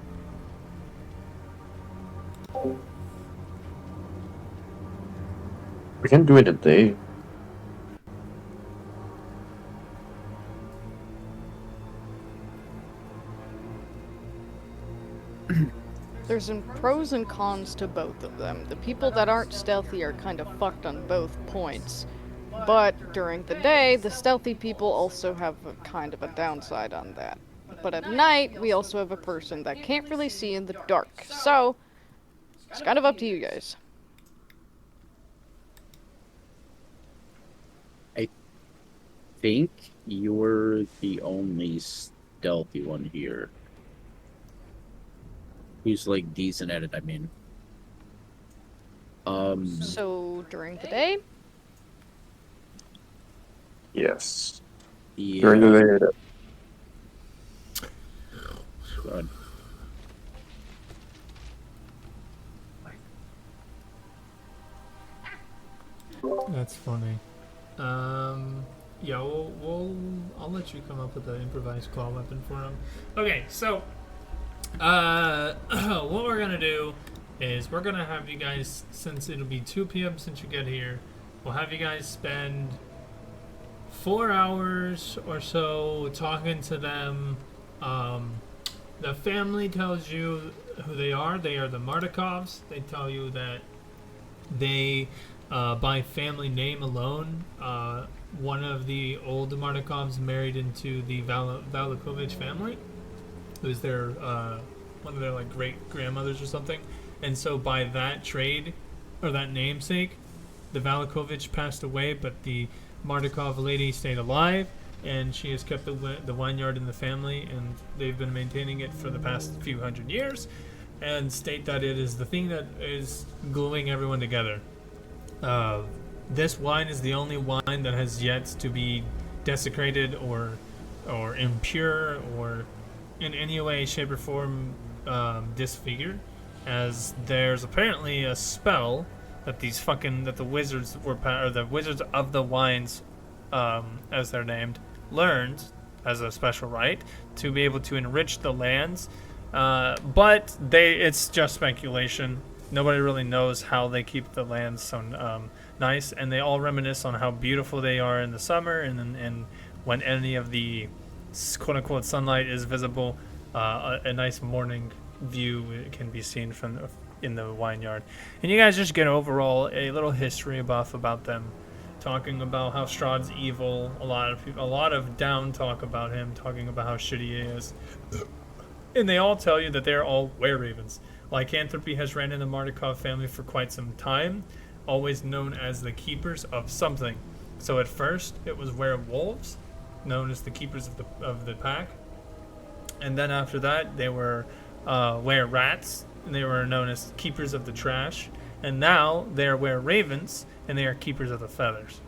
we can do it a day. There's some pros and cons to both of them. The people that aren't stealthy are kind of fucked on both points. But during the day, the stealthy people also have a kind of a downside on that. But at night, we also have a person that can't really see in the dark. So, it's kind of up to you guys. I think you're the only stealthy one here. Who's like decent at it, I mean. So, during the day, Yes. Yeah. During the day. God. That's funny. Yeah, I'll let you come up with an improvised claw weapon for him. Okay, so, what we're gonna do is we're gonna have you guys, since it'll be 2 p.m. since you get here, we'll have you guys spend 4 hours or so talking to them. The family tells you who they are. They are the Mardikovs. They tell you that they, by family name alone, one of the old Mardikovs married into the Valakovich family, who's their one of their like great grandmothers or something. And so by that trade, or that namesake, the Valakovich passed away, but the Mardikov lady stayed alive, and she has kept the vineyard in the family, and they've been maintaining it for the past few hundred years, and state that it is the thing that is gluing everyone together. This wine is the only wine that has yet to be desecrated or impure or in any way, shape, or form disfigured, as there's apparently a spell that the wizards or the wizards of the wines, as they're named, learned as a special right to be able to enrich the lands. But it's just speculation. Nobody really knows how they keep the lands so nice, and they all reminisce on how beautiful they are in the summer, and when any of the quote-unquote sunlight is visible, a nice morning view can be seen from in the vineyard. And you guys just get overall a little history buff about them, talking about how Strahd's evil. A lot of down talk about him, talking about how shitty he is. And they all tell you that they're all were-ravens. Lycanthropy has ran in the Mardikov family for quite some time, always known as the keepers of something. So at first it was werewolves, known as the keepers of the pack, and then after that they were were-rats, and they were known as keepers of the trash, and now they are were-ravens, and they are keepers of the feathers.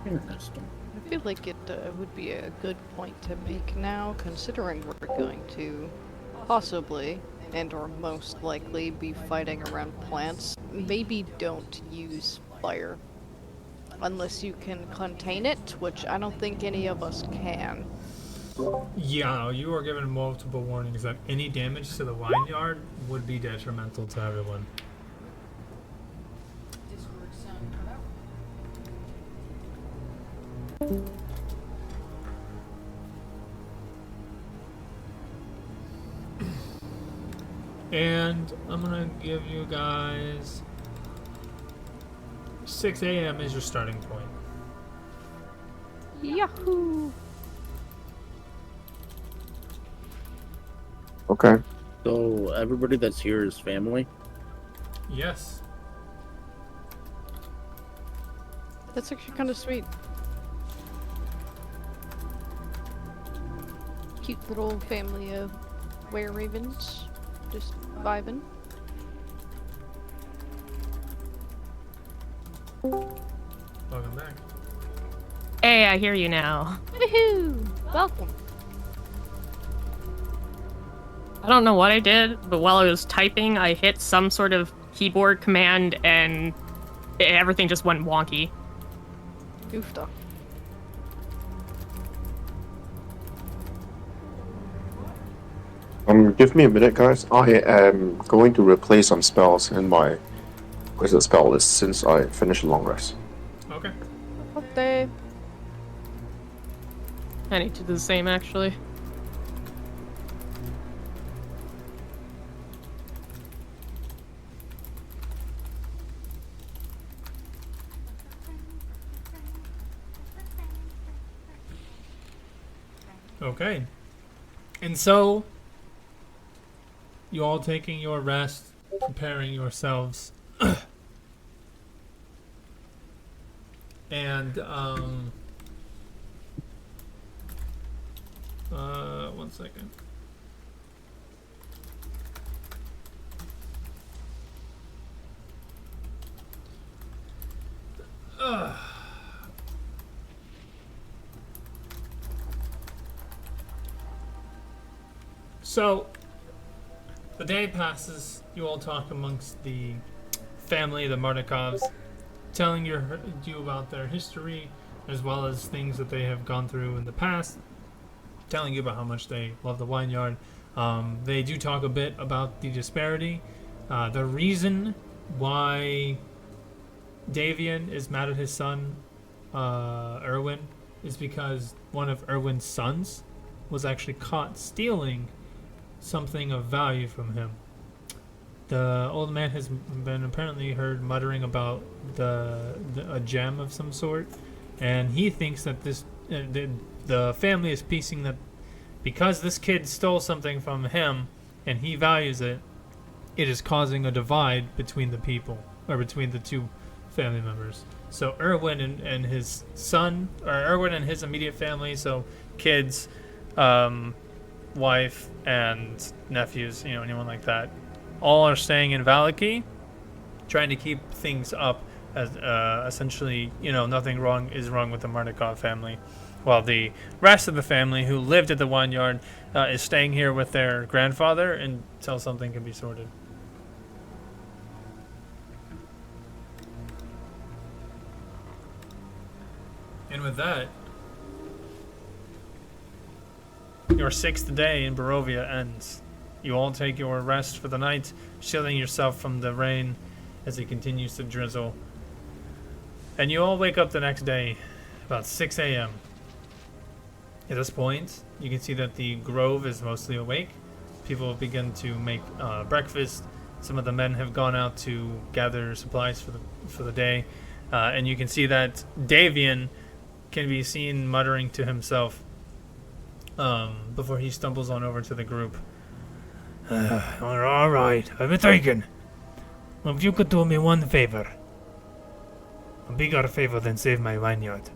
Interesting. I feel like it would be a good point to make now, considering we're going to possibly, and or most likely, be fighting around plants. Maybe don't use fire. Unless you can contain it, which I don't think any of us can. Yeah, you are given multiple warnings that any damage to the vineyard would be detrimental to everyone. Discord sound cut out. And I'm gonna give you guys 6 a.m. is your starting point. Yahoo! Okay. So everybody that's here is family. Yes. That's actually kind of sweet. Cute little family of were-ravens. Just vibing. Welcome back. Hey, I hear you now. Woohoo! Welcome. I don't know what I did, but while I was typing, I hit some sort of keyboard command and everything just went wonky. Oofda. Give me a minute, guys. I am going to replace some spells in my wizard spell list since I finished a long rest. Okay. What the? I need to do the same, actually. Okay. And so, you all taking your rest, preparing yourselves. And, one second. So, the day passes. You all talk amongst the family, the Mardikovs, telling you about their history, as well as things that they have gone through in the past, telling you about how much they love the vineyard. They do talk a bit about the disparity. The reason why Davian is mad at his son, Erwin, is because one of Erwin's sons was actually caught stealing something of value from him. The old man has been apparently heard muttering about a gem of some sort, and he thinks that this the family is piecing that because this kid stole something from him and he values it, it is causing a divide between the people, or between the two family members. So Erwin and his son, or Erwin and his immediate family, so kids, wife, and nephews, anyone like that, all are staying in Valaki, trying to keep things up as essentially, nothing is wrong with the Mardukov family, while the rest of the family who lived at the vineyard is staying here with their grandfather until something can be sorted. And with that, your 6th day in Barovia ends. You all take your rest for the night, shielding yourself from the rain as it continues to drizzle. And you all wake up the next day about 6 a.m. At this point, you can see that the grove is mostly awake. People begin to make breakfast. Some of the men have gone out to gather supplies for the day. And you can see that Davian can be seen muttering to himself before he stumbles on over to the group. All right, I've been thinking. If you could do me one favor, a bigger favor than save my vineyard,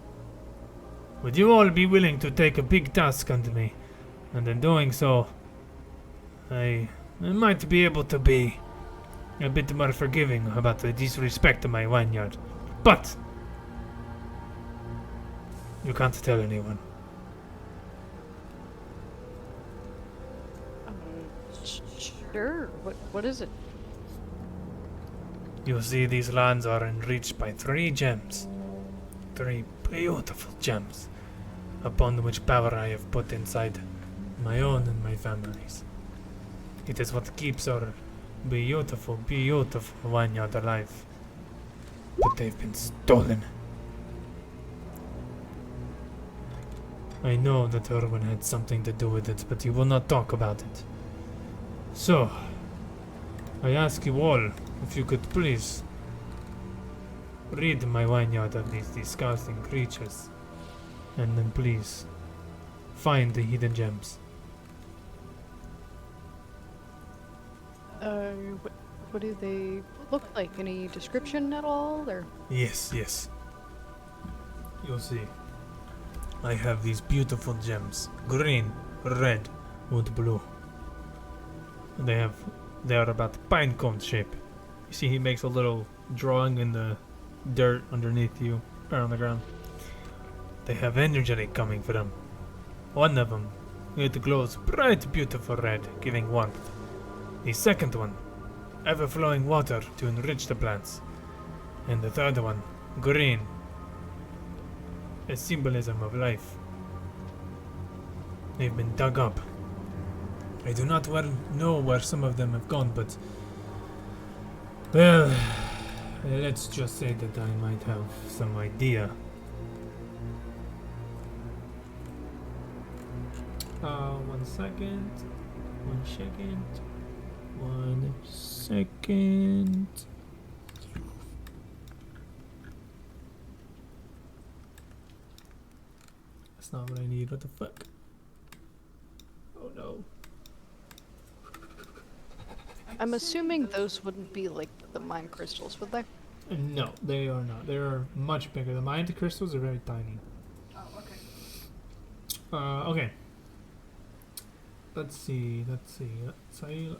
would you all be willing to take a big task unto me, and in doing so, I might be able to be a bit more forgiving about the disrespect to my vineyard, but you can't tell anyone. Sure. What is it? You see, these lands are enriched by 3 gems. 3 beautiful gems. upon which power I have put inside my own and my family's. It is what keeps our beautiful, beautiful vineyard alive. But they've been stolen. I know that Erwin had something to do with it, but he will not talk about it. So, I ask you all if you could please rid my vineyard of these disgusting creatures, and then please find the hidden gems. What do they look like? Any description at all, or? Yes, yes. You'll see. I have these beautiful gems. Green, red, and blue. They are about pine cone shape. You see he makes a little drawing in the dirt underneath you, or on the ground. They have energy coming from them. One of them, it glows bright, beautiful red, giving warmth. The second one, ever-flowing water to enrich the plants. And the third one, green, a symbolism of life. They've been dug up. I do not know where some of them have gone, but... well, let's just say that I might have some idea. One second. That's not what I need. What the fuck? Oh no. I'm assuming those wouldn't be like the mine crystals, would they? No, they are not. They are much bigger. The mind crystals are very tiny. Oh, okay. Okay. Let's see. Sorry.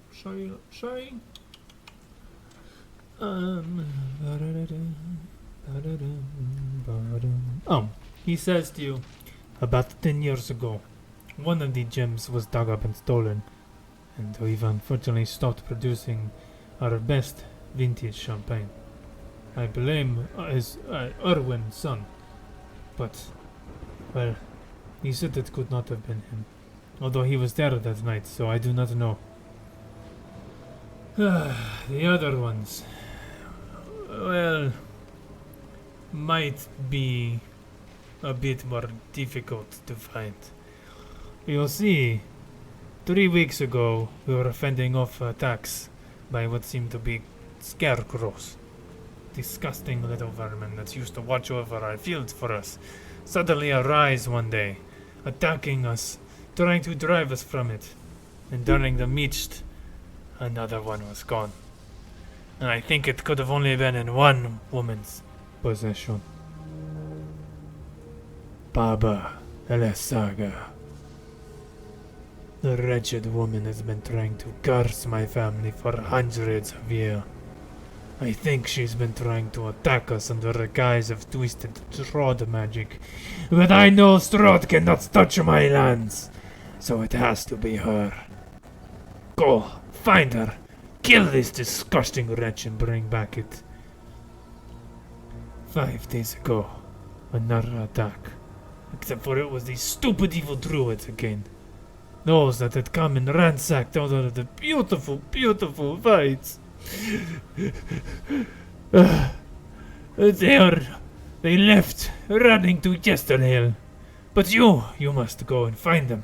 Oh, he says to you, about 10 years ago, one of the gems was dug up and stolen, and we've unfortunately stopped producing our best vintage champagne. I blame his Erwin's son, but, well, he said it could not have been him. Although he was there that night, so I do not know. The other ones, well, might be a bit more difficult to find. You'll see, 3 weeks ago we were fending off attacks by what seemed to be scarecrows. Disgusting little vermin that used to watch over our fields for us suddenly arise one day, attacking us, trying to drive us from it. And during the mist, another one was gone. And I think it could have only been in one woman's possession. Baba Elesaga. The wretched woman has been trying to curse my family for hundreds of years. I think she's been trying to attack us under the guise of twisted Strahd magic. But I know Strahd cannot touch my lands, so it has to be her. Go, find her, kill this disgusting wretch and bring back it. 5 days ago, another attack. Except for it was these stupid evil druids again. Those that had come and ransacked all of the beautiful, beautiful fights. They left, running to Yesterhill. But you must go and find them.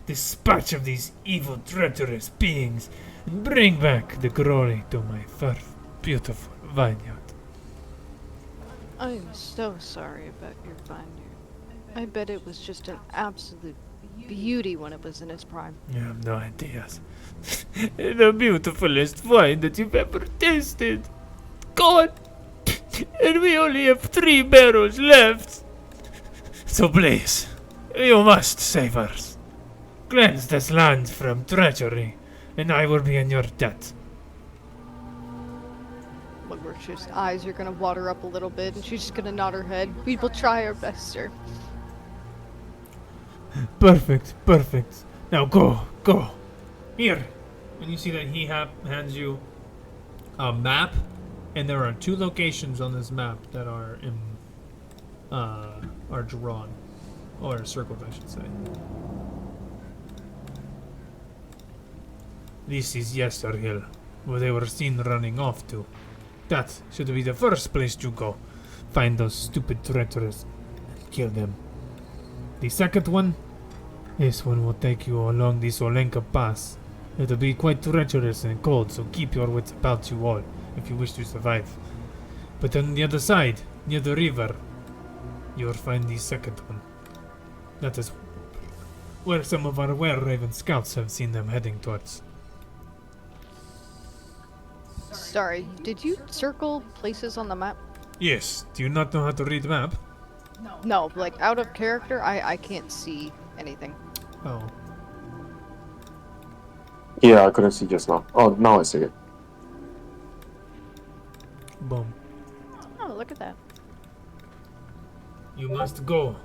Dispatch of these evil, treacherous beings, and bring back the glory to my beautiful vineyard. I'm so sorry about your vineyard. I bet it was just an absolute beauty when it was in its prime. You have no ideas. The beautifulest wine that you've ever tasted. Gone! And we only have 3 barrels left. So please, you must save us. Cleanse this land from treachery, and I will be in your debt. Woodwork's eyes are gonna water up a little bit, and she's just gonna nod her head. We will try our best, sir. Perfect. Now go. Here. And you see that he hands you a map, and there are 2 locations on this map that are drawn. Or circled, I should say. This is Yesterhill, where they were seen running off to. That should be the first place to go. Find those stupid traitors and kill them. The second one, this one will take you along the Solenka Pass. It'll be quite treacherous and cold, so keep your wits about you all if you wish to survive. But on the other side, near the river, you'll find the second one. That is where some of our were-raven scouts have seen them heading towards. Sorry, did you circle places on the map? Yes, do you not know how to read map? No, like out of character, I can't see anything. Oh. Yeah, I couldn't see just now. Oh, now I see it. Boom. Oh, look at that. You must go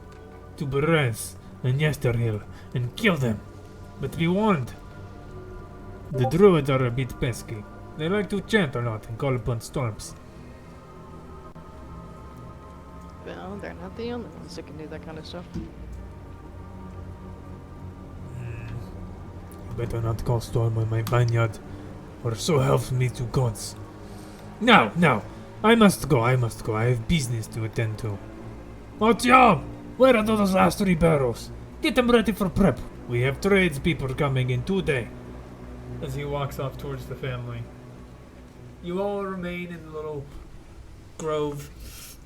to Berez and Yesterhill and kill them. But be warned, the druids are a bit pesky. They like to chant a lot and call upon storms. Well, they're not the only ones that can do that kind of stuff. You better not call storm on my vineyard, or so help me to gods. Now, I must go. I have business to attend to. Otiam, where are those last 3 barrels? Get them ready for prep. We have tradespeople coming in today. As he walks off towards the family. You all remain in the little grove,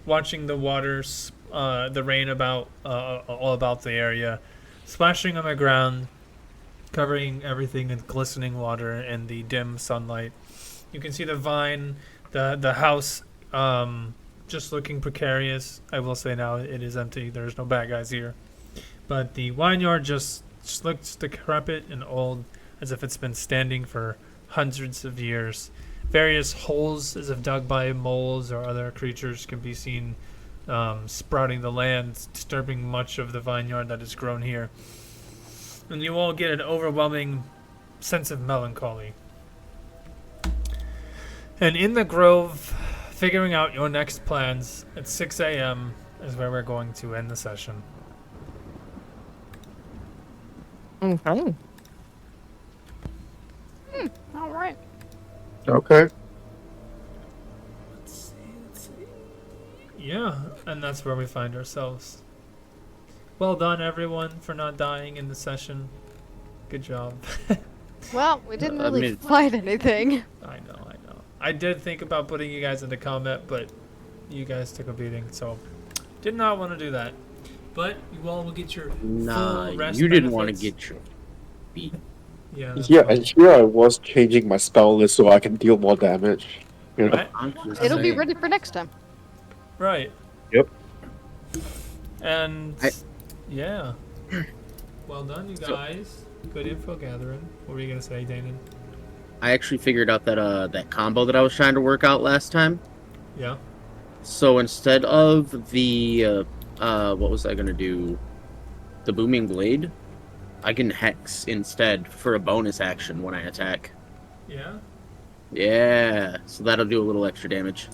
watching the waters, the rain all about the area, splashing on the ground, covering everything in glistening water and the dim sunlight. You can see the vine, the house, just looking precarious. I will say now it is empty. There's no bad guys here. But the vineyard just looks decrepit and old, as if it's been standing for hundreds of years. Various holes, as if dug by moles or other creatures, can be seen sprouting the land, disturbing much of the vineyard that has grown here. And you all get an overwhelming sense of melancholy. And in the grove, figuring out your next plans at 6 a.m. is where we're going to end the session. Okay. All right. Okay. Let's see. Yeah, and that's where we find ourselves. Well done, everyone, for not dying in the session. Good job. Well, we didn't I really mean- fight anything. I know. I did think about putting you guys into combat, but you guys took a beating, so did not want to do that. But you all will get your Nah, full rest you didn't want to benefits. get your beat. Yeah. that's Yeah, fine. and here I was changing my spell list so I can deal more damage. You know? Right. I'm just It'll be saying. ready for next time. Right. Yep. And I- yeah. Well done, you guys. Good info gathering. What were you gonna say, Danon? I actually figured out that that combo that I was trying to work out last time. Yeah. So instead of the what was I gonna do? The booming blade, I can hex instead for a bonus action when I attack. Yeah. Yeah, so that'll do a little extra damage.